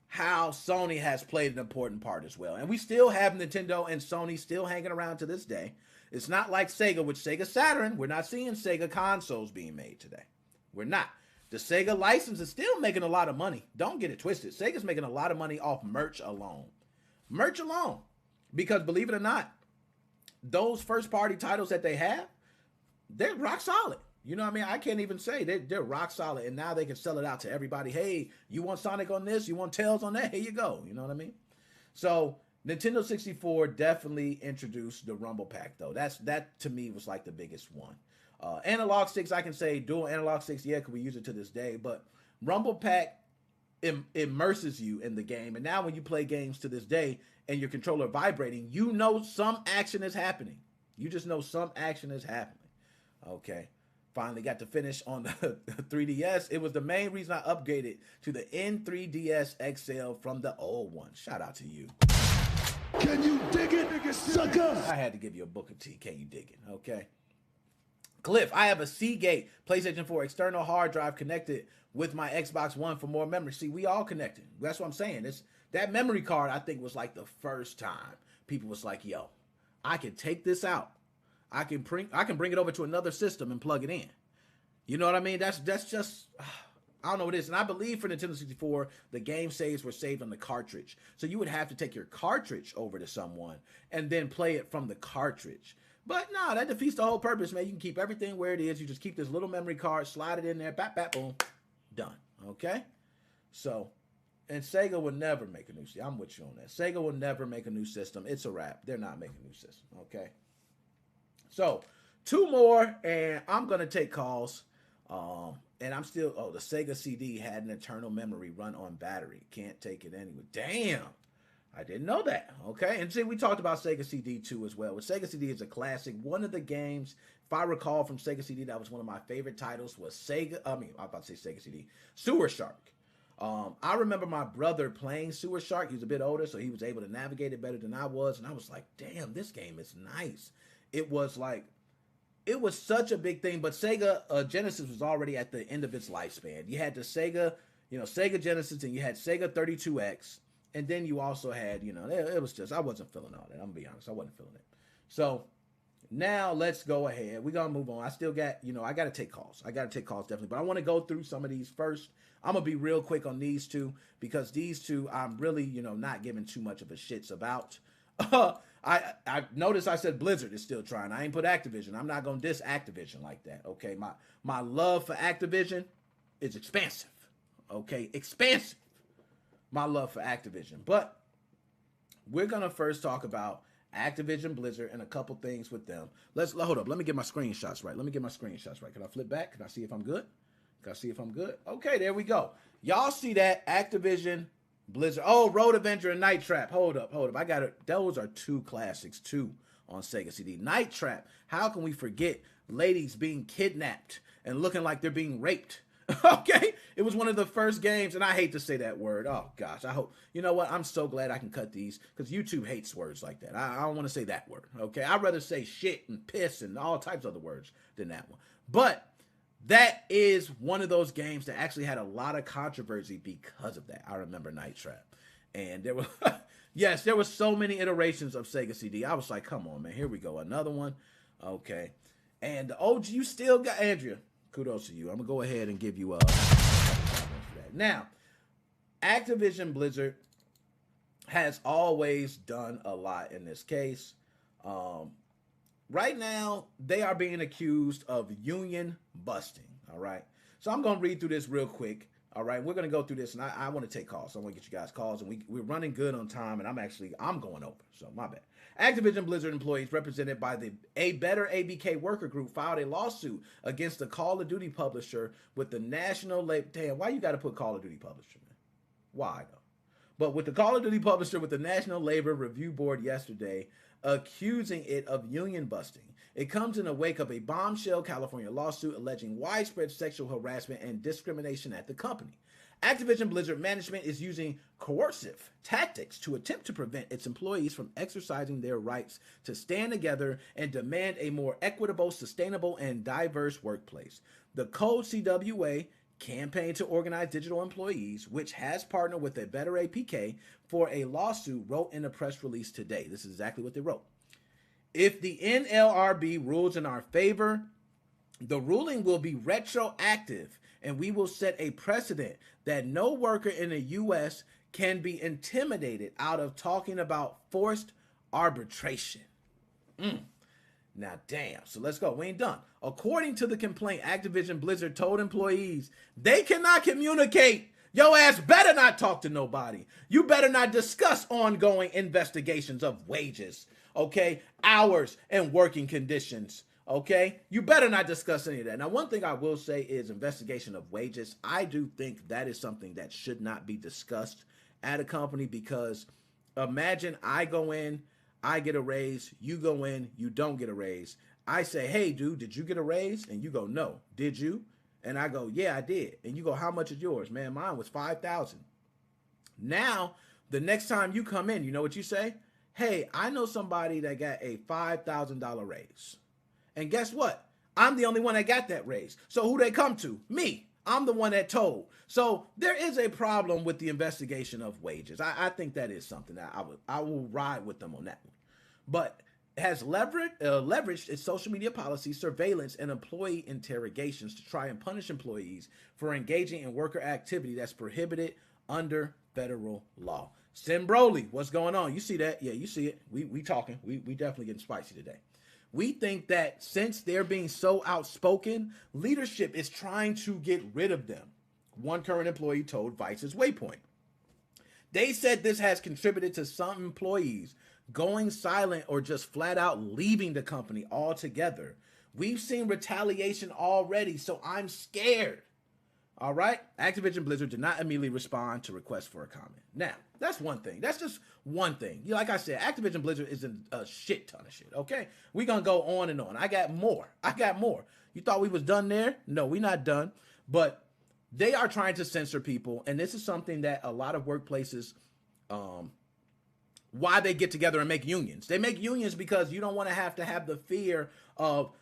how Sony has played an important part as well. And we still have Nintendo and Sony still hanging around to this day. It's not like Sega, with Sega Saturn. We're not seeing Sega consoles being made today. We're not. The Sega license is still making a lot of money. Don't get it twisted. Sega's making a lot of money off merch alone. Merch alone. Because believe it or not, those first-party titles that they have, they're rock solid. You know what I mean? I can't even say they're rock solid, and now they can sell it out to everybody. Hey, you want Sonic on this? You want Tails on that? Here you go. You know what I mean? So Nintendo 64 definitely introduced the Rumble Pack, though. That to me was like the biggest one. Analog sticks, I can say dual analog sticks, yeah, because we use it to this day. But Rumble Pack immerses you in the game. And now when you play games to this day and your controller vibrating, you know some action is happening. You just know some action is happening. Okay. Finally got to finish on the 3DS. It was the main reason I upgraded to the N3DS XL from the old one. Shout out to you. Can you dig it, sucker? I had to give you a Booker T. Can you dig it? Okay. Cliff, I have a Seagate PlayStation 4 external hard drive connected with my Xbox One for more memory. See, we all connected. That's what I'm saying. That memory card, I think, was like the first time people was like, yo, I can take this out. I can bring it over to another system and plug it in. You know what I mean? That's just, I don't know what it is. And I believe for Nintendo 64, the game saves were saved on the cartridge. So you would have to take your cartridge over to someone and then play it from the cartridge. But no, that defeats the whole purpose, man. You can keep everything where it is. You just keep this little memory card, slide it in there, bap, bap, boom, done. Okay? So, and Sega would never make a new system. I'm with you on that. Sega will never make a new system. It's a wrap. They're not making a new system. Okay? So, 2 more, and I'm going to take calls. And I'm still, the Sega CD had an internal memory run on battery. Can't take it anyway. Damn. I didn't know that. Okay. And see, we talked about Sega CD too as well. Well, Sega CD is a classic. One of the games, if I recall from Sega CD, that was one of my favorite titles was I'm about to say Sega CD, Sewer Shark. I remember my brother playing Sewer Shark. He was a bit older, so he was able to navigate it better than I was. And I was like, damn, this game is nice. It was such a big thing, but Sega Genesis was already at the end of its lifespan. You had the Sega Genesis, and you had Sega 32X, and then you also had, it was just, I wasn't feeling all that. I'm gonna be honest, I wasn't feeling it. So now let's go ahead. We're gonna move on. I still got, I gotta take calls. I gotta take calls definitely, but I want to go through some of these first. I'm gonna be real quick on these two because these two I'm really, not giving too much of a shits about. I noticed I said Blizzard is still trying. I ain't put Activision. I'm not going to diss Activision like that, okay? My love for Activision is expansive, okay? Expansive, my love for Activision. But we're going to first talk about Activision Blizzard and a couple things with them. Hold up. Let me get my screenshots right. Can I flip back? Can I see if I'm good? Okay, there we go. Y'all see that? Activision Blizzard. Oh, Road Avenger and Night Trap. Hold up. I got it. Those are 2 classics too on Sega CD. Night Trap. How can we forget ladies being kidnapped and looking like they're being raped? Okay? It was one of the first games, and I hate to say that word. Oh, gosh. I hope. You know what? I'm so glad I can cut these because YouTube hates words like that. I don't want to say that word. Okay? I'd rather say shit and piss and all types of other words than that one. But that is one of those games that actually had a lot of controversy because of that. I remember Night Trap. And there were, yes, there were so many iterations of Sega CD. I was like, come on, man. Here we go. Another one. Okay. And the OG, you still got, Andrea, kudos to you. I'm going to go ahead and give you now, Activision Blizzard has always done a lot in this case. Right now, they are being accused of union busting, all right? So I'm going to read through this real quick, all right? We're going to go through this, and I want to take calls. So I want to get you guys calls, and we're running good on time, and I'm going over, so my bad. Activision Blizzard employees represented by the A Better ABK worker group filed a lawsuit against the Call of Duty publisher with the National Labor. Damn, why you got to put Call of Duty publisher, man? Why, though? But with the Call of Duty publisher with the National Labor Review Board yesterday, accusing it of union busting. It comes in the wake of a bombshell California lawsuit alleging widespread sexual harassment and discrimination at the company. Activision Blizzard management is using coercive tactics to attempt to prevent its employees from exercising their rights to stand together and demand a more equitable, sustainable, and diverse workplace. The Code CWA Campaign to Organize Digital Employees, which has partnered with a Better APK for a lawsuit, wrote in a press release today. This is exactly what they wrote. If the NLRB rules in our favor, the ruling will be retroactive, and we will set a precedent that no worker in the U.S. can be intimidated out of talking about forced arbitration. Now, damn. So let's go. We ain't done. According to the complaint, Activision Blizzard told employees they cannot communicate. Your ass better not talk to nobody. You better not discuss ongoing investigations of wages, okay, hours, and working conditions, Okay, you better not discuss any of that. Now, one thing I will say is investigation of wages. I do think that is something that should not be discussed at a company, because imagine I go in, I get a raise, you go in, you don't get a raise. I say, hey, dude, did you get a raise? And you go, no. Did you? And I go, yeah, I did. And you go, how much is yours? Man, mine was $5,000. Now, the next time you come in, you know what you say? Hey, I know somebody that got a $5,000 raise. And guess what? I'm the only one that got that raise. So who they come to? Me. I'm the one that told. So there is a problem with the investigation of wages. I think that is something that I will ride with them on that one. But has leveraged its social media policy, surveillance, and employee interrogations to try and punish employees for engaging in worker activity that's prohibited under federal law. Sim Broly, what's going on? You see that? Yeah, you see it. We talking. We definitely getting spicy today. We think that since they're being so outspoken, leadership is trying to get rid of them. One current employee told Vice's Waypoint. They said this has contributed to some employees going silent or just flat out leaving the company altogether. We've seen retaliation already, so I'm scared. All right? Activision Blizzard did not immediately respond to requests for a comment. Now, that's one thing. That's just one thing. Like I said, Activision Blizzard is a shit ton of shit, okay? We're going to go on and on. I got more. You thought we was done there? No, we're not done. But they are trying to censor people, and this is something that a lot of workplaces, why they get together and make unions. They make unions because you don't want to have the fear of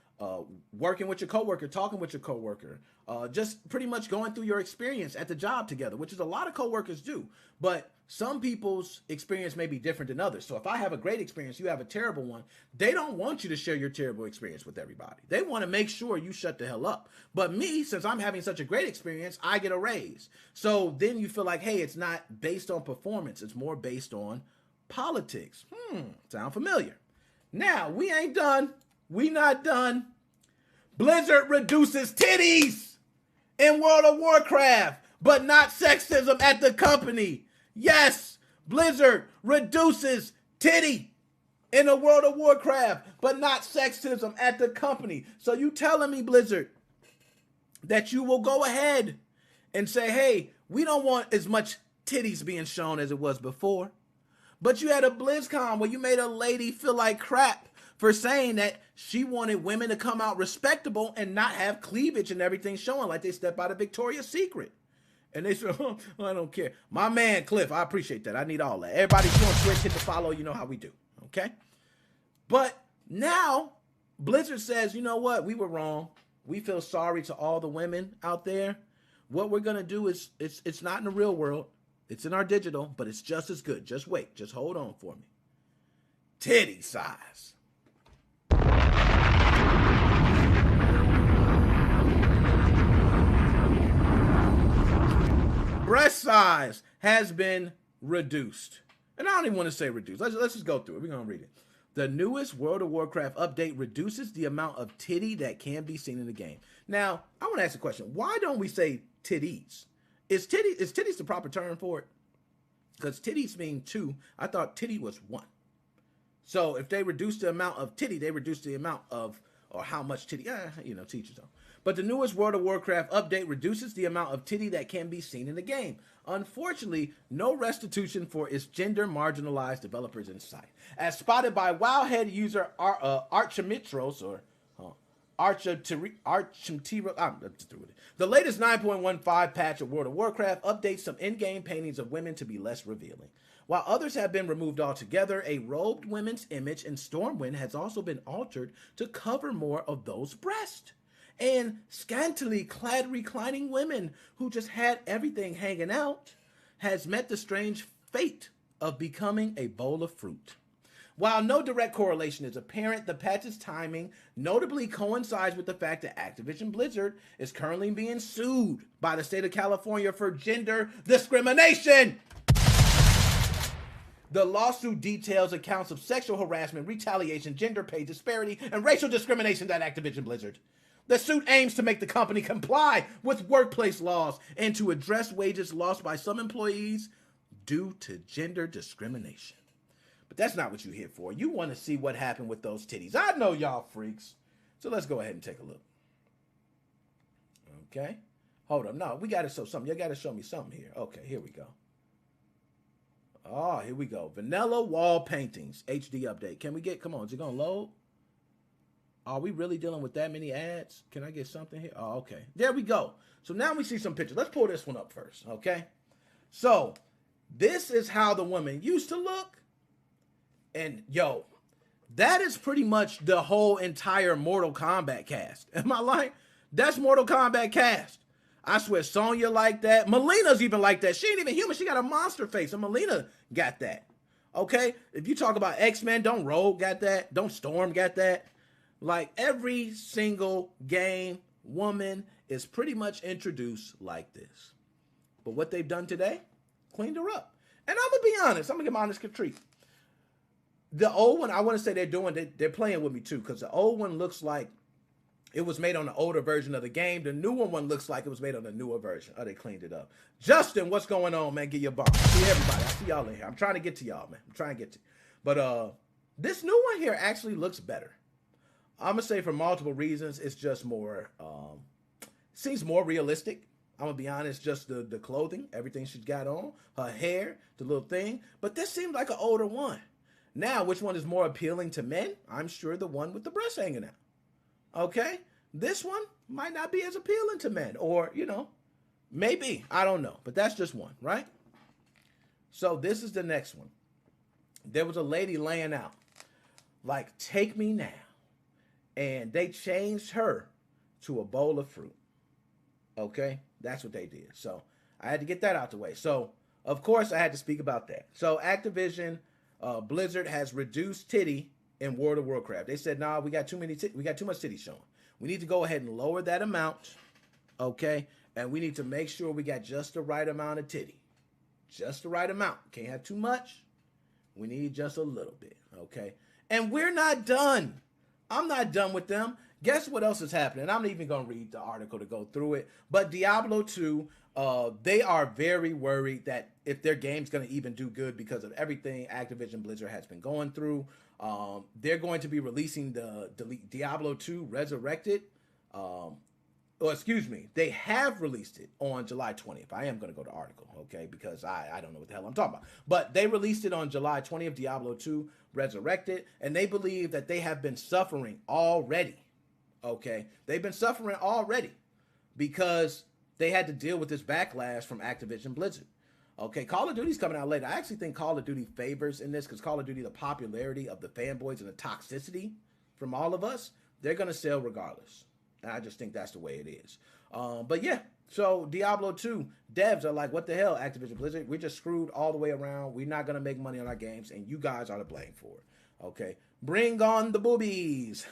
working with your coworker, talking with your coworker, just pretty much going through your experience at the job together, which is a lot of coworkers do. But some people's experience may be different than others. So if I have a great experience, you have a terrible one, they don't want you to share your terrible experience with everybody. They want to make sure you shut the hell up. But me, since I'm having such a great experience, I get a raise. So then you feel like, hey, it's not based on performance. It's more based on politics. Sound familiar? Now, we ain't done. We not done. Blizzard reduces titties in World of Warcraft, but not sexism at the company. Yes, Blizzard reduces titty in the World of Warcraft, but not sexism at the company. So you telling me, Blizzard, that you will go ahead and say, hey, we don't want as much titties being shown as it was before. But you had a BlizzCon where you made a lady feel like crap for saying that she wanted women to come out respectable and not have cleavage and everything showing, like they step out of Victoria's Secret. And they said, oh, I don't care. My man, Cliff, I appreciate that. I need all that. Everybody on Twitch, hit the follow. You know how we do, okay? But now Blizzard says, you know what? We were wrong. We feel sorry to all the women out there. What we're going to do is, it's not in the real world. It's in our digital, but it's just as good. Just wait. Just hold on for me. Titty size. Breast size has been reduced. And I don't even want to say reduced. Let's just go through it. We're going to read it. The newest World of Warcraft update reduces the amount of titty that can be seen in the game. Now, I want to ask a question. Why don't we say titties? Is titties the proper term for it? Because titties mean two. I thought titty was one. So if they reduce the amount of titty, they reduce the amount of, or how much titty, teachers don't. But the newest World of Warcraft update reduces the amount of titty that can be seen in the game. Unfortunately, no restitution for its gender marginalized developers in sight. As spotted by Wowhead user Archimitros, or the latest 9.15 patch of World of Warcraft updates some in-game paintings of women to be less revealing. While others have been removed altogether, a robed women's image in Stormwind has also been altered to cover more of those breasts. And scantily clad reclining women who just had everything hanging out has met the strange fate of becoming a bowl of fruit. While no direct correlation is apparent, the patch's timing notably coincides with the fact that Activision Blizzard is currently being sued by the state of California for gender discrimination. The lawsuit details accounts of sexual harassment, retaliation, gender pay disparity, and racial discrimination at Activision Blizzard. The suit aims to make the company comply with workplace laws and to address wages lost by some employees due to gender discrimination. But that's not what you're here for. You want to see what happened with those titties. I know y'all freaks. So let's go ahead and take a look. Okay. Hold up. No, we got to show something. You got to show me something here. Okay, here we go. Oh, here we go. Vanilla wall paintings, HD update. Can we get, come on, is it going to load? Are we really dealing with that many ads? Can I get something here? Oh, okay. There we go. So now we see some pictures. Let's pull this one up first, okay? So this is how the woman used to look. And, yo, that is pretty much the whole entire Mortal Kombat cast. Am I lying? That's Mortal Kombat cast. I swear, Sonya like that. Melina's even like that. She ain't even human. She got a monster face. And Melina got that. Okay? If you talk about X-Men, don't Rogue got that. Don't Storm got that. Like, every single game woman is pretty much introduced like this. But what they've done today, cleaned her up. And I'm going to be honest. I'm going to give my honest critique. The old one, I want to say they're playing with me too, because the old one looks like it was made on the older version of the game. The newer one looks like it was made on the newer version. Oh, they cleaned it up. Justin, what's going on, man? Get your bump. See everybody. I see y'all in here. I'm trying to get to y'all, man. I'm trying to get to you. But this new one here actually looks better. I'm going to say for multiple reasons. It's just more, seems more realistic. I'm going to be honest, just the clothing, everything she's got on, her hair, the little thing. But this seems like an older one. Now, which one is more appealing to men? I'm sure the one with the breasts hanging out. Okay? This one might not be as appealing to men. Or, you know, maybe. I don't know. But that's just one, right? So this is the next one. There was a lady laying out. Like, take me now. And they changed her to a bowl of fruit. Okay? That's what they did. So I had to get that out the way. So, of course, I had to speak about that. So Activision... Blizzard has reduced titty in World of Warcraft. They said, nah, we got too much titty showing. We need to go ahead and lower that amount, okay? And we need to make sure we got just the right amount of titty. Just the right amount. Can't have too much. We need just a little bit, okay? And we're not done. I'm not done with them. Guess what else is happening? I'm not even going to read the article to go through it. But Diablo 2, they are very worried that if their game's going to even do good because of everything Activision Blizzard has been going through, they're going to be releasing the Diablo 2 Resurrected. They have released it on July 20th. I am going to go to the article, okay, because I don't know what the hell I'm talking about. But they released it on July 20th, Diablo 2 Resurrected, and they believe that they have been suffering already. Okay, they've been suffering already because they had to deal with this backlash from Activision Blizzard. Okay, Call of Duty's coming out later. I actually think Call of Duty favors in this because Call of Duty, the popularity of the fanboys and the toxicity from all of us, they're going to sell regardless. And I just think that's the way it is. But yeah, so Diablo 2 devs are like, what the hell, Activision Blizzard? We're just screwed all the way around. We're not going to make money on our games, and you guys are to blame for it. Okay, bring on the boobies.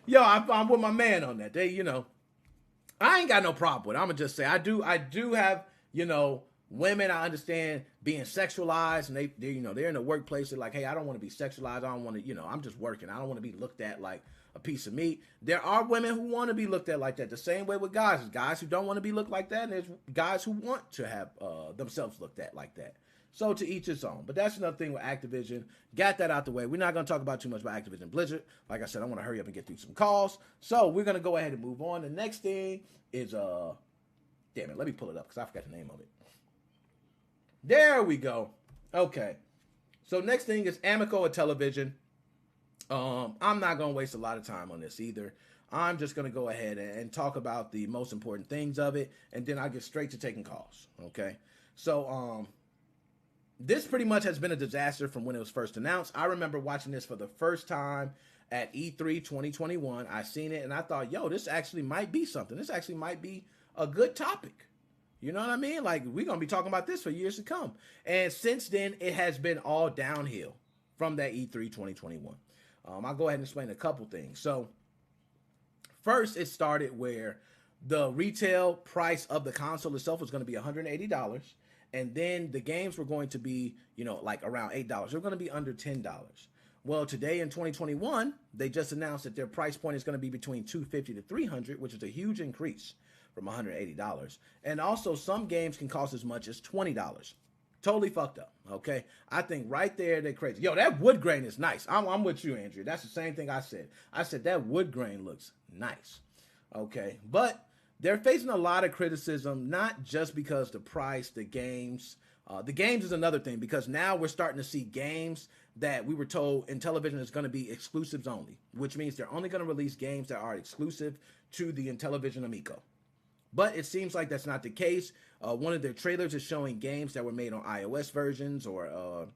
Yo, I'm with my man on that. They, you know, I ain't got no problem with it. I'm gonna just say I do have, you know, women. I understand being sexualized, and they you know, they're in the workplace. They're like, hey, I don't want to be sexualized. I don't want to, you know, I'm just working. I don't want to be looked at like a piece of meat. There are women who want to be looked at like that. The same way with guys. There's guys who don't want to be looked like that, and there's guys who want to have themselves looked at like that. So to each his own. But that's another thing with Activision. Got that out the way. We're not going to talk about too much about Activision Blizzard. Like I said, I want to hurry up and get through some calls. So we're going to go ahead and move on. The next thing is, damn it, let me pull it up because I forgot the name of it. There we go. Okay. So next thing is Amico of Television. I'm not going to waste a lot of time on this either. I'm just going to go ahead and talk about the most important things of it. And then I'll get straight to taking calls. Okay. So, this pretty much has been a disaster from when it was first announced. I remember watching this for the first time at E3 2021. I seen it and I thought, yo, this actually might be something. This actually might be a good topic. You know what I mean? Like, we're going to be talking about this for years to come. And since then, it has been all downhill from that E3 2021. I'll go ahead and explain a couple things. So, first, it started where the retail price of the console itself was going to be $180. And then the games were going to be, you know, like around $8. They're going to be under $10. Well, today in 2021, they just announced that their price point is going to be between $250 to $300, which is a huge increase from $180. And also, some games can cost as much as $20. Totally fucked up, okay? I think right there, they're crazy. Yo, that wood grain is nice. I'm with you, Andrea. That's the same thing I said. I said that wood grain looks nice, okay? But they're facing a lot of criticism, not just because the price, the games is another thing, because now we're starting to see games that we were told in television is going to be exclusives only, which means they're only going to release games that are exclusive to the Intellivision Amico. But it seems like that's not the case. One of their trailers is showing games that were made on iOS versions or,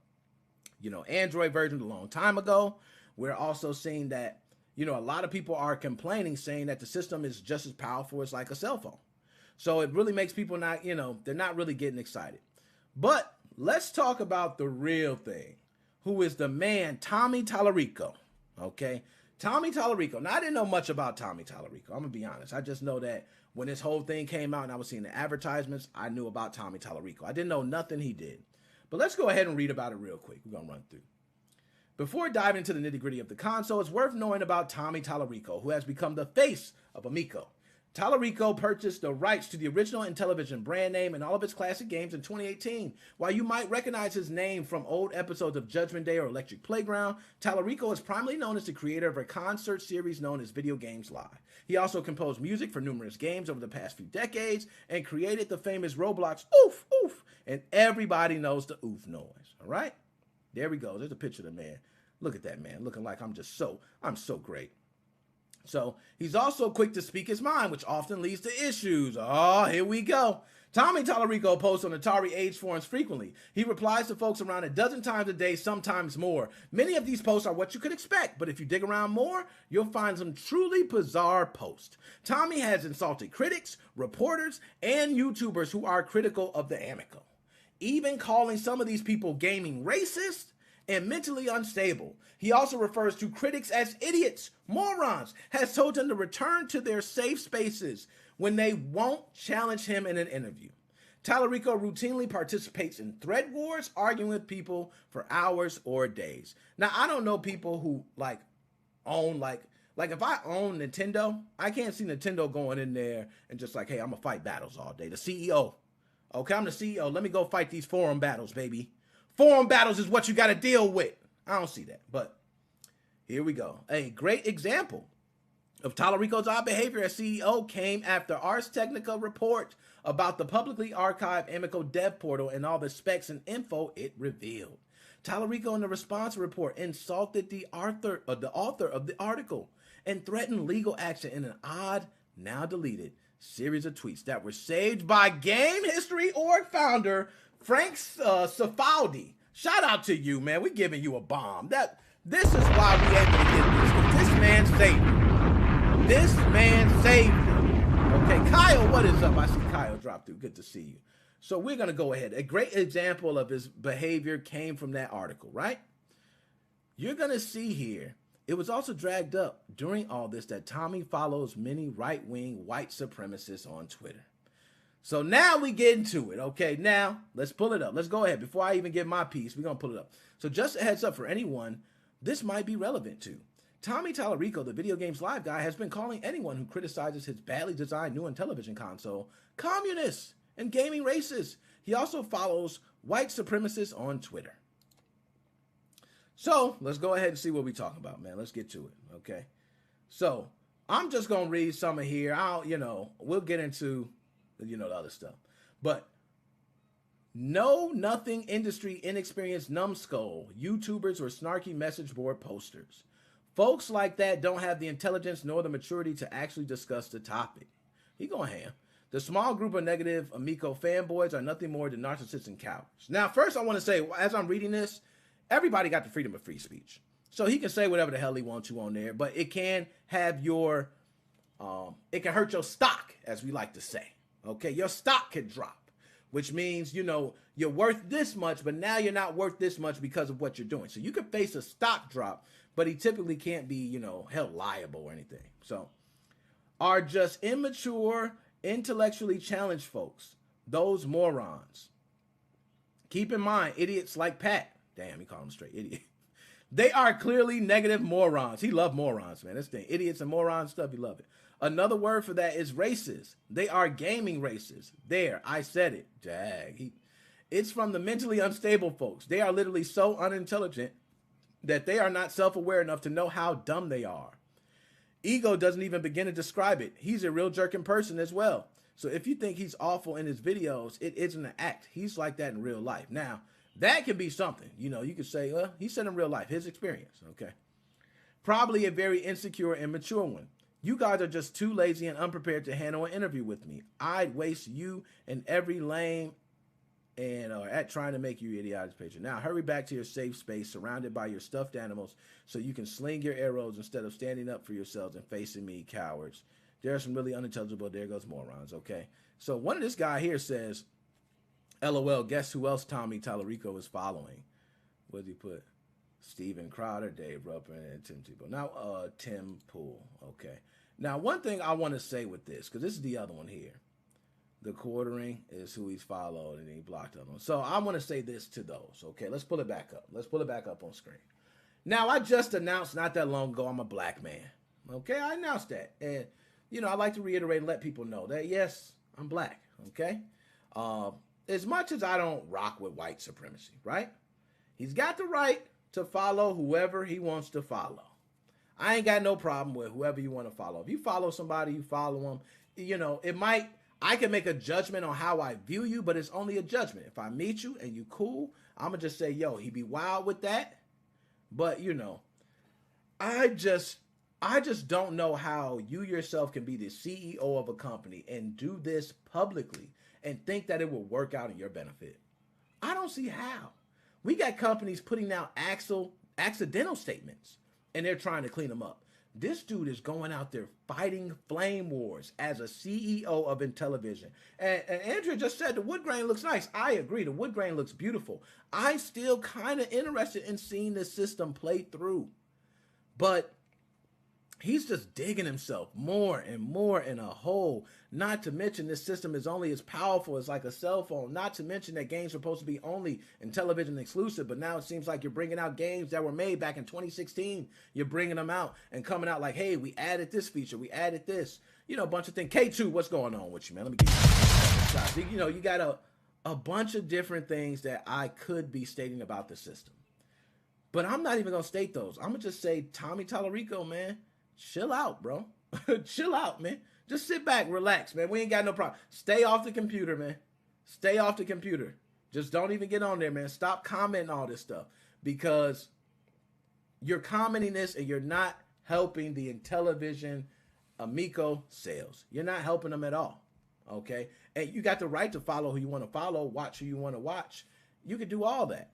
Android versions a long time ago. We're also seeing that, a lot of people are complaining, saying that the system is just as powerful as like a cell phone. So it really makes people not, they're not really getting excited. But let's talk about the real thing, who is the man, Tommy Tallarico, okay? Tommy Tallarico. Now, I didn't know much about Tommy Tallarico. I'm going to be honest. I just know that when this whole thing came out and I was seeing the advertisements, I knew about Tommy Tallarico. I didn't know nothing he did. But let's go ahead and read about it real quick. We're going to run through. Before diving into the nitty-gritty of the console, it's worth knowing about Tommy Tallarico, who has become the face of Amico. Tallarico purchased the rights to the original Intellivision brand name and all of its classic games in 2018. While you might recognize his name from old episodes of Judgment Day or Electric Playground, Tallarico is primarily known as the creator of a concert series known as Video Games Live. He also composed music for numerous games over the past few decades and created the famous Roblox oof, oof, and everybody knows the oof noise, all right? There we go. There's a picture of the man. Look at that man, looking like I'm so great. So he's also quick to speak his mind, which often leads to issues. Oh, here we go. Tommy Tallarico posts on Atari Age forums frequently. He replies to folks around a dozen times a day, sometimes more. Many of these posts are what you could expect, but if you dig around more, you'll find some truly bizarre posts. Tommy has insulted critics, reporters, and YouTubers who are critical of the Amico, even calling some of these people gaming racist and mentally unstable. He also refers to critics as idiots, morons, has told them to return to their safe spaces when they won't challenge him in an interview. Tallarico routinely participates in thread wars, arguing with people for hours or days. Now, I don't know people who own if I own Nintendo, I can't see Nintendo going in there and just like, hey, I'm gonna fight battles all day. The CEO. Okay, I'm the CEO. Let me go fight these forum battles, baby. Forum battles is what you got to deal with. I don't see that, but here we go. A great example of Tallarico's odd behavior as CEO came after Ars Technica report about the publicly archived Amico dev portal and all the specs and info it revealed. Tallarico in the response report insulted the author of the article and threatened legal action in an odd, now deleted series of tweets that were saved by Game History Org founder Frank Cifaldi. Shout out to you, man. We're giving you a bomb. This is why we able to get this, because this man saved it. This man saved it. Okay, Kyle, what is up? I see Kyle drop through. Good to see you. So we're going to go ahead. A great example of his behavior came from that article, right? You're going to see here, it was also dragged up during all this that Tommy follows many right-wing white supremacists on Twitter. So now we get into it, okay? Now, let's pull it up. Let's go ahead. Before I even give my piece, we're going to pull it up. So just a heads up for anyone this might be relevant to. Tommy Tallarico, the Video Games Live guy, has been calling anyone who criticizes his badly designed new Intellivision console communists and gaming racists. He also follows white supremacists on Twitter. So let's go ahead and see what we're talking about, man. Let's get to it, okay? So I'm just going to read some of here. We'll get into the other stuff. But nothing industry inexperienced numbskull, YouTubers, or snarky message board posters. Folks like that don't have the intelligence nor the maturity to actually discuss the topic. He going ham. The small group of negative Amico fanboys are nothing more than narcissists and cowards. Now, first I want to say, as I'm reading this, everybody got the freedom of free speech. So he can say whatever the hell he wants to on there, but it can have it can hurt your stock, as we like to say. Okay, your stock could drop, which means, you're worth this much, but now you're not worth this much because of what you're doing. So you could face a stock drop, but he typically can't be, held liable or anything. So are just immature, intellectually challenged folks, those morons. Keep in mind, idiots like Pat. Damn, he called him straight idiot. They are clearly negative morons. He loved morons, man. This thing, idiots and morons stuff, he loved it. Another word for that is racist. They are gaming racists. There, I said it. Dag. It's from the mentally unstable folks. They are literally so unintelligent that they are not self-aware enough to know how dumb they are. Ego doesn't even begin to describe it. He's a real jerk in person as well. So if you think he's awful in his videos, it isn't an act. He's like that in real life. Now, that can be something. You know, you could say, well, he said in real life, his experience, okay? Probably a very insecure and mature one. You guys are just too lazy and unprepared to handle an interview with me. I'd waste you and every lame and at trying to make you idiotic patient. Now hurry back to your safe space surrounded by your stuffed animals so you can sling your arrows instead of standing up for yourselves and facing me, cowards. There are some really unintelligible there goes morons, okay? So one of this guy here says, LOL, guess who else Tommy Tallarico is following? What did he put? Steven Crowder, Dave Ruppin, and Tim Tebow. Now, Tim Pool, okay. Now, one thing I want to say with this, because this is the other one here. The quartering is who he's followed, and he blocked them. So I want to say this to those, okay? Let's pull it back up. Let's pull it back up on screen. Now, I just announced not that long ago I'm a black man, okay? I announced that. And, you know, I like to reiterate and let people know that, yes, I'm black, okay? As much as I don't rock with white supremacy, right? He's got the right to follow whoever he wants to follow. I ain't got no problem with whoever you want to follow. If you follow somebody, you follow them. You know, I can make a judgment on how I view you, but it's only a judgment. If I meet you and you cool, I'm going to just say, yo, he be wild with that. But, you know, I just don't know how you yourself can be the CEO of a company and do this publicly and think that it will work out in your benefit. I don't see how. We got companies putting out accidental statements, and they're trying to clean them up. This dude is going out there fighting flame wars as a CEO of Intellivision. And Andrea just said the wood grain looks nice. I agree. The wood grain looks beautiful. I'm still kind of interested in seeing this system play through. But he's just digging himself more and more in a hole. Not to mention this system is only as powerful as like a cell phone. Not to mention that games are supposed to be only Intellivision exclusive, but now it seems like you're bringing out games that were made back in 2016. You're bringing them out and coming out like, hey, we added this feature, we added this, you know, a bunch of things. K2, what's going on with you, man? Let me get you. You know, you got a bunch of different things that I could be stating about the system, but I'm not even gonna state those. I'm gonna just say, Tommy Tallarico, man, chill out, bro. Chill out, man. Just sit back, relax, man. We ain't got no problem. Stay off the computer, man. Stay off the computer. Just don't even get on there, man. Stop commenting all this stuff because you're commenting this and you're not helping the Intellivision Amico sales. You're not helping them at all, okay? And you got the right to follow who you want to follow, watch who you want to watch. You can do all that.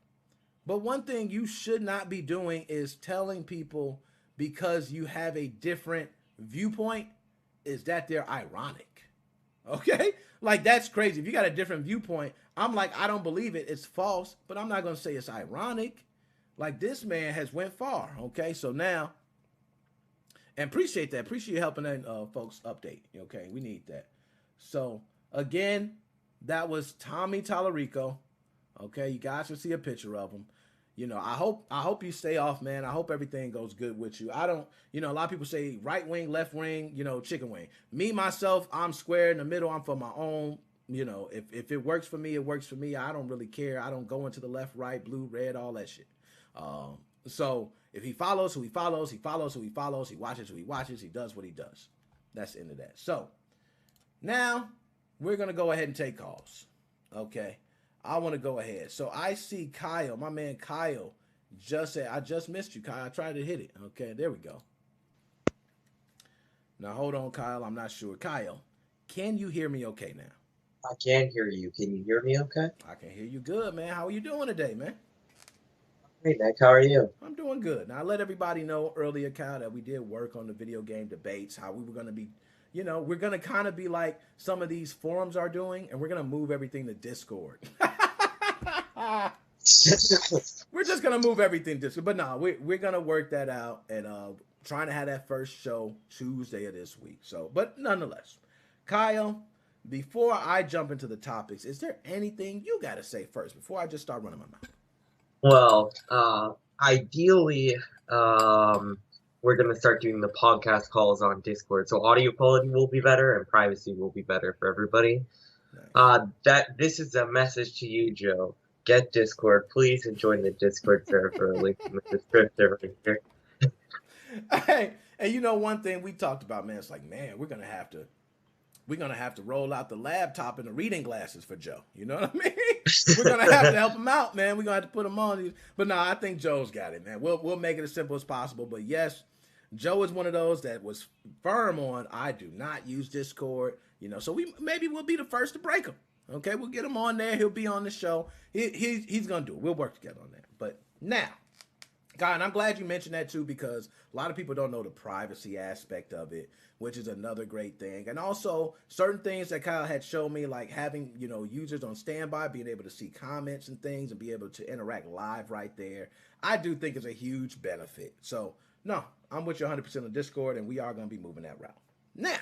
But one thing you should not be doing is telling people because you have a different viewpoint is that they're ironic, okay? Like, that's crazy. If you got a different viewpoint, I'm like, I don't believe it. It's false, but I'm not going to say it's ironic. Like, this man has went far, okay? So now, and appreciate that. Appreciate you helping that, folks update, okay? We need that. So, again, that was Tommy Tallarico, okay? You guys can see a picture of him. You know, I hope you stay off, man. I hope everything goes good with you. I don't, you know, a lot of people say right wing, left wing, you know, chicken wing. Me, myself, I'm square in the middle. I'm for my own, you know, if it works for me, it works for me. I don't really care. I don't go into the left, right, blue, red, all that shit. So if he follows who he follows, he follows who he follows, he watches who he watches, he does what he does. That's the end of that. So now we're going to go ahead and take calls. Okay. I want to go ahead. So I see Kyle, my man Kyle, just said, I just missed you, Kyle. I tried to hit it. Okay, there we go. Now, hold on, Kyle. I'm not sure. Kyle, can you hear me okay now? I can hear you. Can you hear me okay? I can hear you good, man. How are you doing today, man? Hey, Nick. How are you? I'm doing good. Now, I let everybody know earlier, Kyle, that we did work on the video game debates, how we were going to be, you know, we're going to kind of be like some of these forums are doing, and we're going to move everything to Discord. We're just going to move everything to Discord. But no, we're going to work that out and trying to have that first show Tuesday of this week. So, but nonetheless, Kyle, before I jump into the topics, is there anything you got to say first before I just start running my mouth? Well, ideally, we're going to start doing the podcast calls on Discord. So audio quality will be better and privacy will be better for everybody. This is a message to you, Joe. Get Discord, please, and join the Discord server. Link in the description right here. Hey, and you know one thing we talked about, man. It's like, man, we're gonna have to roll out the laptop and the reading glasses for Joe. You know what I mean? We're gonna have to help him out, man. We're gonna have to put him on these. But no, I think Joe's got it, man. We'll make it as simple as possible. But yes, Joe is one of those that was firm on, I do not use Discord. You know, so we'll be the first to break him. Okay, we'll get him on there. He'll be on the show. He's gonna do it. We'll work together on that. But now, God, and I'm glad you mentioned that too, because a lot of people don't know the privacy aspect of it, which is another great thing. And also certain things that Kyle had shown me, like having, you know, users on standby, being able to see comments and things and be able to interact live right there. I do think is a huge benefit. So no, I'm with you 100% on Discord, and we are going to be moving that route. Now,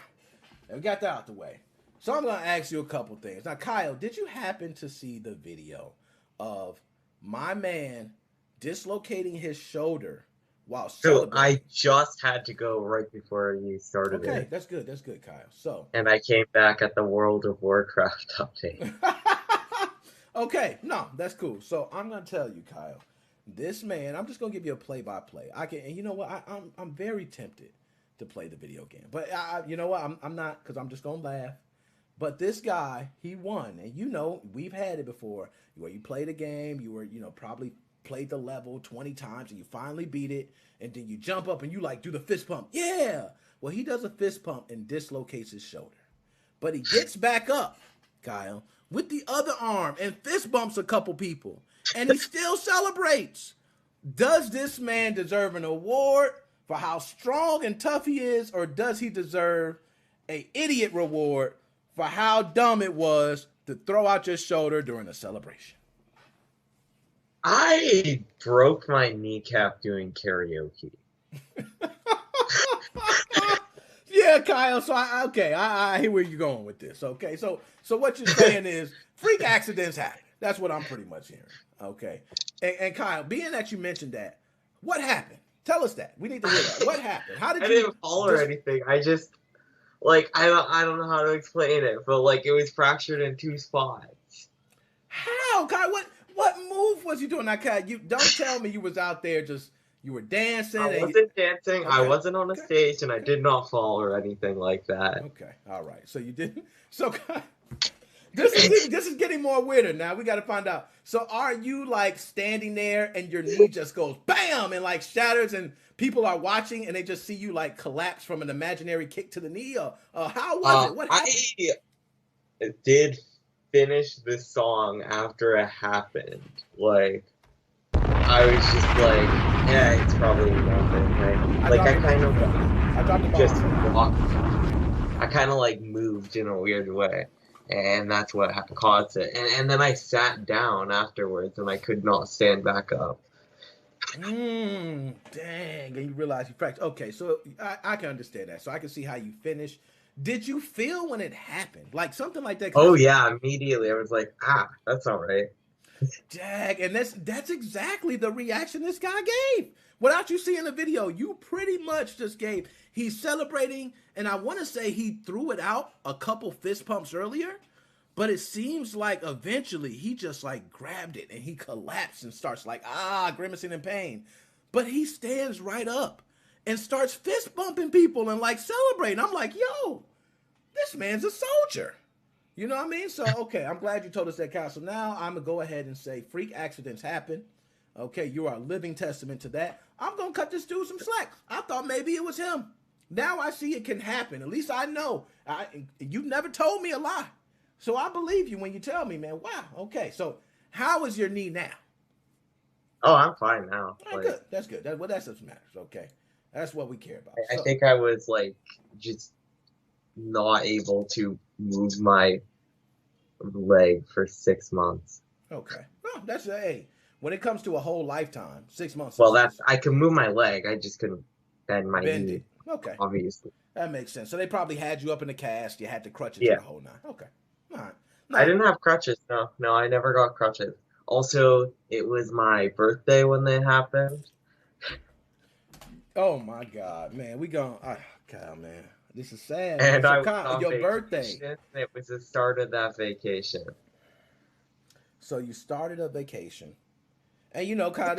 we got that out the way. So I'm going to ask you a couple things. Now, Kyle, did you happen to see the video of my man dislocating his shoulder while celebrating? So I just had to go right before you started it. Okay, that's good. That's good, Kyle. So. And I came back at the World of Warcraft update. Okay, no, that's cool. So I'm going to tell you, Kyle, this man, I'm just going to give you a play-by-play. And you know what? I'm very tempted to play the video game. But you know what? I'm not, because I'm just going to laugh. But this guy, he won. And you know, we've had it before where you played a game, you were, you know, probably played the level 20 times and you finally beat it. And then you jump up and you like do the fist pump. Yeah. Well, he does a fist pump and dislocates his shoulder. But he gets back up, Kyle, with the other arm and fist bumps a couple people. And he still celebrates. Does this man deserve an award for how strong and tough he is, or does he deserve an idiot reward for how dumb it was to throw out your shoulder during a celebration? I broke my kneecap doing karaoke. Yeah, Kyle. So I hear where you're going with this. Okay, so what you're saying is freak accidents happen. That's what I'm pretty much hearing. Okay, and Kyle, being that you mentioned that, what happened? Tell us that. We need to hear that. What happened? How did I didn't fall or anything. I just I don't know how to explain it, but it was fractured in two spots. How, Kyle? What move was you doing? Now, Kyle, you don't tell me you was out there you were dancing. I wasn't dancing. Okay. I wasn't on a stage, and I did not fall or anything like that. Okay, all right. So you didn't. So Kyle, this is getting more weirder now. We got to find out. So are you standing there and your knee just goes bam and shatters and people are watching and they just see you collapse from an imaginary kick to the knee? Or how was it? What happened? I did finish the song after it happened. I was just yeah, it's probably nothing, right? I kind of just walked. I kind of moved in a weird way, and that's what caused it. And then I sat down afterwards, and I could not stand back up. Dang, and you realize you fractured. Okay, so I can understand that. So I can see how you finished. Did you feel when it happened? Something like that? Oh, yeah, immediately. I was like, that's all right. Dag, and that's exactly the reaction this guy gave. Without you seeing the video, you pretty much just gave. He's celebrating, and I want to say he threw it out a couple fist pumps earlier, but it seems like eventually he just grabbed it and he collapsed and starts grimacing in pain. But he stands right up and starts fist bumping people and celebrating. I'm like, yo, this man's a soldier. You know what I mean? So, okay, I'm glad you told us that, Kyle. So now I'm going to go ahead and say freak accidents happen. Okay, you are a living testament to that. I'm going to cut this dude some slack. I thought maybe it was him. Now I see it can happen. At least I know. You've never told me a lie. So I believe you when you tell me, man. Wow, okay. So how is your knee now? Oh, I'm fine now. Right, good. That's good. That's what matters, okay? That's what we care about. I think I was, just not able to move my leg for 6 months. Okay. Well, that's when it comes to a whole lifetime, 6 months. Well, I can move my leg. I just couldn't bend my knee. It. Okay. Obviously. That makes sense. So they probably had you up in the cast. You had the crutches the whole nine. Okay. All right. No. I didn't have crutches. No, I never got crutches. Also, it was my birthday when they happened. Oh my God, man. We gone. Kyle, man. This is sad. And So, I was Kyle, on your vacation. birthday. It was the start of that vacation. So you started a vacation. And you know, Kyle,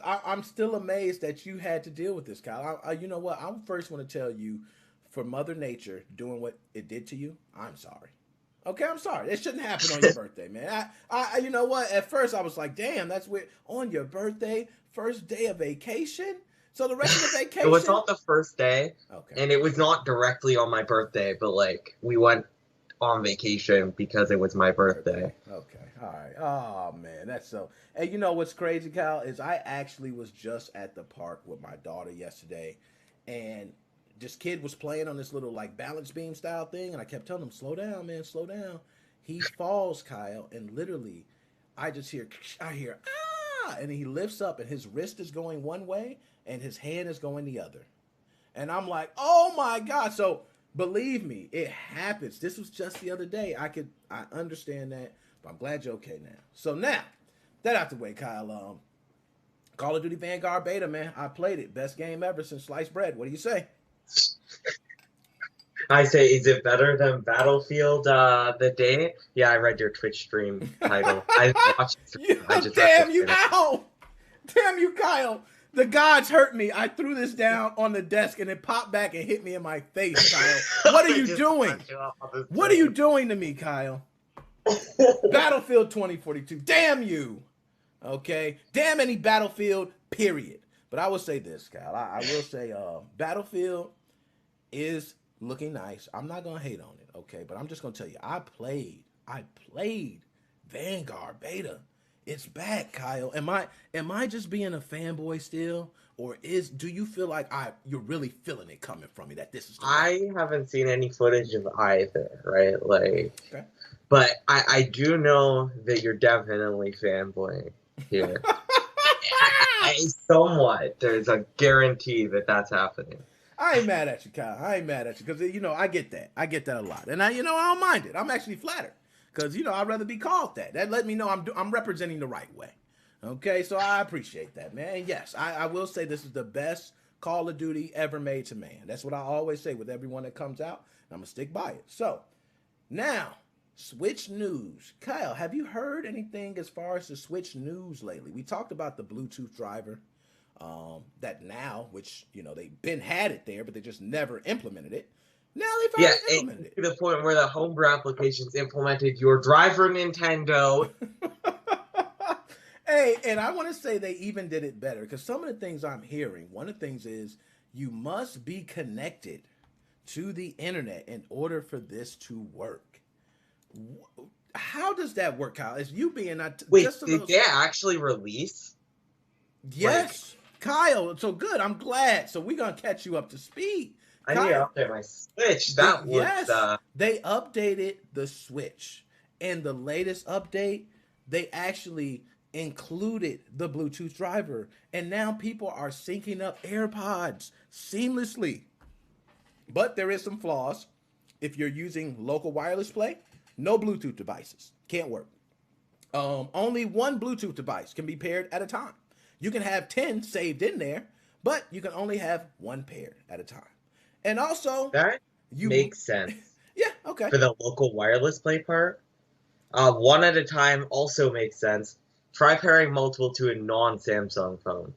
I'm still amazed that you had to deal with this, Kyle. You know what? I first want to tell you, for Mother Nature doing what it did to you, I'm sorry. Okay, I'm sorry. It shouldn't happen on your birthday, man. I you know what? At first, I was like, damn, that's weird. On your birthday, first day of vacation? So the rest of the vacation? It was not the first day, okay. And it was not directly on my birthday, but like we went on vacation because it was my birthday. Okay. All right. Oh man, that's so. And you know what's crazy, Kyle, is I actually was just at the park with my daughter yesterday, and this kid was playing on this little like balance beam style thing, and I kept telling him, "Slow down, man, slow down." He falls, Kyle, and literally, I hear ah, and he lifts up, and his wrist is going one way, and his hand is going the other, and I'm like, "Oh my God!" So believe me, it happens. This was just the other day. I understand that. I'm glad you're okay now. So now, that out the way, Kyle. Call of Duty Vanguard Beta, man. I played it. Best game ever since sliced bread. What do you say? I say, is it better than Battlefield the day? Yeah, I read your Twitch stream title. I watched it. Damn you, Kyle. Damn you, Kyle. The gods hurt me. I threw this down on the desk and it popped back and hit me in my face, Kyle. What are you doing? What are you doing to me, Kyle? Battlefield 2042. Damn you. Okay. Damn any Battlefield, period. But I will say this, Kyle. I will say Battlefield is looking nice. I'm not going to hate on it, okay? But I'm just going to tell you, I played Vanguard Beta. It's back, Kyle. Am I just being a fanboy still? Or do you feel like you're really feeling it coming from me that this is I haven't seen any footage of either, right? Like, okay. But I do know that you're definitely fanboying here. Somewhat. There's a guarantee that that's happening. I ain't mad at you, Kyle. I ain't mad at you because, you know, I get that. I get that a lot. And I don't mind it. I'm actually flattered because, you know, I'd rather be called that. That let me know I'm representing the right way. Okay, so I appreciate that, man. And yes, I will say this is the best Call of Duty ever made to man. That's what I always say with everyone that comes out. And I'm going to stick by it. So, now, Switch news. Kyle, have you heard anything as far as the Switch news lately? We talked about the Bluetooth driver that now, which, you know, they've had it there, but they just never implemented it. Now they finally implemented it. To the point where the homebrew applications implemented your driver, Nintendo. Hey, and I want to say they even did it better because some of the things I'm hearing, one of the things is you must be connected to the internet in order for this to work. How does that work, Kyle? Is you being not wait? Did they actually release? Yes, Kyle. So good. I'm glad. So we're gonna catch you up to speed. I need to update my Switch. That was they updated the Switch, and the latest update they actually included the Bluetooth driver, and now people are syncing up AirPods seamlessly. But there is some flaws. If you're using local wireless play, no Bluetooth devices. Can't work. Only one Bluetooth device can be paired at a time. You can have 10 saved in there, but you can only have one paired at a time. And also... That makes sense. Yeah, okay. For the local wireless play part. One at a time also makes sense. Try pairing multiple to a non-Samsung phone.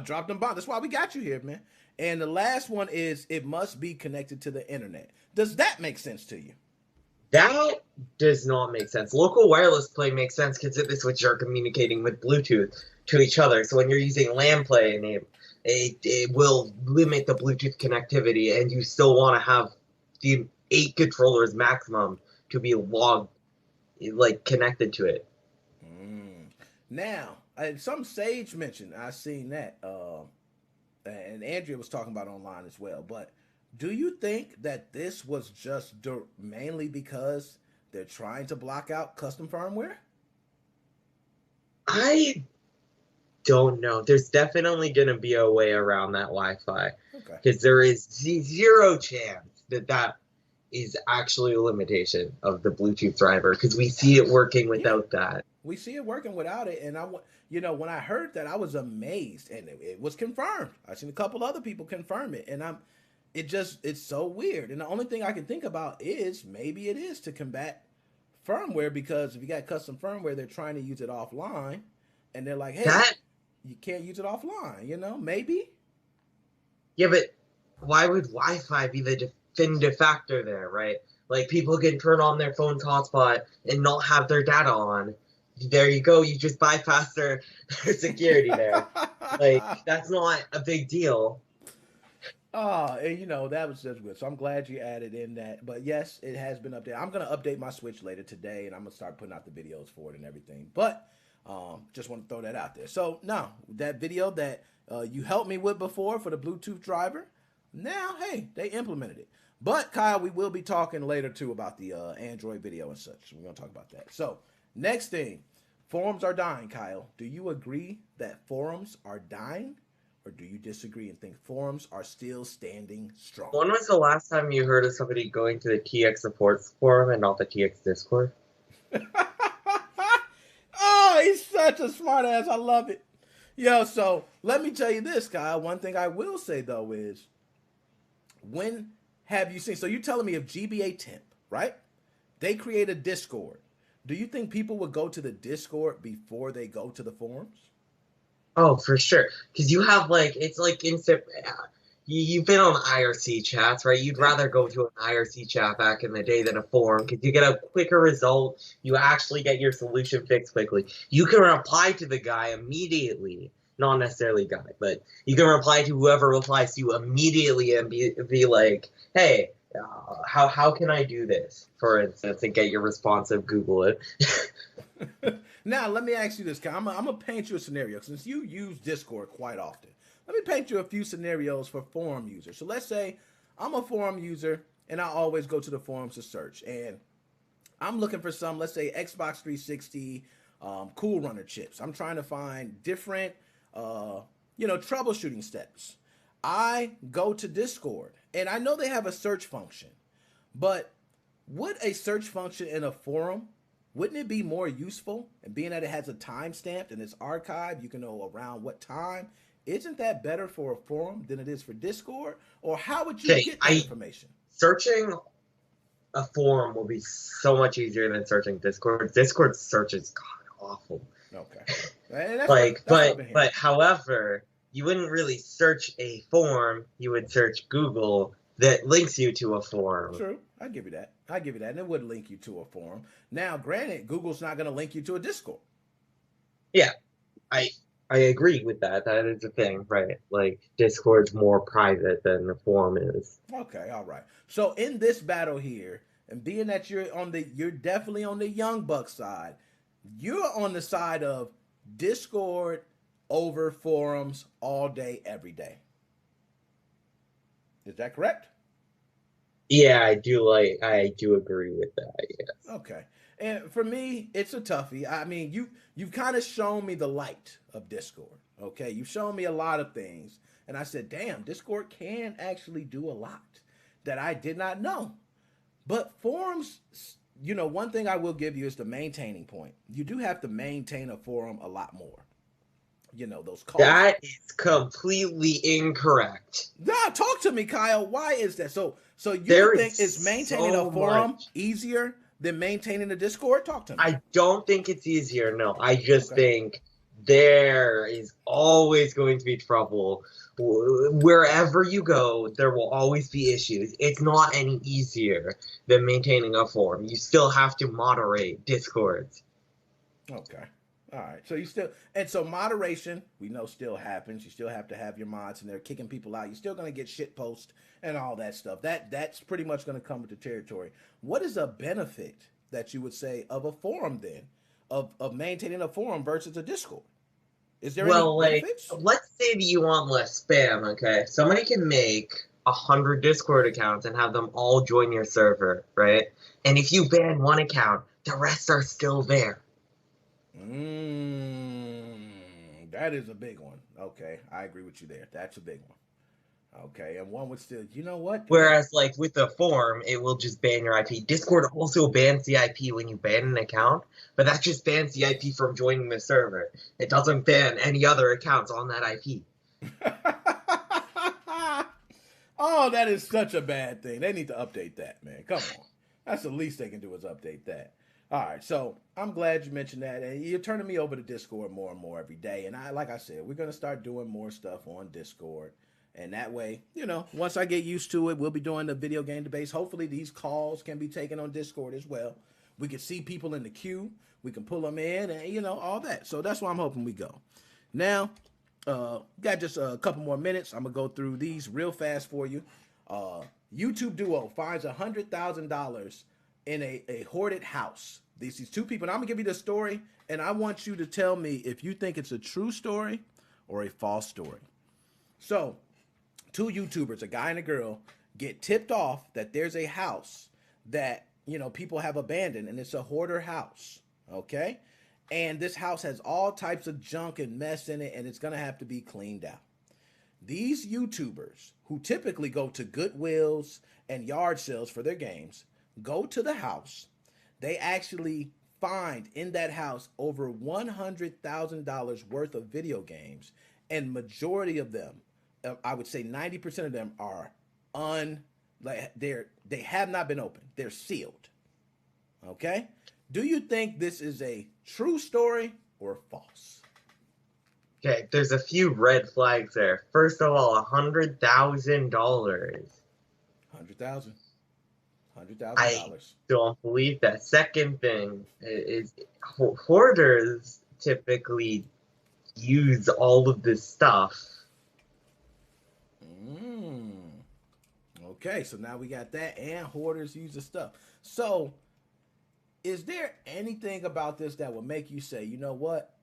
Drop them bombs. That's why we got you here, man. And the last one is it must be connected to the internet. Does that make sense to you? That does not make sense. Local wireless play makes sense because it's what you're communicating with Bluetooth to each other. So when you're using LAN play, and it will limit the Bluetooth connectivity, and you still want to have the 8 controllers maximum to be connected to it. Now, some Sage mentioned, I seen that, and Andrea was talking about online as well, but do you think that this was just mainly because they're trying to block out custom firmware? I don't know. There's definitely going to be a way around that Wi-Fi. Because there is zero chance that is actually a limitation of the Bluetooth driver, because we see it working without that. We see it working without it, and when I heard that, I was amazed, and it was confirmed. I've seen a couple other people confirm it, and it's so weird. And the only thing I can think about is maybe it is to combat firmware, because if you got custom firmware, they're trying to use it offline, and they're like, hey, you can't use it offline, maybe. Yeah, but why would Wi-Fi be the definitive factor there, right? Like, people can turn on their phone's hotspot and not have their data on. There you go. You just bypass their security there. Like, that's not a big deal. And that was just good. So I'm glad you added in that. But yes, it has been updated. I'm going to update my Switch later today, and I'm going to start putting out the videos for it and everything. But just want to throw that out there. So now, that video that you helped me with before for the Bluetooth driver, now, hey, they implemented it. But, Kyle, we will be talking later, too, about the Android video and such. We're going to talk about that. So, next thing, forums are dying, Kyle. Do you agree that forums are dying? Or do you disagree and think forums are still standing strong? When was the last time you heard of somebody going to the TX support forum and not the TX Discord? Oh, he's such a smart ass. I love it. Yo, so let me tell you this, Kyle. One thing I will say, though, is when have you seen... So you're telling me if GBA Temp, right? They create a Discord. Do you think people would go to the Discord before they go to the forums? Oh, for sure. Because you have, like, it's like instant... You've been on IRC chats, right? You'd rather go to an IRC chat back in the day than a forum because you get a quicker result. You actually get your solution fixed quickly. You can reply to the guy immediately. Not necessarily guy, but you can reply to whoever replies to you immediately and be like, hey, how can I do this, for instance, and get your responsive Google it. Now, let me ask you this, Kyle. I'm going to paint you a scenario. Since you use Discord quite often, let me paint you a few scenarios for forum users. So let's say I'm a forum user, and I always go to the forums to search. And I'm looking for some, let's say, Xbox 360 Cool Runner chips. I'm trying to find different, troubleshooting steps. I go to Discord, and I know they have a search function. But would a search function in a forum, wouldn't it be more useful? And being that it has a timestamp and it's archived, you can know around what time. Isn't that better for a forum than it is for Discord? Or how would you get that information? Searching a forum will be so much easier than searching Discord. Discord search is awful. Okay. But however, you wouldn't really search a forum. You would search Google that links you to a forum. True. I give you that. And it would link you to a forum. Now, granted, Google's not going to link you to a Discord. Yeah. I agree with that. That is a thing, right? Like, Discord's more private than the forum is. Okay, all right. So in this battle here, and being that you're definitely on the Young Buck side, you're on the side of Discord over forums all day, every day. Is that correct? Yeah, I do agree with that, yes. Okay. And for me, it's a toughie. I mean, you've kind of shown me the light of Discord, okay? You've shown me a lot of things, and I said, damn, Discord can actually do a lot that I did not know. But forums, one thing I will give you is the maintaining point. You do have to maintain a forum a lot more. Those calls. That is completely incorrect. Nah, talk to me, Kyle. Why is that? So you think is maintaining a forum easier than maintaining a Discord? Talk to me. I don't think it's easier, no. I just think there is always going to be trouble. Wherever you go, there will always be issues. It's not any easier than maintaining a forum. You still have to moderate Discords. Okay. All right. So moderation, we know still happens. You still have to have your mods in there kicking people out. You're still going to get shit post and all that stuff. That's pretty much going to come with the territory. What is a benefit that you would say of a forum then, of maintaining a forum versus a Discord? Is there any benefits? Let's say that you want less spam, okay? Somebody can make 100 Discord accounts and have them all join your server, right? And if you ban one account, the rest are still there. That is a big one. Okay, I agree with you there. That's a big one. Okay, and one would still, you know what? Whereas, like, with the forum, it will just ban your IP. Discord also bans the IP when you ban an account, but that just bans the IP from joining the server. It doesn't ban any other accounts on that IP. Oh, that is such a bad thing. They need to update that, man. Come on. That's the least they can do is update that. All right, so I'm glad you mentioned that. And you're turning me over to Discord more and more every day. And like I said, we're going to start doing more stuff on Discord. And that way, once I get used to it, we'll be doing the video game debates. Hopefully these calls can be taken on Discord as well. We can see people in the queue. We can pull them in and, all that. So that's why I'm hoping we go. Now, got just a couple more minutes. I'm going to go through these real fast for you. YouTube duo finds $100,000 in a hoarded house. These two people, and I'm going to give you the story, and I want you to tell me if you think it's a true story or a false story. So, two YouTubers, a guy and a girl, get tipped off that there's a house that, people have abandoned, and it's a hoarder house, okay? And this house has all types of junk and mess in it, and it's going to have to be cleaned out. These YouTubers, who typically go to Goodwills and yard sales for their games, go to the house. They actually find in that house over $100,000 worth of video games, and majority of them, I would say 90% of them are they have not been opened. They're sealed. Okay? Do you think this is a true story or false? Okay, there's a few red flags there. First of all, $100,000. $100,000. I don't believe that. Second thing is hoarders typically use all of this stuff. Okay, so now we got that, and hoarders use the stuff. So, is there anything about this that would make you say, you know what?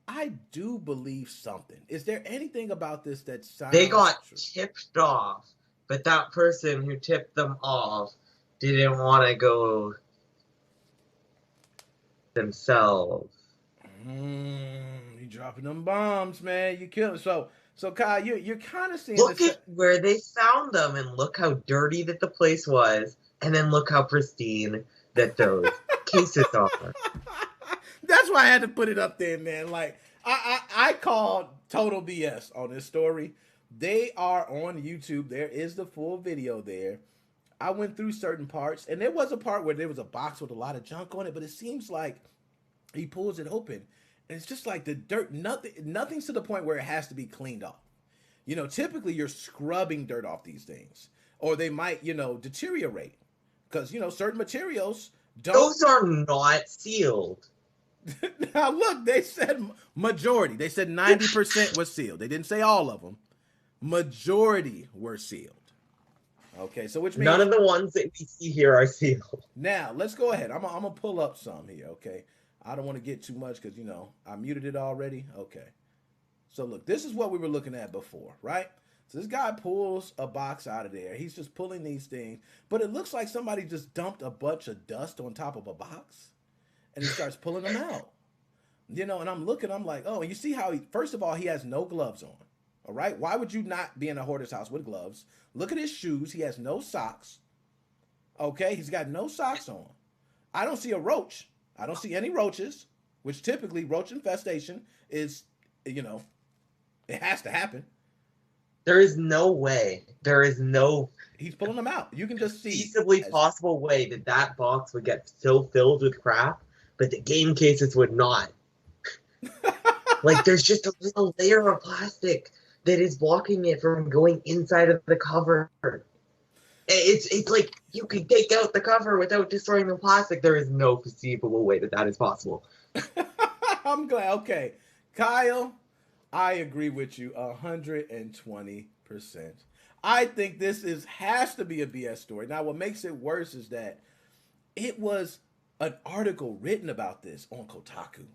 I do believe something. Is there anything about this that sounds They got true? tipped off, but that person who tipped them off didn't want to go themselves. You dropping them bombs, man. You killing. So Kyle, you're kind of seeing. Look at where they found them, and look how dirty that the place was, and then look how pristine that those cases are. That's why I had to put it up there, man. Like I called total BS on this story. They are on YouTube. There is the full video there. I went through certain parts, and there was a part where there was a box with a lot of junk on it, but it seems like he pulls it open, and it's just like the dirt, nothing's to the point where it has to be cleaned off. Typically you're scrubbing dirt off these things, or they might, deteriorate, because, certain materials don't. Those are not sealed. Now, look, they said majority. They said 90% was sealed. They didn't say all of them. Majority were sealed. Okay, so which means none of the ones that we see here are sealed. Now, let's go ahead. I'm gonna pull up some here, okay? I don't want to get too much because, I muted it already. Okay. So, look, this is what we were looking at before, right? So, this guy pulls a box out of there. He's just pulling these things. But it looks like somebody just dumped a bunch of dust on top of a box. And he starts pulling them out. And I'm looking, I'm like, oh, and you see how first of all, he has no gloves on. All right? Why would you not be in a hoarder's house with gloves? Look at his shoes. He has no socks. Okay? He's got no socks on. I don't see a roach. I don't see any roaches, which typically roach infestation is, it has to happen. There is no way. He's pulling them out. You can just see. Feasibly possible way that box would get so filled with crap, but the game cases would not. Like, there's just a little layer of plastic that is blocking it from going inside of the cover. It's like you can take out the cover without destroying the plastic. There is no conceivable way that is possible. I'm glad. Okay, Kyle, I agree with you 120%. I think this has to be a BS story. Now, what makes it worse is that it was an article written about this on Kotaku,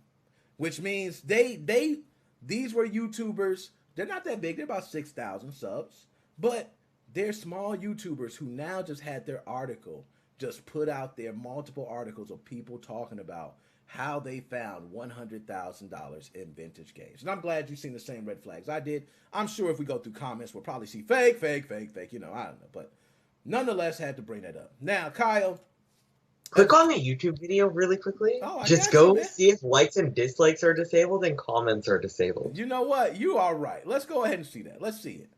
which means these were YouTubers. They're not that big. They're about 6,000 subs, but they're small YouTubers who now just had their article just put out there, multiple articles of people talking about how they found $100,000 in vintage games. And I'm glad you've seen the same red flags I did. I'm sure if we go through comments, we'll probably see fake. I don't know. But nonetheless, had to bring that up. Now, Kyle. Click on the YouTube video really quickly. Oh, just go see if likes and dislikes are disabled and comments are disabled. You know what? You are right. Let's go ahead and see that. Let's see it.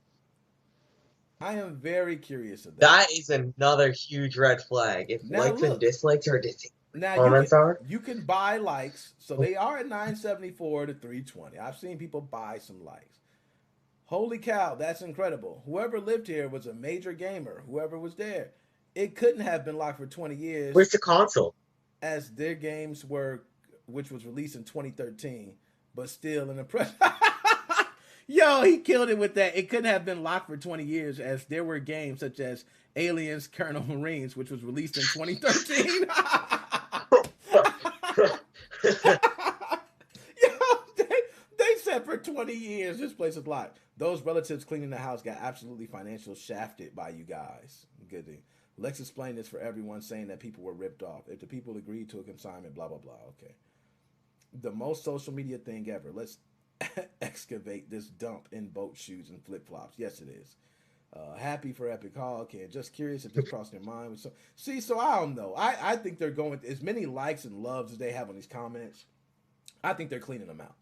I am very curious of that. That is another huge red flag. If Now likes look, and dislikes are the same now comments are. you can buy likes, so they are at 974 to 320. I've seen people buy some likes. Holy cow, that's incredible. Whoever lived here was a major gamer. Whoever was there, it couldn't have been locked for 20 years. Where's the console? As their games were, which was released in 2013, but still in the press. Yo, he killed it with that. It couldn't have been locked for 20 years, as there were games such as Aliens, Colonel Marines, which was released in 2013. Yo, they said for 20 years this place is locked. Those relatives cleaning the house got absolutely financial shafted by you guys. Good thing. Lex explained this for everyone, saying that people were ripped off. If the people agreed to a consignment, blah, blah, blah. Okay. The most social media thing ever. Let's excavate this dump in boat shoes and flip-flops. Yes, it is. Happy for Epic Hall. Can just curious if this crossed their mind. So I don't know. I think they're going, as many likes and loves as they have on these comments, I think they're cleaning them out.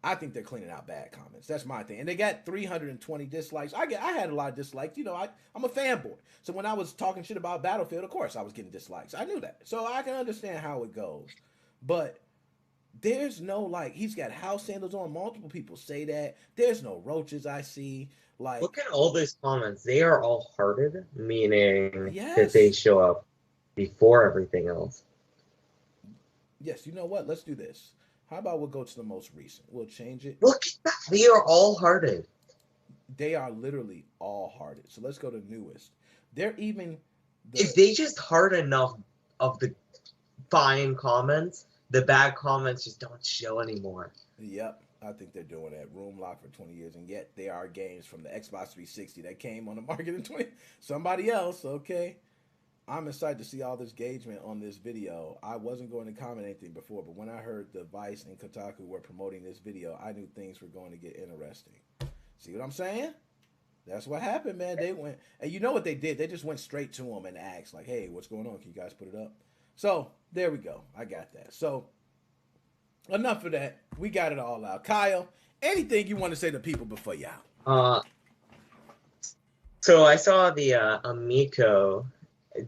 I think they're cleaning out bad comments. That's my thing. And they got 320 dislikes. I had a lot of dislikes. You know, I'm a fanboy. So when I was talking shit about Battlefield, of course I was getting dislikes. I knew that. So I can understand how it goes. But there's no, like, he's got house sandals on. Multiple people say that. There's no roaches I see. Like, look at all these comments. They are all hearted, meaning that they show up before everything else. Yes, you know what? Let's do this. How about we'll go to the most recent? We'll change it. Look at that. They are all hearted. They are literally all hearted. So let's go to newest. They're even... if they just heart enough of the fine comments, the bad comments just don't show anymore. Yep. I think they're doing that. Room locked for 20 years, and yet there are games from the Xbox 360 that came on the market in 20... Somebody else, okay? I'm excited to see all this engagement on this video. I wasn't going to comment anything before, but when I heard the Vice and Kotaku were promoting this video, I knew things were going to get interesting. See what I'm saying? That's what happened, man. They went, and you know what they did? They just went straight to him and asked, like, hey, what's going on? Can you guys put it up? So, there we go. I got that. So, enough of that. We got it all out. Kyle, anything you want to say to people before you out? So I saw the Amico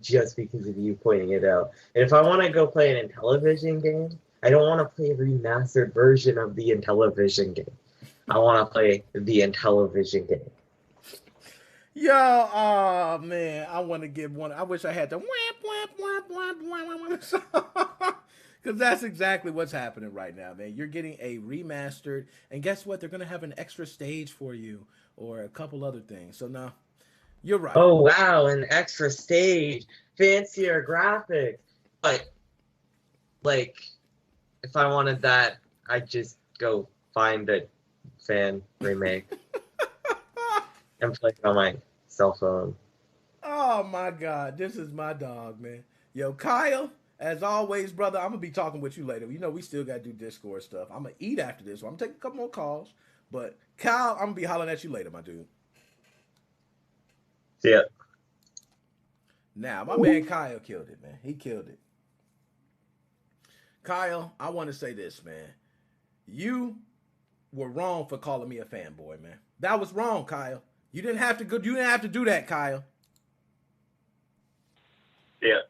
just because of you pointing it out. And if I want to go play an Intellivision game, I don't want to play a remastered version of the Intellivision game. I want to play the Intellivision game. Yo, oh man, I want to give one. I wish I had the because that's exactly what's happening right now, man. You're getting a remastered, and guess what? They're gonna have an extra stage for you or a couple other things. So now, you're right. Oh wow, an extra stage, fancier graphics. But like, if I wanted that, I'd just go find a fan remake and play it on my cell phone. Oh my God, this is my dog, man. Yo, Kyle, as always, brother, I'm gonna be talking with you later. You know, we still gotta do Discord stuff. I'm gonna eat after this, so I'm gonna take a couple more calls. But Kyle, I'm gonna be hollering at you later, my dude. See ya. Now, my man Kyle killed it, man. He killed it. Kyle, I want to say this, man. You were wrong for calling me a fanboy, man. That was wrong, Kyle. You didn't have to go. You didn't have to do that, Kyle. Yeah.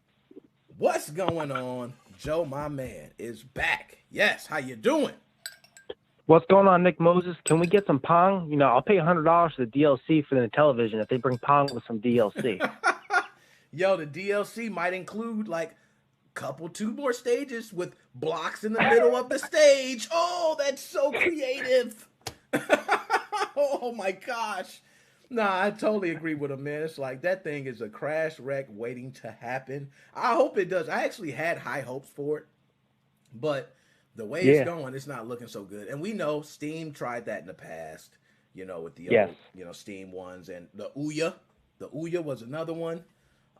What's going on? Joe, my man, is back. Yes, how you doing? What's going on, Nick Moses? Can we get some Pong? You know, I'll pay $100 for the DLC for the television if they bring Pong with some DLC. Yo, the DLC might include like two more stages with blocks in the middle of the stage. Oh, that's so creative. Oh my gosh. Nah, I totally agree with him, man. It's like that thing is a crash wreck waiting to happen. I hope it does. I actually had high hopes for it, but the way it's going, it's not looking so good. And we know Steam tried that in the past, you know, with the old, Steam ones, and the Ouya. The Ouya was another one.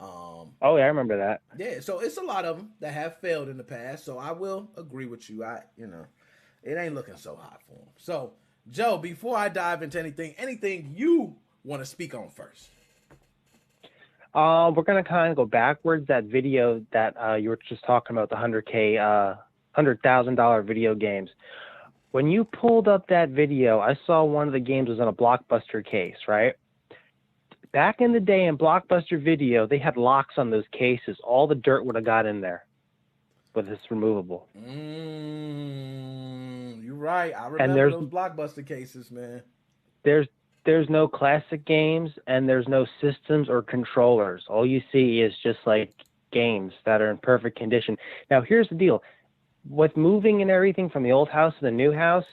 Oh yeah, I remember that. Yeah, so it's a lot of them that have failed in the past. So I will agree with you. It ain't looking so hot for them. So Joe, before I dive into anything you want to speak on first? We're gonna kind of go backwards. That video that you were just talking about, the $100,000 video games. When you pulled up that video, I saw one of the games was on a Blockbuster case, right? Back in the day in Blockbuster Video, they had locks on those cases. All the dirt would have got in there, but it's removable. You're right. I remember those Blockbuster cases, man. There's no classic games, and there's no systems or controllers. All you see is just like games that are in perfect condition. Now, here's the deal. With moving and everything from the old house to the new house,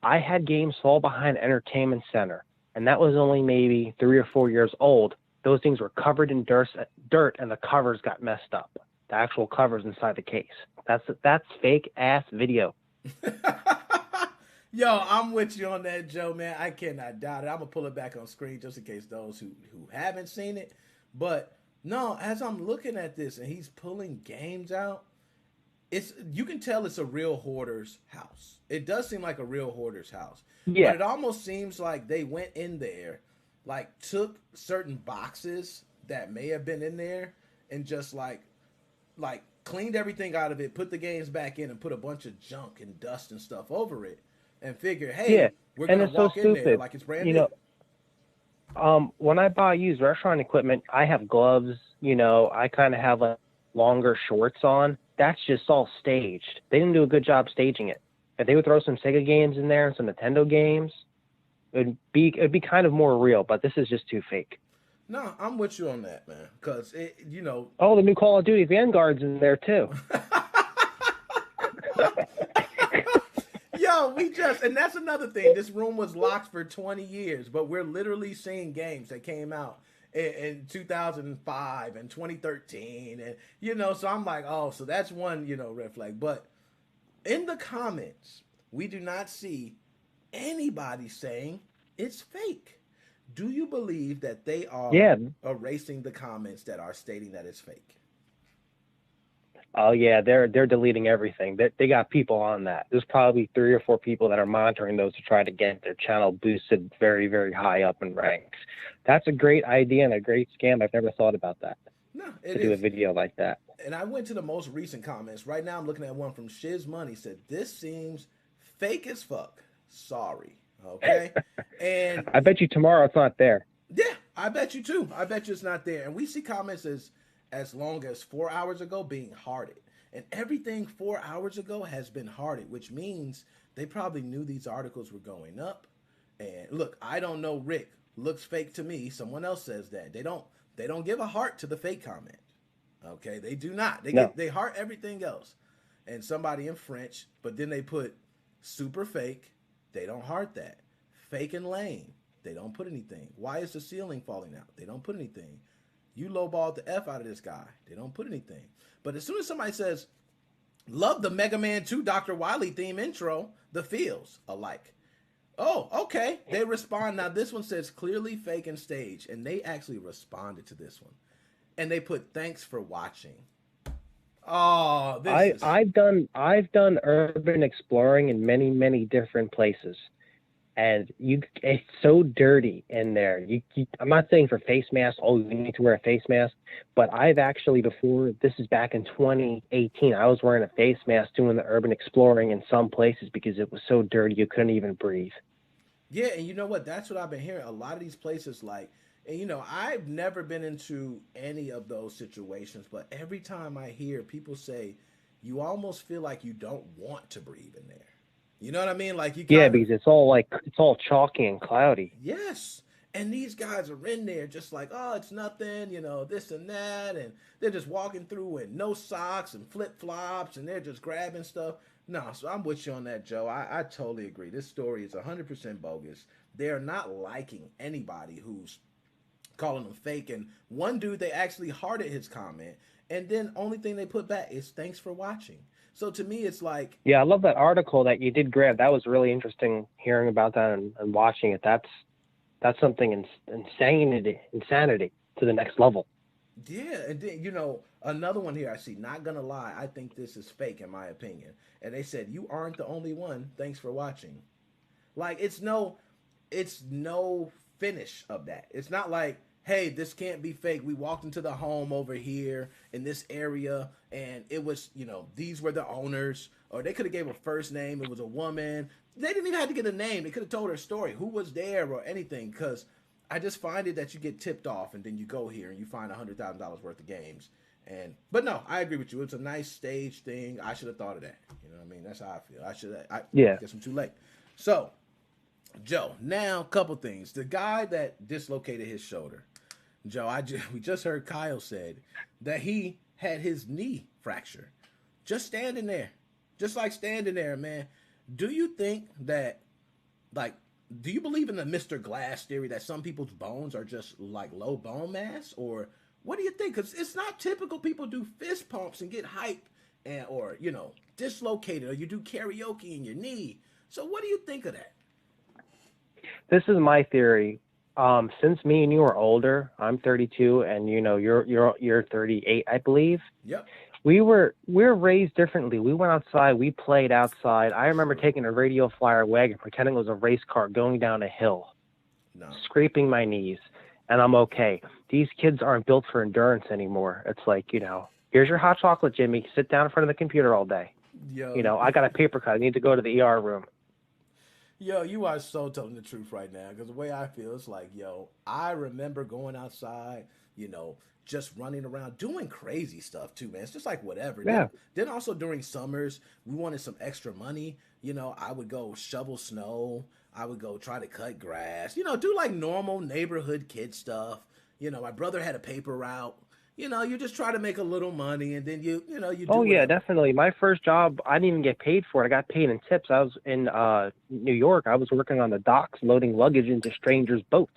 I had games fall behind Entertainment Center, and that was only maybe 3 or 4 years old. Those things were covered in dirt, and the covers got messed up. The actual covers inside the case. That's fake ass video. Yo, I'm with you on that, Joe, man. I cannot doubt it. I'm gonna pull it back on screen just in case those who haven't seen it. But no, as I'm looking at this and he's pulling games out, you can tell it's a real hoarder's house. It does seem like a real hoarder's house. Yeah. But it almost seems like they went in there, like took certain boxes that may have been in there and just like cleaned everything out of it, put the games back in and put a bunch of junk and dust and stuff over it and figure, hey, we're going to walk in there like it's brand new. When I buy used restaurant equipment, I have gloves, I kind of have like longer shorts on. That's just all staged. They didn't do a good job staging it. If they would throw some Sega games in there and some Nintendo games, it'd be kind of more real, but this is just too fake. No, I'm with you on that, man, because, Oh, the new Call of Duty Vanguard's in there, too. Yo, and that's another thing. This room was locked for 20 years, but we're literally seeing games that came out in 2005 and 2013. And, so I'm like, oh, so that's one, red flag. But in the comments, we do not see anybody saying it's fake. Do you believe that they are erasing the comments that are stating that it's fake? Oh yeah, they're deleting everything. They got people on that. There's probably 3 or 4 people that are monitoring those to try to get their channel boosted very, very high up in ranks. That's a great idea and a great scam. I've never thought about that. No, it to do a video like that. And I went to the most recent comments. Right now I'm looking at one from Shiz Money. Said, this seems fake as fuck. Sorry. Okay. And I bet you tomorrow it's not there. Yeah, I bet you too. I bet you it's not there. And we see comments as long as 4 hours ago being hearted. And everything 4 hours ago has been hearted, which means they probably knew these articles were going up. And look, I don't know, Rick looks fake to me. Someone else says that. They don't give a heart to the fake comment. Okay, they do not. They heart everything else. And somebody in French, but then they put super fake. They don't heart that. Fake and lame. They don't put anything. Why is the ceiling falling out? They don't put anything. You lowballed the F out of this guy. They don't put anything. But as soon as somebody says, love the Mega Man 2 Dr. Wily theme intro, the feels alike. Oh, okay. They respond. Now this one says clearly fake and stage. And they actually responded to this one. And they put thanks for watching. Oh, I've done urban exploring in many, many different places. And it's so dirty in there. I'm not saying for face masks, you need to wear a face mask, but I've actually before, this is back in 2018, I was wearing a face mask doing the urban exploring in some places because it was so dirty you couldn't even breathe. Yeah, and you know what? That's what I've been hearing. A lot of these places and I've never been into any of those situations, but every time I hear people say, you almost feel like you don't want to breathe in there. You know what I mean? Like because it's all chalky and cloudy. Yes. And these guys are in there just like, oh, it's nothing, this and that. And they're just walking through in no socks and flip-flops and they're just grabbing stuff. No, so I'm with you on that, Joe. I totally agree. This story is 100% bogus. They're not liking anybody who's calling them fake. And one dude, they actually hearted his comment. And then only thing they put back is thanks for watching. So to me, it's like... Yeah, I love that article that you did grab. That was really interesting hearing about that and watching it. That's something insanity to the next level. Yeah, and then, another one here I see, not gonna lie, I think this is fake in my opinion. And they said, you aren't the only one. Thanks for watching. Like, it's no finish of that. It's not like, hey, this can't be fake. We walked into the home over here in this area, and it was, these were the owners. Or they could have gave a first name. It was a woman. They didn't even have to get a name. They could have told her story, who was there or anything. Because I just find it that you get tipped off, and then you go here and you find $100,000 worth of games. But no, I agree with you. It's a nice stage thing. I should have thought of that. You know what I mean? That's how I feel. I guess I'm too late. So, Joe, now a couple things. The guy that dislocated his shoulder, Joe, we just heard Kyle said that he had his knee fracture. Just standing there. Just like standing there, man. Do you think that, like, do you believe in the Mr. Glass theory that some people's bones are just like low bone mass? Or what do you think? Because it's not typical people do fist pumps and get hype or, you know, dislocated, or you do karaoke in your knee. So what do you think of that? This is my theory. Since me and you are older, I'm 32 and you know you're 38, I believe. Yep. We're raised differently. We went outside, we played outside. I remember taking a radio flyer wagon, pretending it was a race car going down a hill, scraping my knees, and I'm okay. These kids aren't built for endurance anymore. It's like, you know, here's your hot chocolate, Jimmy. Sit down in front of the computer all day. Yo. You know, I got a paper cut. I need to go to the ER room. Yo, you are so telling the truth right now, because the way I feel, it's like, yo, I remember going outside, you know, just running around, doing crazy stuff too, man. It's just like whatever. Yeah. Then also during summers, we wanted some extra money. You know, I would go shovel snow. I would go try to cut grass. You know, do like normal neighborhood kid stuff. You know, my brother had a paper route. You know, you just try to make a little money, and then you do Oh, yeah, whatever. definitely. My first job, I didn't even get paid for it. I got paid in tips. I was in New York. I was working on the docks loading luggage into strangers' boats.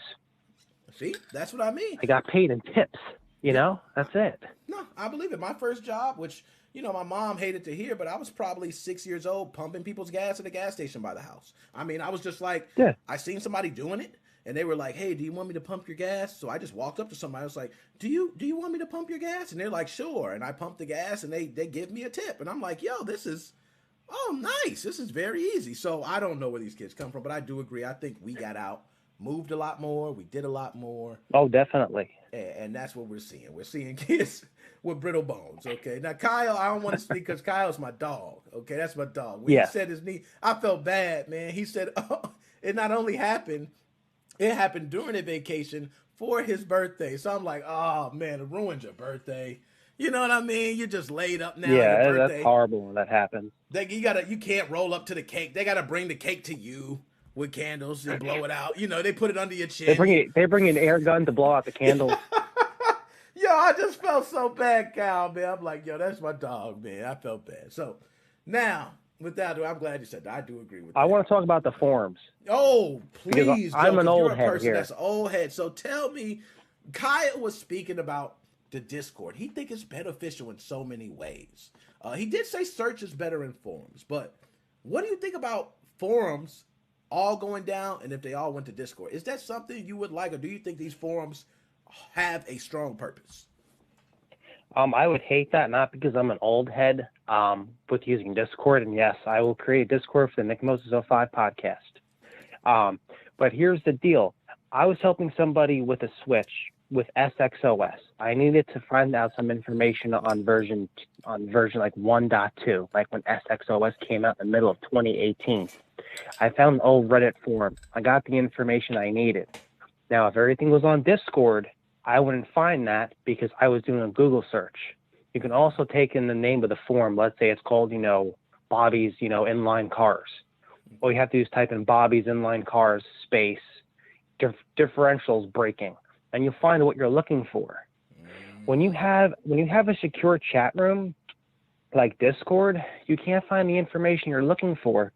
See, that's what I mean. I got paid in tips. You know, that's it. No, I believe it. My first job, which, you know, my mom hated to hear, but I was probably 6 years old pumping people's gas at a gas station by the house. I mean, I was just like, I seen somebody doing it, and they were like, hey, do you want me to pump your gas? So I just walked up to somebody. I was like, do you want me to pump your gas? And they're like, sure. And I pumped the gas, and they give me a tip. And I'm like, yo, this is, nice. This is very easy. So I don't know where these kids come from, but I do agree. I think we got out, moved a lot more. We did a lot more. Oh, definitely. And that's what we're seeing. We're seeing kids with brittle bones, okay? Now, Kyle, I don't want to speak because Kyle's my dog, okay? That's my dog. When he said his knee, I felt bad, man. He said, it not only happened, it happened during a vacation for his birthday. So I'm like, oh, man, it ruined your birthday. You know what I mean? You're just laid up now. Yeah, that's horrible when that happens. You can't roll up to the cake. They got to bring the cake to you with candles and blow it out. You know, they put it under your chin. They bring an air gun to blow out the candles. Yo, I just felt so bad, Kyle, man. I'm like, yo, that's my dog, man. I felt bad. So now, with that, I'm glad you said that. I do agree with that. I want to talk about the forums. Oh, please, Joe, I'm an old you're a head person here. that's an old head. So tell me, Kyle was speaking about the Discord. He think it's beneficial in so many ways. He did say search is better in forums, but what do you think about forums all going down, and if they all went to Discord? Is that something you would like, or do you think these forums have a strong purpose? I would hate that, not because I'm an old head with using Discord, and yes, I will create a Discord for the Nickmoses05 podcast. But here's the deal. I was helping somebody with a switch with SXOS. I needed to find out some information on version like 1.2, like when SXOS came out in the middle of 2018. I found an old Reddit forum. I got the information I needed. Now, if everything was on Discord, I wouldn't find that because I was doing a Google search. You can also take in the name of the forum. Let's say it's called, Bobby's, inline cars. All you have to do is type in Bobby's inline cars space differentials breaking, and you'll find what you're looking for. When you have a secure chat room like Discord, you can't find the information you're looking for.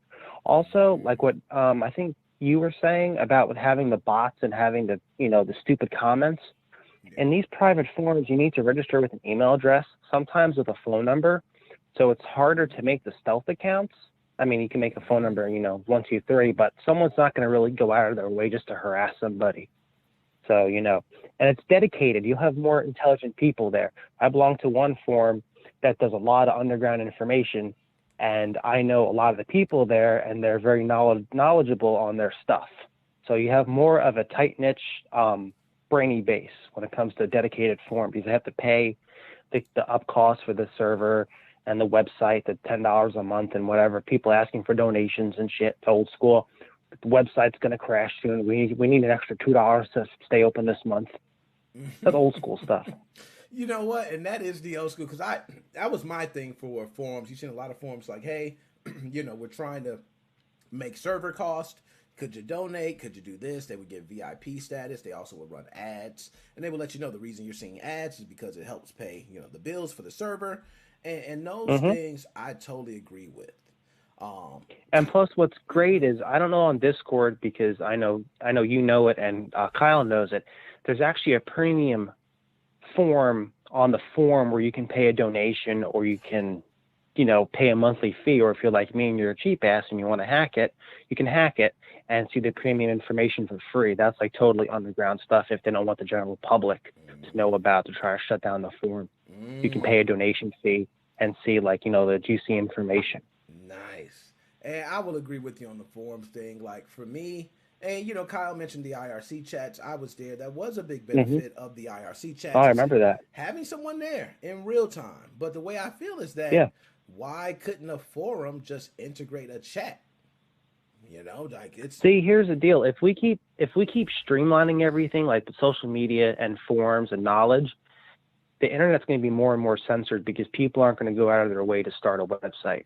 Also, like what I think you were saying about with having the bots and having the the stupid comments. In these private forums, you need to register with an email address, sometimes with a phone number. So it's harder to make the stealth accounts. I mean, you can make a phone number, 123, but someone's not going to really go out of their way just to harass somebody. So, and it's dedicated. You'll have more intelligent people there. I belong to one forum that does a lot of underground information, and I know a lot of the people there, and they're very knowledgeable on their stuff. So you have more of a tight niche, brainy base when it comes to a dedicated forum, because they have to pay the up cost for the server and the website, the $10 a month and whatever, people asking for donations and shit, old school. the website's going to crash soon. We need an extra $2 to stay open this month. That's old school stuff. You know what? And that is the old school, because that was my thing for forums. You've seen a lot of forums like, hey, we're trying to make server cost. Could you donate? Could you do this? They would get VIP status. They also would run ads, and they would let you know the reason you're seeing ads is because it helps pay, the bills for the server, and those things I totally agree with. And plus, what's great is, I don't know on Discord, because I know you know it, and Kyle knows it. There's actually a premium form on the forum where you can pay a donation, or you can, pay a monthly fee. Or if you're like me and you're a cheap ass and you want to hack it, you can hack it and see the premium information for free. That's like totally underground stuff if they don't want the general public to know about, to try to shut down the forum. You can pay a donation fee and see the juicy information. Nice. And I will agree with you on the forums thing. Like for me, and Kyle mentioned the IRC chats. I was there. That was a big benefit of the IRC chats. Oh, I remember that. Having someone there in real time. But the way I feel is that why couldn't a forum just integrate a chat? See, here's the deal. If we keep streamlining everything, like the social media and forums and knowledge, the internet's going to be more and more censored, because people aren't going to go out of their way to start a website.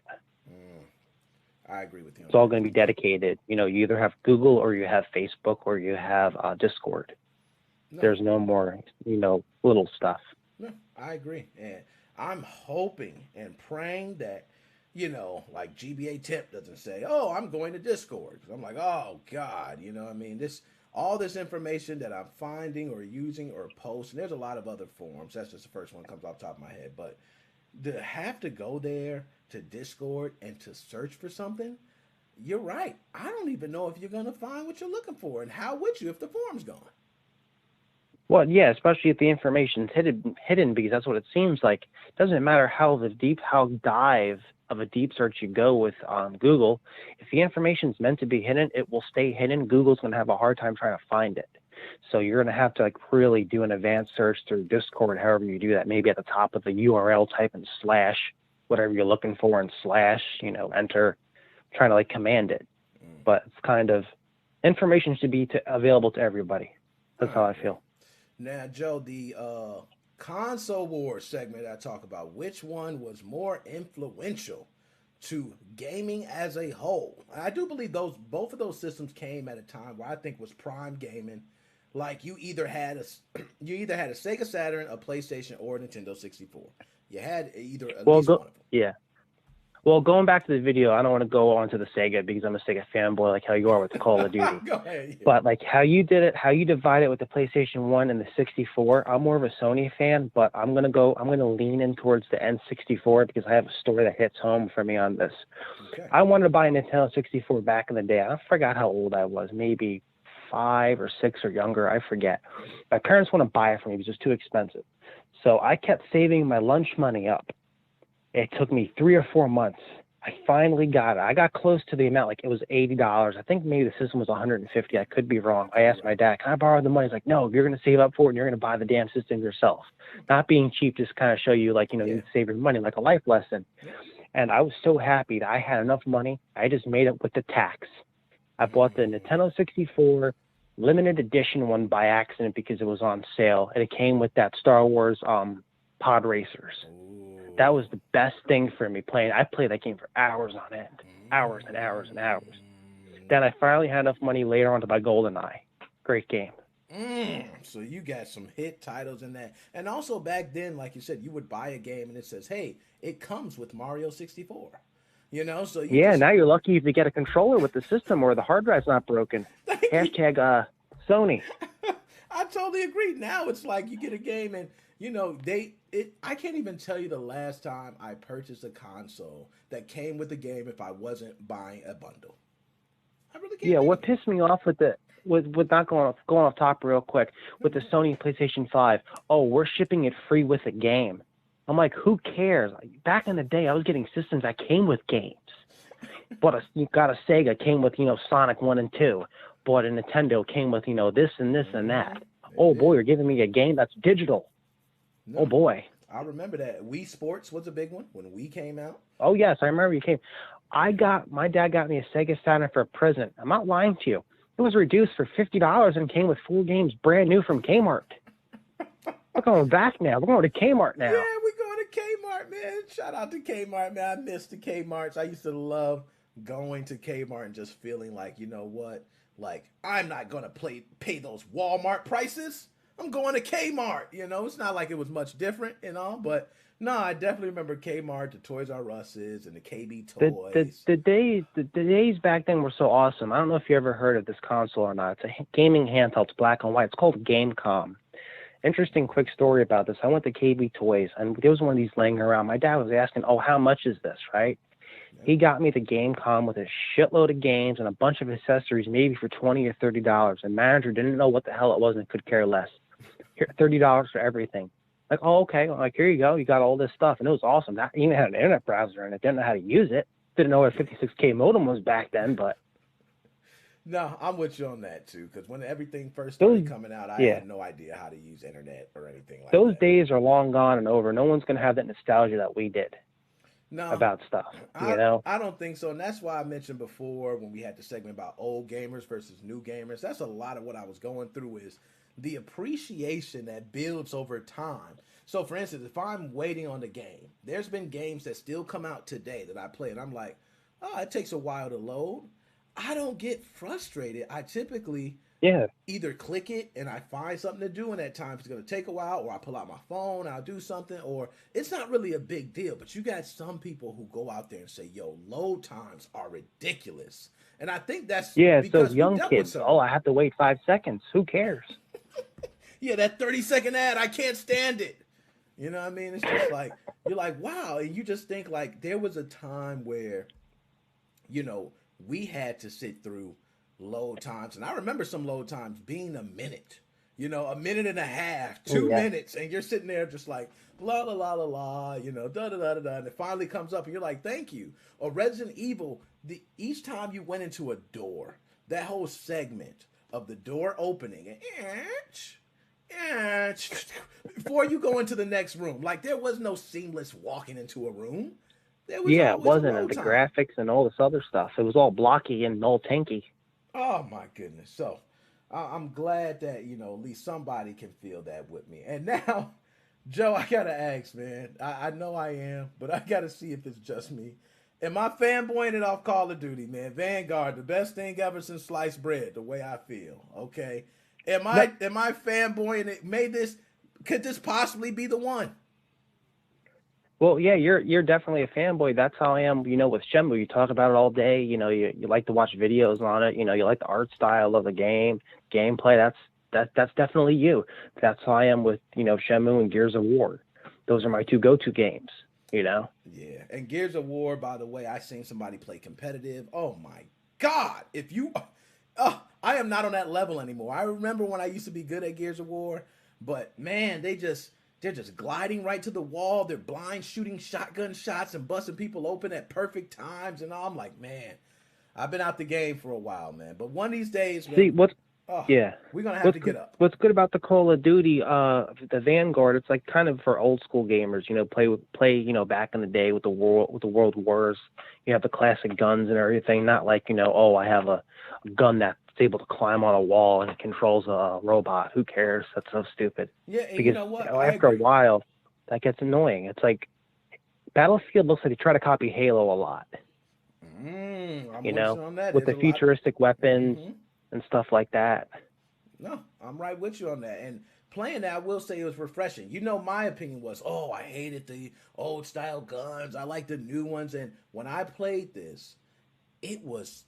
I agree with you. It's all going to be dedicated. You either have Google, or you have Facebook, or you have Discord. No. There's no more, little stuff. No, I agree. And I'm hoping and praying that, like GBA Tip doesn't say, oh, I'm going to Discord. I'm like, oh, God, all this information that I'm finding or using or posting, there's a lot of other forums. That's just the first one that comes off the top of my head. But to have to go there to Discord and to search for something, you're right. I don't even know if you're going to find what you're looking for. And how would you if the forum's gone? Well, yeah, especially if the information's hidden, because that's what it seems like. It doesn't matter how dive of a deep search you go with Google. If the information's meant to be hidden, it will stay hidden. Google's going to have a hard time trying to find it. So you're going to have to really do an advanced search through Discord, however you do that. Maybe at the top of the URL, type in / whatever you're looking for, and / enter, trying to command it. But it's kind of, information should be available to everybody. That's how I feel. Now, Joe, the console wars segment I talk about, which one was more influential to gaming as a whole? I do believe both of those systems came at a time where I think was prime gaming. Like you either had a Sega Saturn, a PlayStation, or a Nintendo 64. You had either at least one of them. Yeah. Well, going back to the video, I don't want to go on to the Sega, because I'm a Sega fanboy, like how you are with the Call of Duty. Go ahead, yeah. But how you did it, how you divide it with the PlayStation 1 and the 64, I'm more of a Sony fan, but I'm going to lean in towards the N64, because I have a story that hits home for me on this. Okay. I wanted to buy a Nintendo 64 back in the day. I forgot how old I was, maybe 5 or 6 or younger, I forget. My parents want to buy it for me because it's too expensive. So I kept saving my lunch money up. It took me 3 or 4 months. I finally got it. I got close to the amount, it was $80. I think maybe the system was $150. I could be wrong. I asked my dad, can I borrow the money? He's like, no, you're going to save up for it and you're going to buy the damn system yourself. Not being cheap, just kind of show you, you need to save your money, like a life lesson. Yeah. And I was so happy that I had enough money. I just made it with the tax. I bought the Nintendo 64 limited edition one by accident because it was on sale, and it came with that Star Wars pod racers. That was the best thing for me playing. I played that game for hours on end, hours and hours and hours. Then I finally had enough money later on to buy GoldenEye. Great game. So you got some hit titles in that. And also back then, like you said, you would buy a game and it says, hey, it comes with Mario 64. So now you're lucky if you get a controller with the system or the hard drive's not broken. Hashtag Sony. I totally agree. Now it's like you get a game and I can't even tell you the last time I purchased a console that came with the game if I wasn't buying a bundle. I really can't. Yeah, what pissed me off with not going off top real quick, with the Sony PlayStation 5, we're shipping it free with a game. I'm like, who cares? Back in the day, I was getting systems that came with games. You got a Sega, came with, Sonic 1 and 2. Bought a Nintendo, came with, this and this and that. Oh, boy, you're giving me a game that's digital. No, oh, boy. I remember that. Wii Sports was a big one when Wii came out. Oh, yes, I remember you came. My dad got me a Sega Saturn for a present. I'm not lying to you. It was reduced for $50 and came with 4 games brand new from Kmart. We're going back now. We're going to Kmart now. Yeah, we're going to Kmart, man. Shout out to Kmart, man. I miss the Kmarts. I used to love going to Kmart and just feeling like, you know what? Like, I'm not going to pay those Walmart prices. I'm going to Kmart. You know, it's not like it was much different and all, but no, I definitely remember Kmart, the Toys R Us's, and the KB Toys. The days back then were so awesome. I don't know if you ever heard of this console or not. It's a gaming handheld. It's black and white. It's called Gamecom. Interesting quick story about this. I went to KB Toys, and there was one of these laying around. My dad was asking, oh, how much is this, right? Yeah. He got me the Gamecom with a shitload of games and a bunch of accessories, maybe for $20 or $30. And manager didn't know what the hell it was and could care less. Here, $30 for everything. Like, oh, okay. I'm like, here you go. You got all this stuff. And it was awesome. That even had an internet browser in it. Didn't know how to use it. Didn't know what a 56K modem was back then, but. No, I'm with you on that, too. Because when everything first started coming out, I had no idea how to use internet or anything like that. Those days are long gone and over. No one's going to have that nostalgia that we did about stuff, you know? I don't think so. And that's why I mentioned before when we had the segment about old gamers versus new gamers. That's a lot of what I was going through is the appreciation that builds over time. So, for instance, if I'm waiting on the game, there's been games that still come out today that I play, and I'm like, oh, it takes a while to load. I don't get frustrated. I typically either click it and I find something to do, and at times it's going to take a while, or I pull out my phone, I'll do something, or it's not really a big deal. But you got some people who go out there and say, yo, load times are ridiculous. And I think that's it's those young kids. Oh, I have to wait 5 seconds. Who cares? Yeah, that 30-second ad, I can't stand it. You know what I mean? It's just like, you're like, wow. And you just think like there was a time where, you know, we had to sit through load times. And I remember some load times being a minute, you know, a minute and a half, 2 minutes. And you're sitting there just like, la, la, la, la, la, you know, da, da, da, da, da. And it finally comes up and you're like, thank you. Or Resident Evil, each time you went into a door, that whole segment of the door opening and before you go into the next room, like there was no seamless walking into a room. There was it wasn't, and the graphics and all this other stuff. It was all blocky and all tanky. Oh my goodness! So I'm glad that, you know, at least somebody can feel that with me. And now, Joe, I gotta ask, man. I know I am, but I gotta see if it's just me. Am I fanboying it off Call of Duty, man? Vanguard, the best thing ever since sliced bread, the way I feel. Okay. Am I fanboying it? Could this possibly be the one? Well, yeah, you're definitely a fanboy. That's how I am, you know, with Shenmue. You talk about it all day. You know, you like to watch videos on it. You know, you like the art style of the gameplay. That's definitely you. That's how I am with, you know, Shenmue and Gears of War. Those are my 2 go-to games, you know? Yeah, and Gears of War, by the way, I seen somebody play competitive. Oh, my God. I am not on that level anymore. I remember when I used to be good at Gears of War, but man, they're just gliding right to the wall. They're blind shooting shotgun shots and busting people open at perfect times and all. I'm like, man, I've been out the game for a while, man. But one of these days, man, we're gonna have to get up. What's good about the Call of Duty, the Vanguard? It's like kind of for old school gamers. You know, play. You know, back in the day with the World Wars. You have the classic guns and everything. Not like, you know, oh, I have a gun that's able to climb on a wall and it controls a robot. Who cares? That's so stupid. Yeah, and because, you know what? After a while, that gets annoying. It's like Battlefield looks like they try to copy Halo a lot. I'm you know, with the futuristic weapons and stuff like that. No, I'm right with you on that. And playing that, I will say it was refreshing. You know, my opinion was, oh, I hated the old style guns. I like the new ones. And when I played this, it was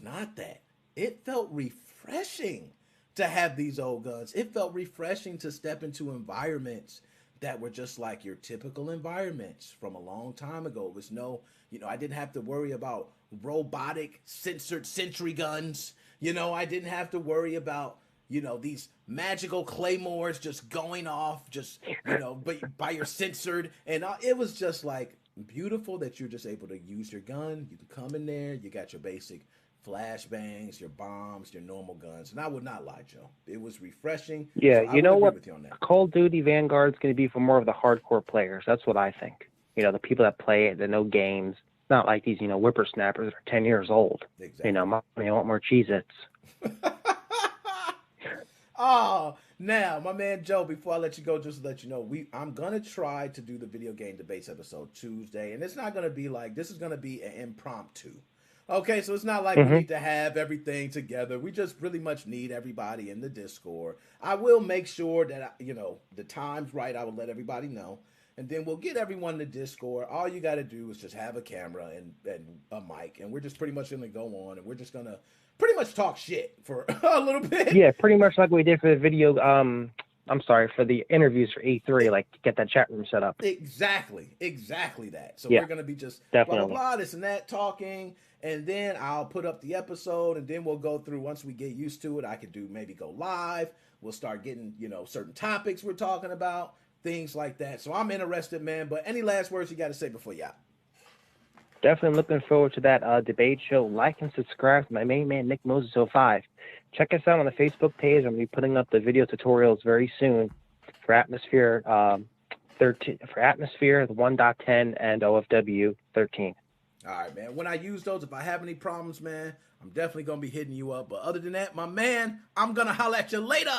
not that. It felt refreshing to have these old guns. It felt refreshing to step into environments that were just like your typical environments from a long time ago. It was no, you know, I didn't have to worry about robotic censored sentry guns. You know, I didn't have to worry about, you know, these magical claymores just going off, just, you know, but by your censored. And it was just like beautiful that you're just able to use your gun. You can come in there, you got your basic flashbangs, your bombs, your normal guns. And I would not lie, Joe. It was refreshing. Yeah, so you know what? Call of Duty Vanguard's going to be for more of the hardcore players. That's what I think. You know, the people that play it, that know games, not like these, whippersnappers are 10 years old. Exactly. Mommy, I want more Cheez-Its. Oh, now, my man Joe, before I let you go, just to let you know, I'm going to try to do the video game debates episode Tuesday, and it's not going to be like, this is going to be an impromptu. Okay, so it's not like we need to have everything together. We just really much need everybody in the Discord. I will make sure that, the time's right. I will let everybody know. And then we'll get everyone in the Discord. All you got to do is just have a camera and a mic, and we're just pretty much going to go on, and we're just going to pretty much talk shit for a little bit. Yeah, pretty much like we did for the video, for the interviews for E3, like get that chat room set up. Exactly that. So yeah, we're going to be just definitely. blah, blah, blah, this and that talking, and then I'll put up the episode, and then we'll go through, once we get used to it, I could maybe go live. We'll start getting, certain topics we're talking about, things like that. So I'm interested, man, but any last words you got to say before you out? Definitely looking forward to that debate show. Like and subscribe to my main man, Nickmoses05. Check us out on the Facebook page. I'm going to be putting up the video tutorials very soon for Atmosphere 13, for Atmosphere 1.10 and OFW 13. All right, man. When I use those, if I have any problems, man, I'm definitely going to be hitting you up. But other than that, my man, I'm going to holler at you later.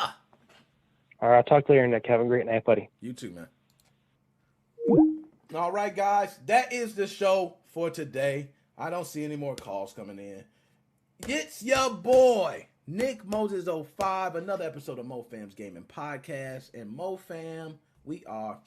All right, I'll talk to you later, Nick. Have a great night, buddy. You too, man. All right, guys, that is the show for today. I don't see any more calls coming in. It's your boy, Nickmoses05, another episode of MoFam's Gaming Podcast. And MoFam, we are